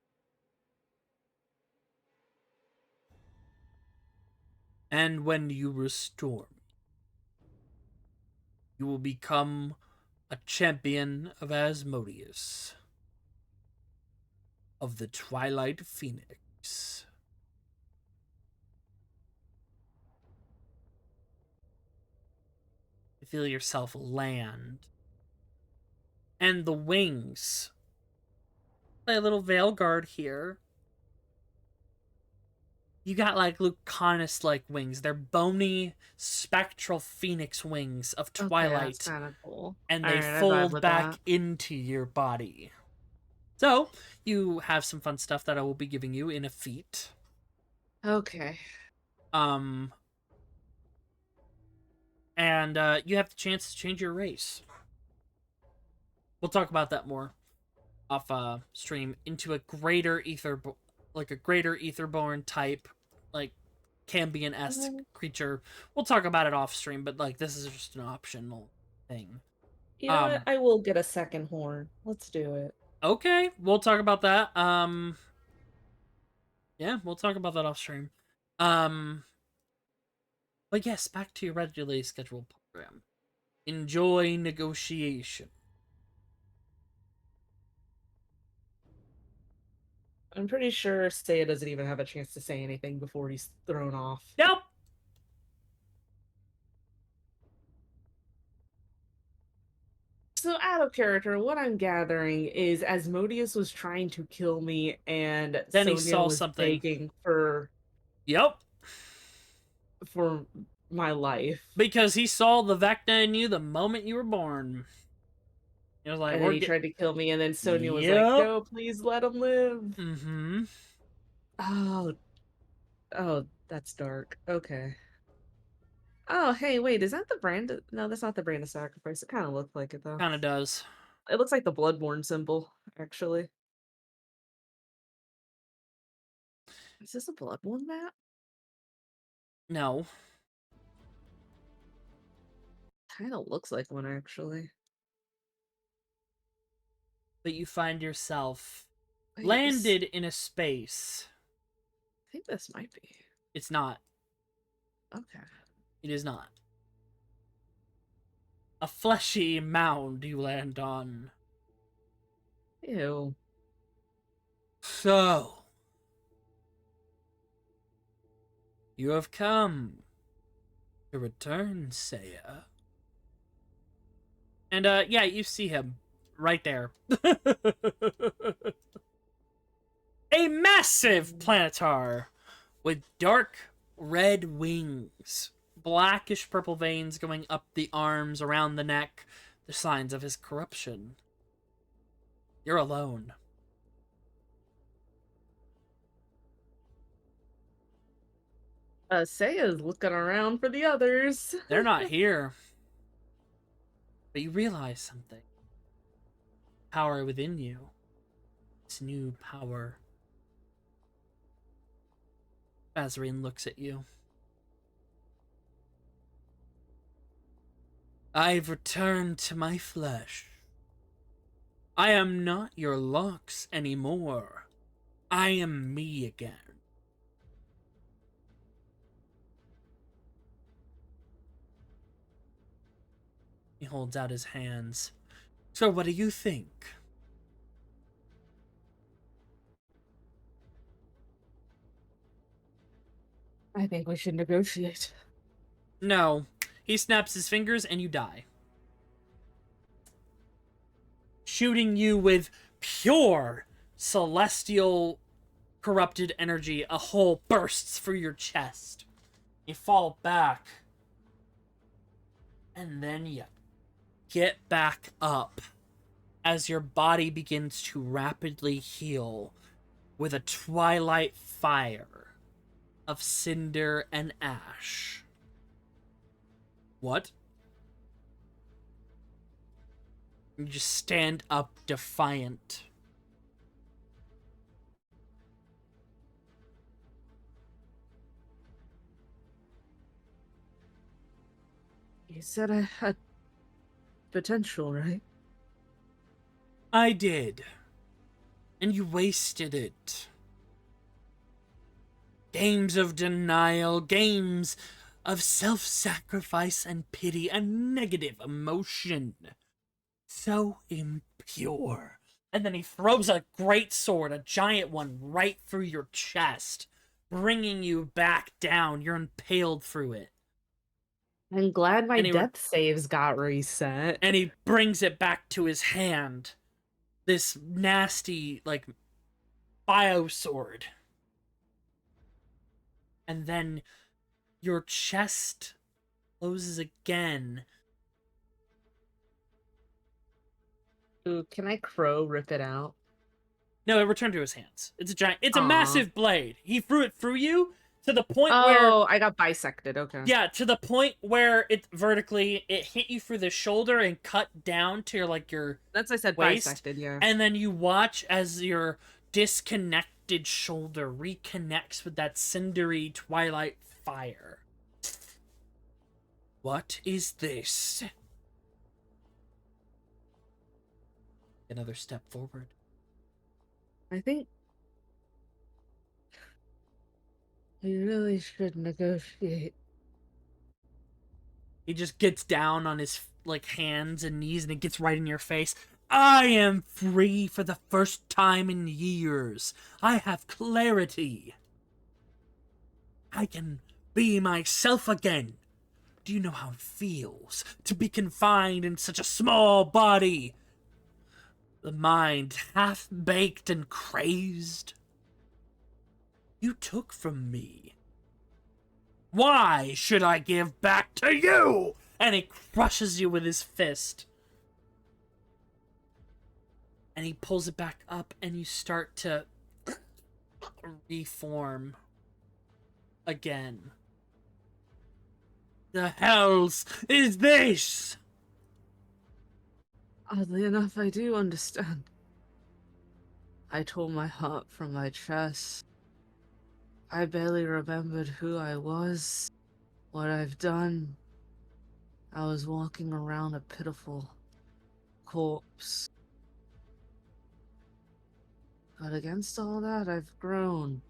And when you restore me, you will become a champion of Asmodeus, of the Twilight Phoenix. You feel yourself land. And the wings. Play a little veil guard here. You got like Lucanus-like wings. They're bony, spectral phoenix wings of twilight.
Okay, that's kind of cool.
And
All
they
right, I vibe
fold
with
back
that.
into your body. So, you have some fun stuff that I will be giving you in a feat.
Okay.
And you have the chance to change your race. We'll talk about that more off stream, into a greater etherborn type, like Cambion-esque creature. We'll talk about it off stream, but like this is just an optional thing.
You know what? I will get a second horn. Let's do it.
Okay, we'll talk about that. Yeah, we'll talk about that off stream. But yes, back to your regularly scheduled program. Enjoy negotiation.
I'm pretty sure Seiya doesn't even have a chance to say anything before he's thrown off.
Nope.
So out of character, what I'm gathering is Asmodeus was trying to kill me, and
Then he
Sonia
saw
was
something.
begging for
Yep.
my life.
Because he saw the Vecna in you the moment you were born. He was like,
And then he tried to kill me, and then Sonia was like, no, please let him live.
Mm-hmm.
Oh, that's dark. Okay. Oh, hey, wait, is that the brand? No, that's not the brand of sacrifice. It kind of looked like it, though.
Kind of does.
It looks like the Bloodborne symbol, actually. Is this a Bloodborne map?
No.
Kind of looks like one, actually.
But you find yourself
Wait,
landed in a space.
I think this might be.
It's not.
Okay.
It is not. A fleshy mound you land on.
Ew.
So, you have come to return, Seiya. And, yeah, you see him right there. A massive planetar with dark red wings, blackish purple veins going up the arms, around the neck, the signs of his corruption. You're alone.
Seiya's looking around for the others.
They're not here. But you realize something. Power within you. This new power. Bazarine looks at you. I've returned to my flesh. I am not your locks anymore. I am me again. He holds out his hands. So what do you think?
I think we should negotiate.
No. He snaps his fingers and you die. Shooting you with pure celestial corrupted energy, a hole bursts through your chest. You fall back. And then you get back up as your body begins to rapidly heal with a twilight fire of cinder and ash. What? You just stand up defiant.
You said I had potential, right?
I did. And you wasted it. Games of denial, games of self-sacrifice and pity and negative emotion. So impure. And then he throws a great sword, a giant one, right through your chest, bringing you back down. You're impaled through it.
I'm glad my
And he
death saves got reset.
And he brings it back to his hand. This nasty, like, bio sword. And then your chest closes again.
Ooh, can I crow rip it out?
No, it returned to his hands. It's a giant. It's a
Aw.
massive blade. He threw it through you to the point where.
Oh, I got bisected. Okay.
Yeah, to the point where it vertically it hit you through the shoulder and cut down to your
That's I said
waist.
bisected. Yeah.
And then you watch as your disconnected shoulder reconnects with that cindery twilight fire. What is this? Another step forward.
I think we really should negotiate.
He just gets down on his hands and knees and it gets right in your face. I am free for the first time in years. I have clarity. I can be myself again. Do you know how it feels to be confined in such a small body? The mind half-baked and crazed. You took from me. Why should I give back to you? And he crushes you with his fist. And he pulls it back up and you start to reform again. The hells is this?
Oddly enough, I do understand. I tore my heart from my chest. I barely remembered who I was, what I've done. I was walking around a pitiful corpse. But against all that, I've grown.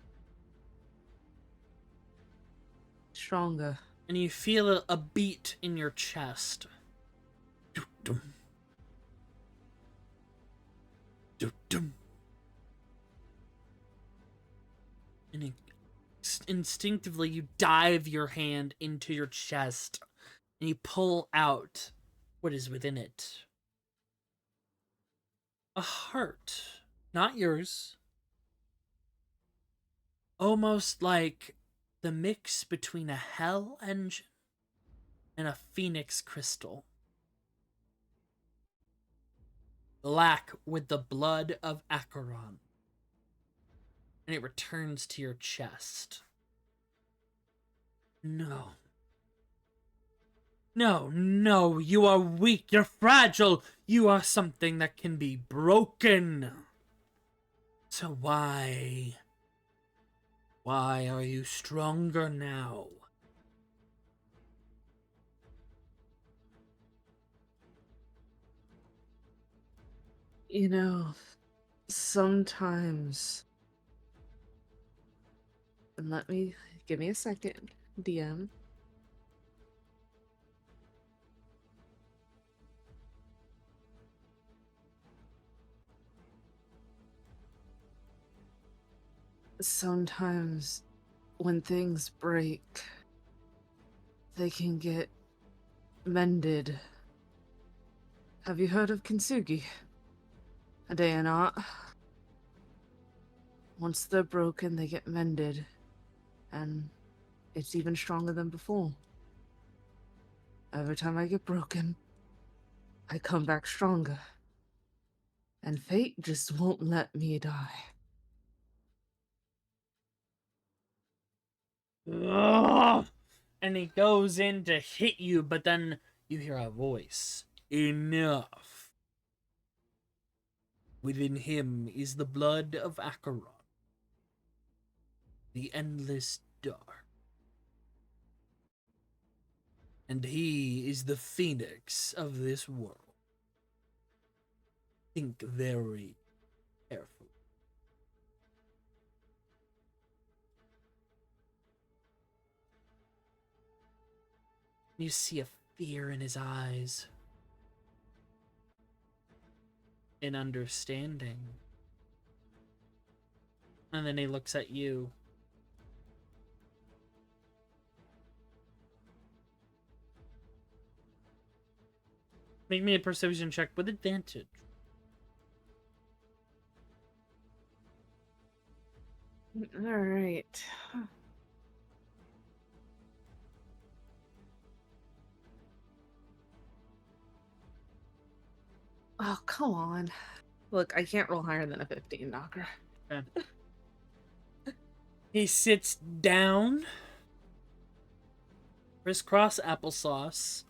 Stronger.
And you feel a beat in your chest. Dum. Dum, dum. And instinctively, you dive your hand into your chest and you pull out what is within it. A heart. Not yours. Almost like the mix between a hell engine and a phoenix crystal. Black with the blood of Acheron. And it returns to your chest. No. No, no, you are weak, you're fragile, you are something that can be broken. So why are you stronger now?
You know, sometimes, and give me a second, DM. Sometimes when things break, they can get mended. Have you heard of Kintsugi? A day and not. Once they're broken, they get mended, and it's even stronger than before. Every time I get broken, I come back stronger. And fate just won't let me die.
Ugh! And he goes in to hit you, but then you hear a voice. Enough. Within him is the blood of Acheron. The endless dark. And he is the phoenix of this world. Think very carefully. You see a fear in his eyes. An understanding. And then he looks at you. Make me a persuasion check with advantage.
Alright. Oh, come on. Look, I can't roll higher than a 15, Knocker.
Okay. He sits down. Crisscross applesauce.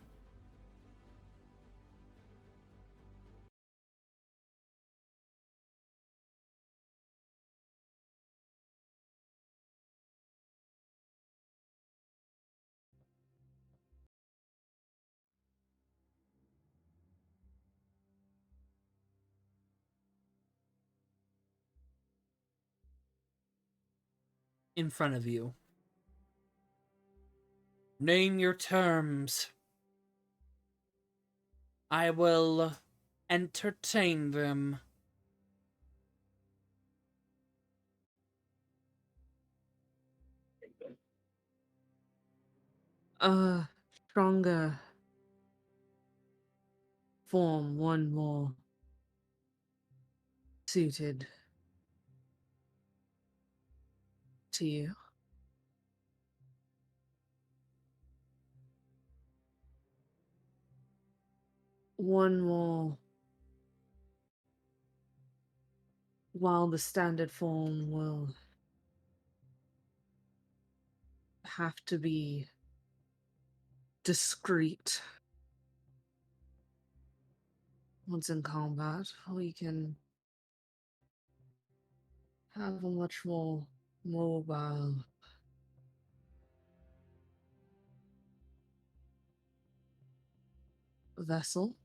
In front of you. Name your terms. I will entertain them.
Stronger form, one more suited to you. One more, while the standard form will have to be discreet. Once in combat, we can have a much more mobile vessel.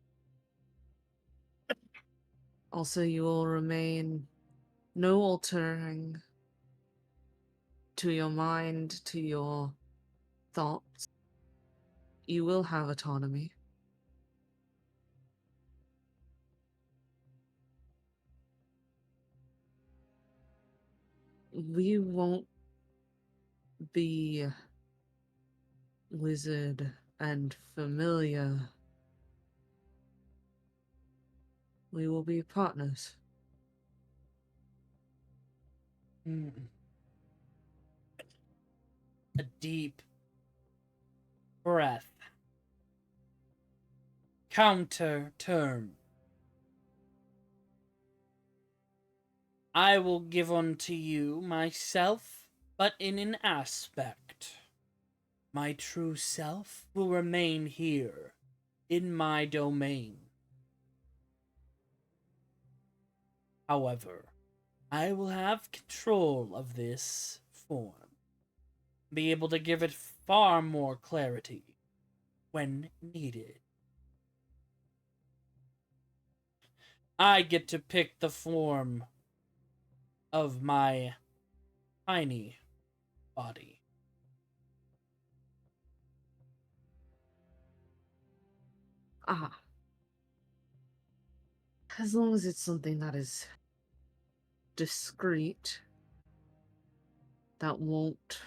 Also, you will remain no altering to your mind, to your thoughts. You will have autonomy. we won't be wizard and familiar. We will be partners.
A deep breath. Counter term. I will give unto you myself, but in an aspect. My true self will remain here, in my domain. However, I will have control of this form, be able to give it far more clarity when needed. I get to pick the form of my tiny body.
Ah. As long as it's something that is discreet, that won't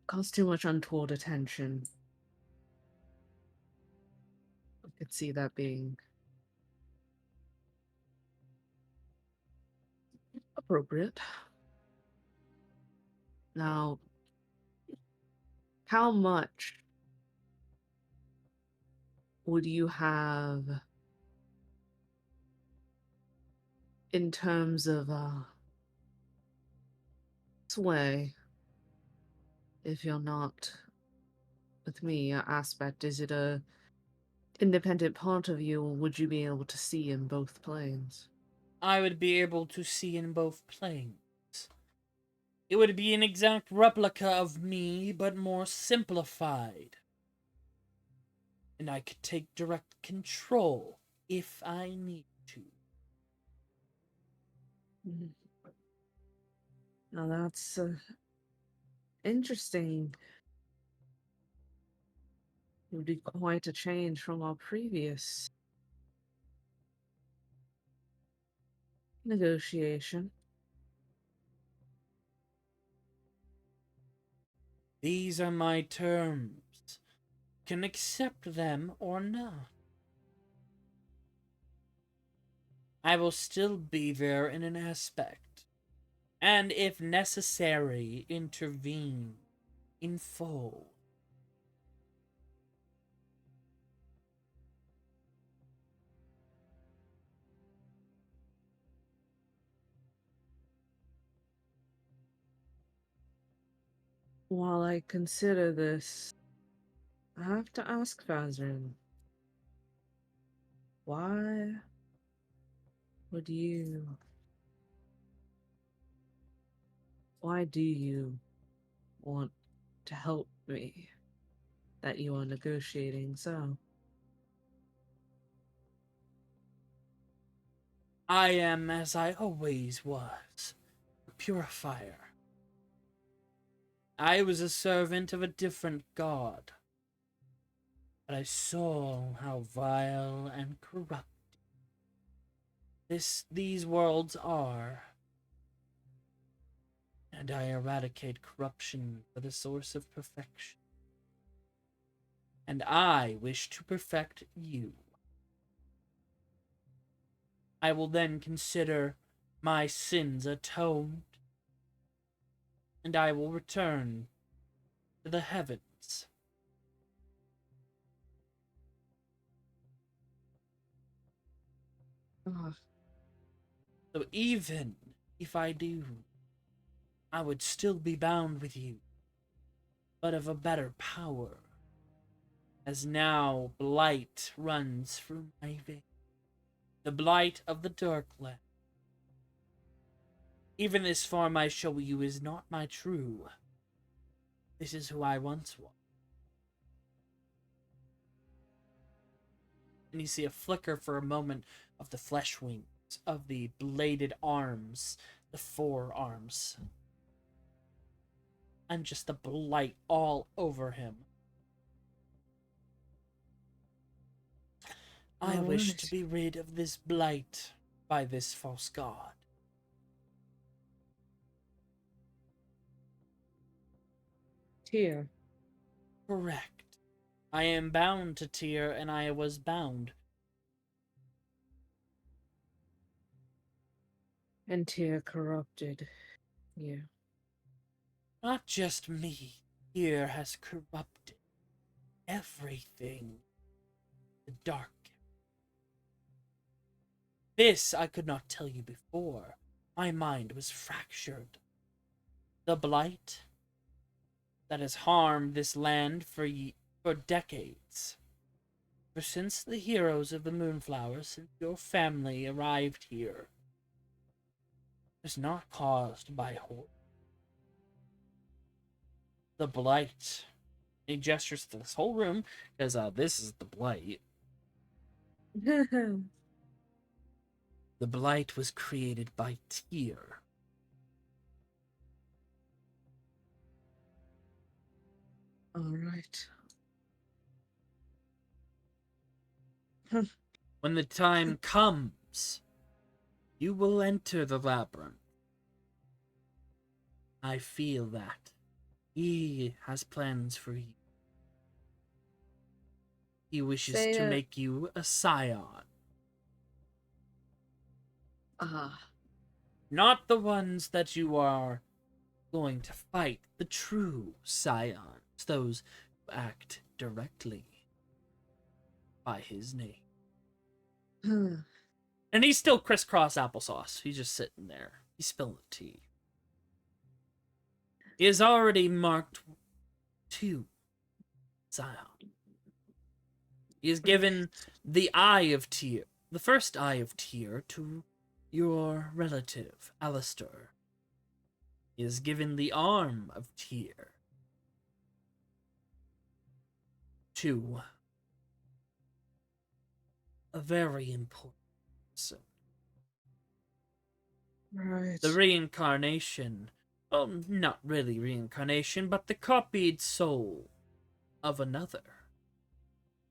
cause too much untoward attention. I could see that being appropriate. Now, how much would you have in terms of sway if you're not with me? Aspect, is it a independent part of you, or would you be able to see in both planes?
I would be able to see in both planes. It would be an exact replica of me, but more simplified. And I could take direct control if I need to.
Now that's interesting. It would be quite a change from our previous negotiation.
These are my terms. Can accept them or not. I will still be there in an aspect, and if necessary, intervene in full.
While I consider this, I have to ask Fazrin, why would you... Why do you want to help me that you are negotiating so?
I am as I always was, a purifier. I was a servant of a different god, but I saw how vile and corrupt these worlds are, and I eradicate corruption for the source of perfection. And I wish to perfect you. I will then consider my sins atoned, and I will return to the heavens. So even if I do, I would still be bound with you, but of a better power, as now blight runs through my veins, the blight of the Darkland. Even this form I show you is not my true. This is who I once was. And you see a flicker for a moment of the flesh wings, of the bladed arms, the forearms, and just the blight all over him. I wish to be rid of this blight by this false god.
Thyr.
Correct. I am bound to Thyr, and I was bound.
And Thyr corrupted you.
Not just me. Thyr has corrupted everything. The dark. This I could not tell you before. My mind was fractured. The blight that has harmed this land for decades. For since the heroes of the Moonflower, since your family arrived here, is not caused by horror. The blight. He gestures to this whole room, because this is the blight. The blight was created by Thyr.
Alright.
When the time comes, you will enter the labyrinth. I feel that. He has plans for you. He wishes to
Seiya.
make you a scion. Not the ones that you are going to fight, the true scions, those who act directly by his name. And he's still crisscross applesauce. He's just sitting there. He's spilling the tea. He has already marked 2 scions. He has given the Eye of Thyr, the first Eye of Thyr, to your relative, Alistair. He has given the Arm of Thyr to a very important person.
Right.
The reincarnation, well, not really reincarnation, but the copied soul of another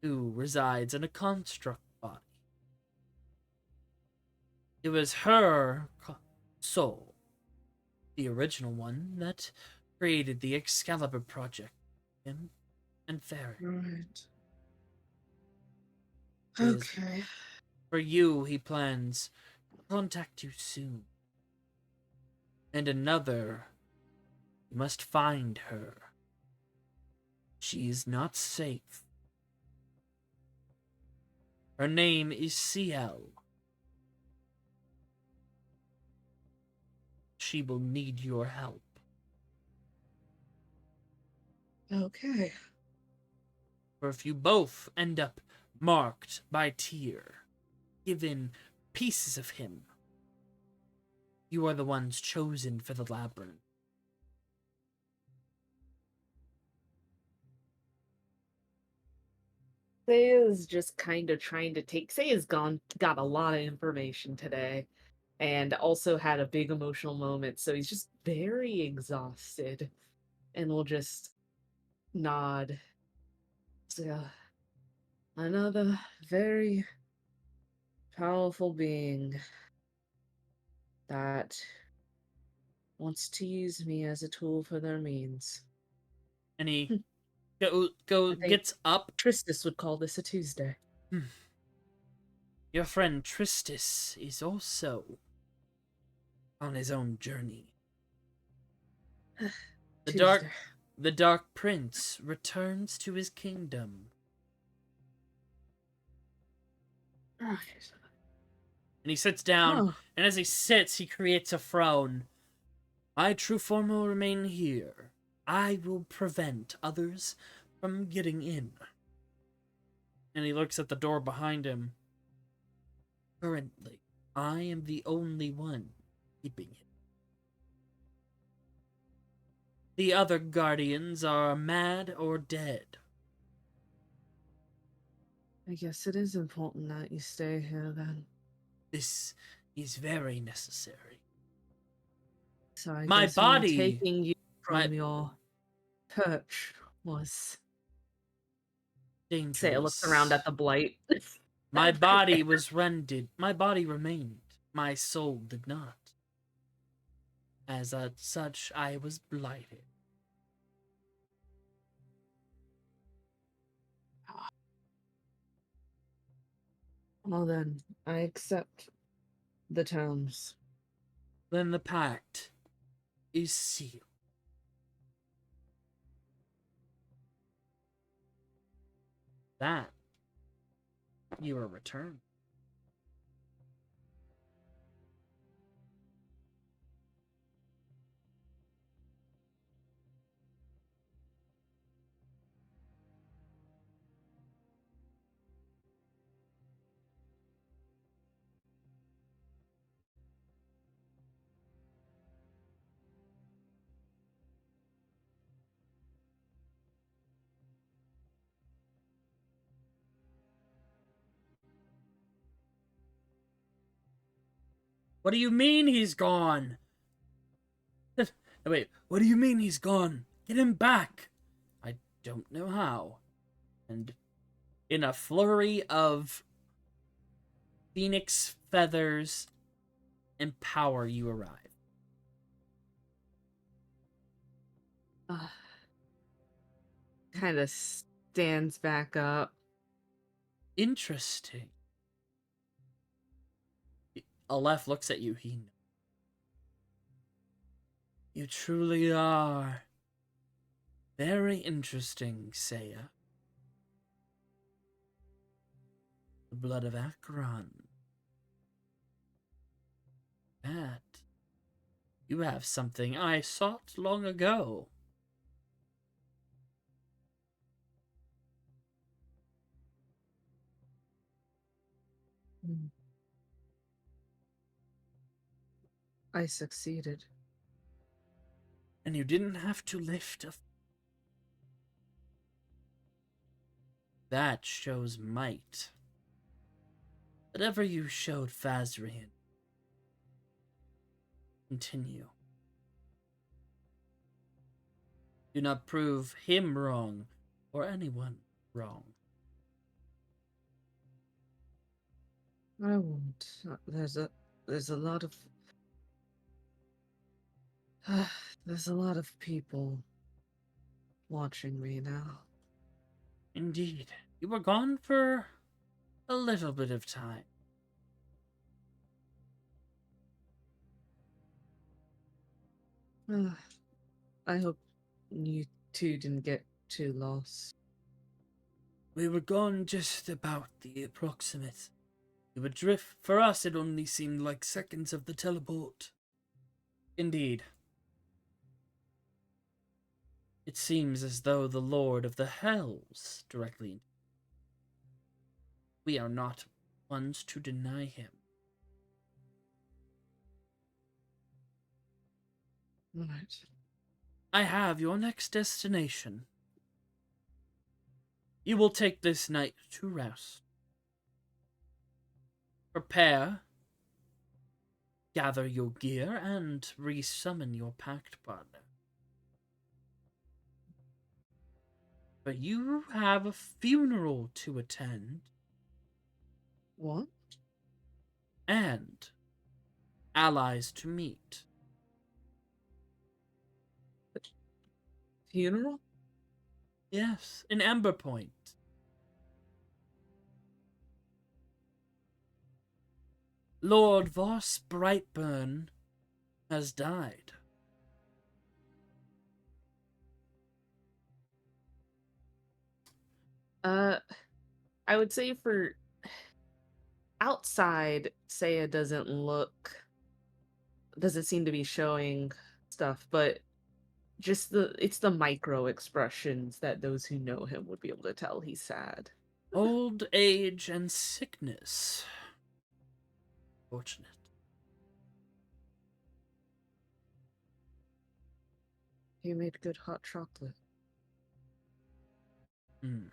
who resides in a construct body. It was her soul, the original one, that created the Excalibur project, him and Thyr.
Right.
Is-
Okay.
For you, he plans to contact you soon. And another, you must find her. She is not safe. Her name is Ciel. She will need your help.
Okay.
For if you both end up marked by Thyr, given pieces of him, you are the ones chosen for the labyrinth.
Seiya's just kind of trying to take. Seiya's got a lot of information today, and also had a big emotional moment, so he's just very exhausted, and will just nod. So, another very powerful being that wants to use me as a tool for their means.
And he
I think-
gets up.
Tristis would call this a Tuesday.
Your friend Tristis is also on his own journey.
Tuesday.
The Dark Prince returns to his kingdom.
Right.
And he sits down,
Oh,
and as he sits, he creates a frown. My true form will remain here. I will prevent others from getting in. And he looks at the door behind him. Currently, I am the only one keeping him. The other guardians are mad or dead.
I guess it is important that you stay here then.
This is very necessary.
So I
My
guess me
body-
taking you
my-
from your perch was.
Dangerous.
Seiya looks around at the blight.
My body was rendered. My body remained. My soul did not. As such, I was blighted.
Well then, I accept the terms.
Then the pact is sealed. That you are returned. What do you mean he's gone? Wait, what do you mean he's gone? Get him back! I don't know how. And in a flurry of phoenix feathers and power, you arrive.
Kind of stands back up.
Interesting. Aleph looks at you. You truly are very interesting, Seiya. The blood of Acheron. That you have something I sought long ago.
I succeeded.
And you didn't have to lift a... That shows might. Whatever you showed Fazrian. Continue. Do not prove him wrong, or anyone wrong.
I won't. There's a lot of there's a lot of people watching me now.
Indeed. You were gone for a little bit of time.
I hope you two didn't get too lost.
We were gone just about the approximate. We would drift. For us, it only seemed like seconds of the teleport. Indeed. It seems as though the Lord of the Hells directly. We are not ones to deny him.
Right.
I have your next destination. You will take this night to rest. Prepare, gather your gear, and resummon your pact partner. But you have a funeral to attend.
What?
And allies to meet.
Funeral?
Yes, in Amberpoint. Lord Voss Brightburn has died.
I would say for outside, Seiya doesn't seem to be showing stuff, but just it's the micro expressions that those who know him would be able to tell he's sad.
Old age and sickness. Fortunate.
He made good hot chocolate.
Hmm.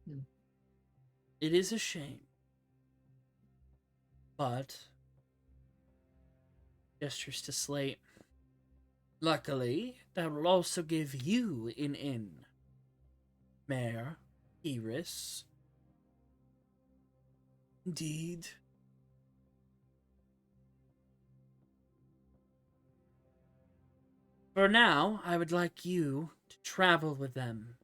Hmm.
It is a shame. But gestures to Slate. Luckily, that will also give you an inn. Mare, Iris. Indeed. For now, I would like you to travel with them.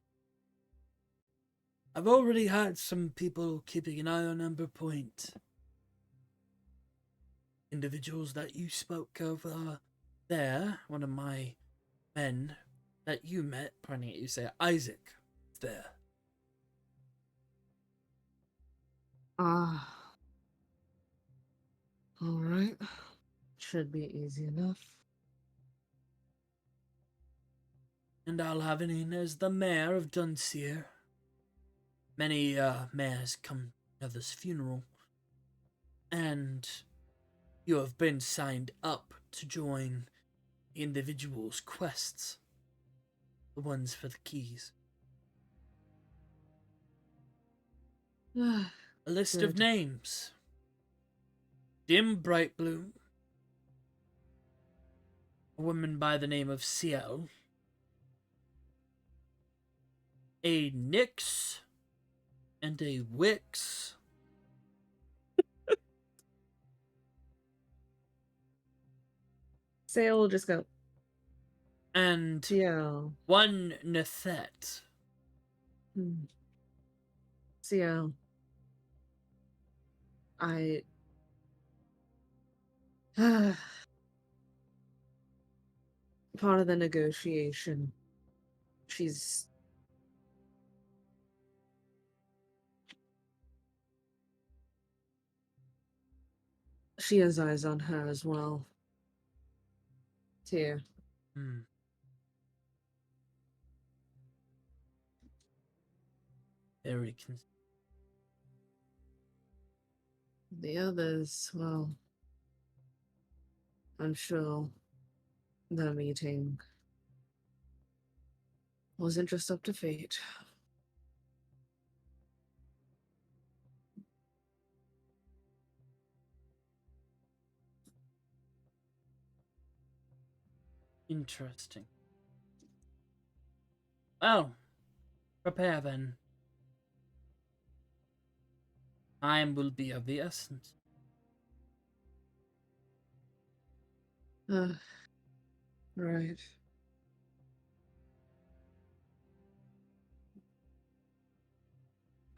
I've already had some people keeping an eye on Amberpoint. Individuals that you spoke of there, one of my men that you met, pointing at you, say Isaac, there.
Ah. Alright. Should be easy enough.
And I'll have it in as the mayor of Thyr. Many mayors come to this funeral, and you have been signed up to join individuals' quests, the ones for the keys. A list of
Good.
names: Dim Brightbloom, a woman by the name of Ciel, a Nyx, and a Wixx.
Seiya will just go,
And
Ciel.
one Nythett.
Ciel. Part of the negotiation. She has eyes on her as well. Too.
Very
The others, well, I'm sure the meeting wasn't just up to fate.
interesting. Well, prepare then. Time will be of the essence.
Right.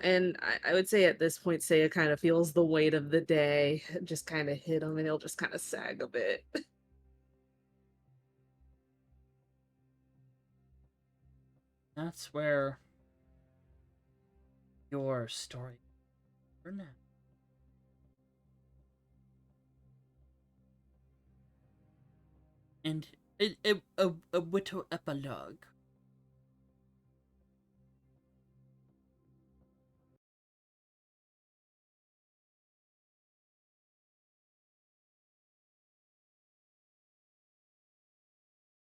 And I would say at this point, Seiya kind of feels the weight of the day just kind of hit him, and he'll just kind of sag a bit.
That's where your story for now. And a little epilogue.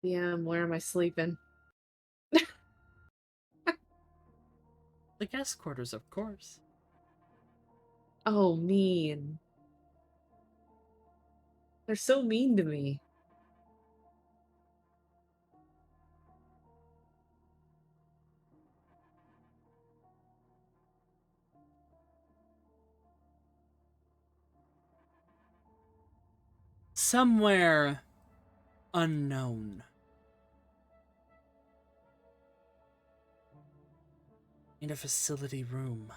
Yeah, where am I sleeping?
The guest quarters, of course.
Oh, mean. They're so mean to me.
Somewhere unknown. In a facility room.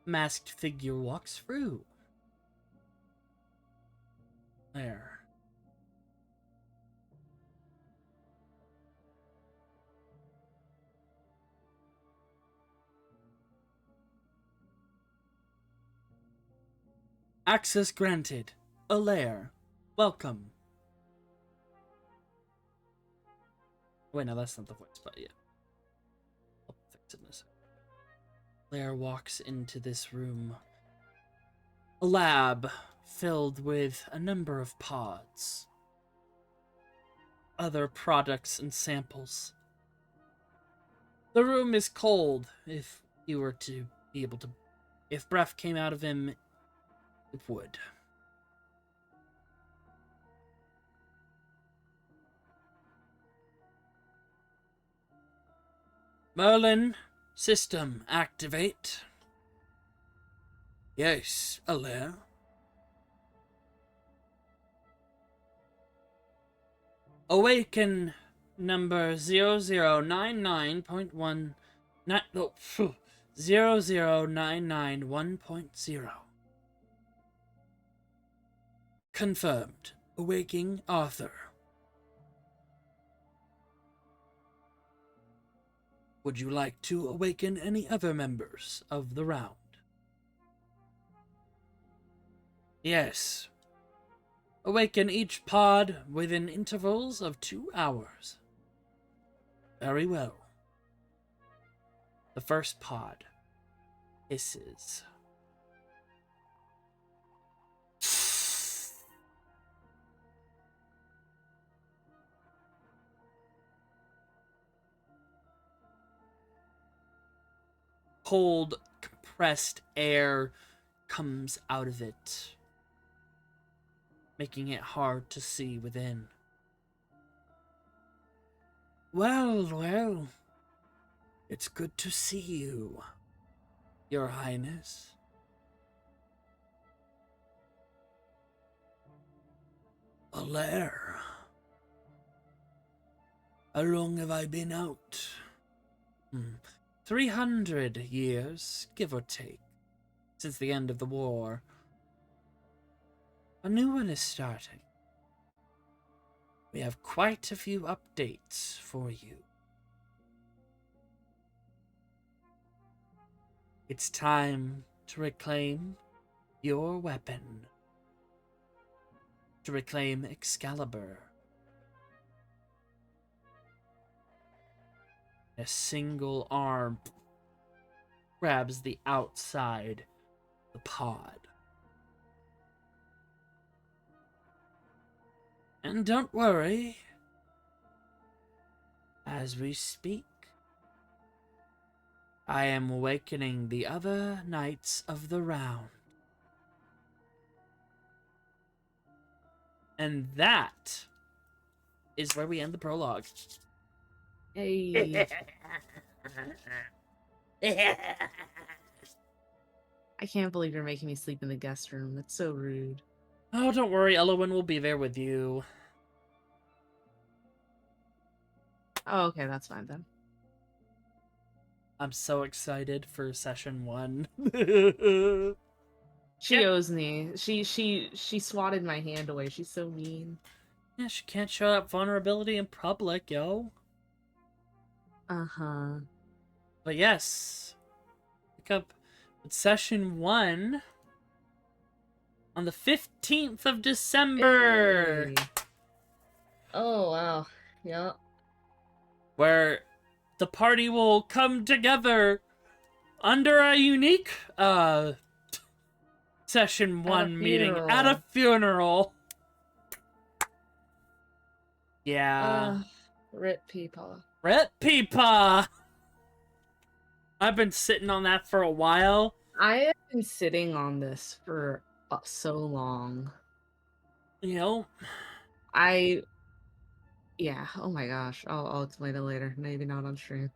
Masked figure walks through. There. Access granted. Alair. Welcome. Wait, no, that's not the voice, but yeah. I'll fix it in a second. Alair walks into this room. A lab filled with a number of pods. Other products and samples. The room is cold. If he were to be able to... If breath came out of him, it would. Merlin, system activate. Yes, Alair. Awaken number 0099.1 phew, 00991.0. Confirmed. Awaking Arthur. Would you like to awaken any other members of the round? Yes. Awaken each pod within intervals of 2 hours. Very well. The first pod hisses. Cold, compressed air comes out of it, making it hard to see within. Well, it's good to see you, Your Highness. A lair. How long have I been out? 300 years, give or take, since the end of the war. A new one is starting. We have quite a few updates for you. It's time to reclaim your weapon. To reclaim Excalibur. A single arm grabs the outside of the pod. And don't worry, as we speak, I am awakening the other knights of the round. And that is where we end the prologue.
Hey. I can't believe you're making me sleep in the guest room. That's so rude.
Oh, don't worry, Elowen will be there with you.
Oh, okay, that's fine then.
I'm so excited for session 1.
She
Yeah.
owes me. She swatted my hand away. She's so mean.
Yeah, she can't show up vulnerability in public, yo.
Uh-huh.
But yes, pick up with session 1 on the 15th of December,
Hey. Oh, wow. Yeah.
where the party will come together under a unique session 1 meeting at a funeral. Yeah.
Rip Peepaw.
Rep Peepaw! I've been sitting on that for a while.
I have been sitting on this for so long.
You know,
Yeah, oh my gosh. I'll explain it later. Maybe not on stream.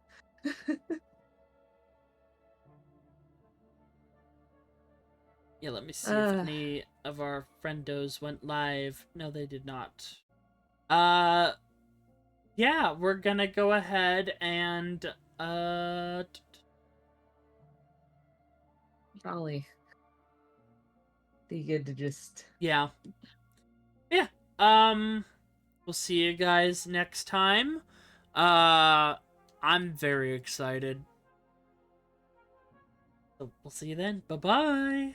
yeah, let me see if any of our friendos went live. No, they did not. Yeah, we're gonna go ahead and,
Probably be good to just...
yeah. Yeah, we'll see you guys next time. I'm very excited. So we'll see you then. Bye-bye!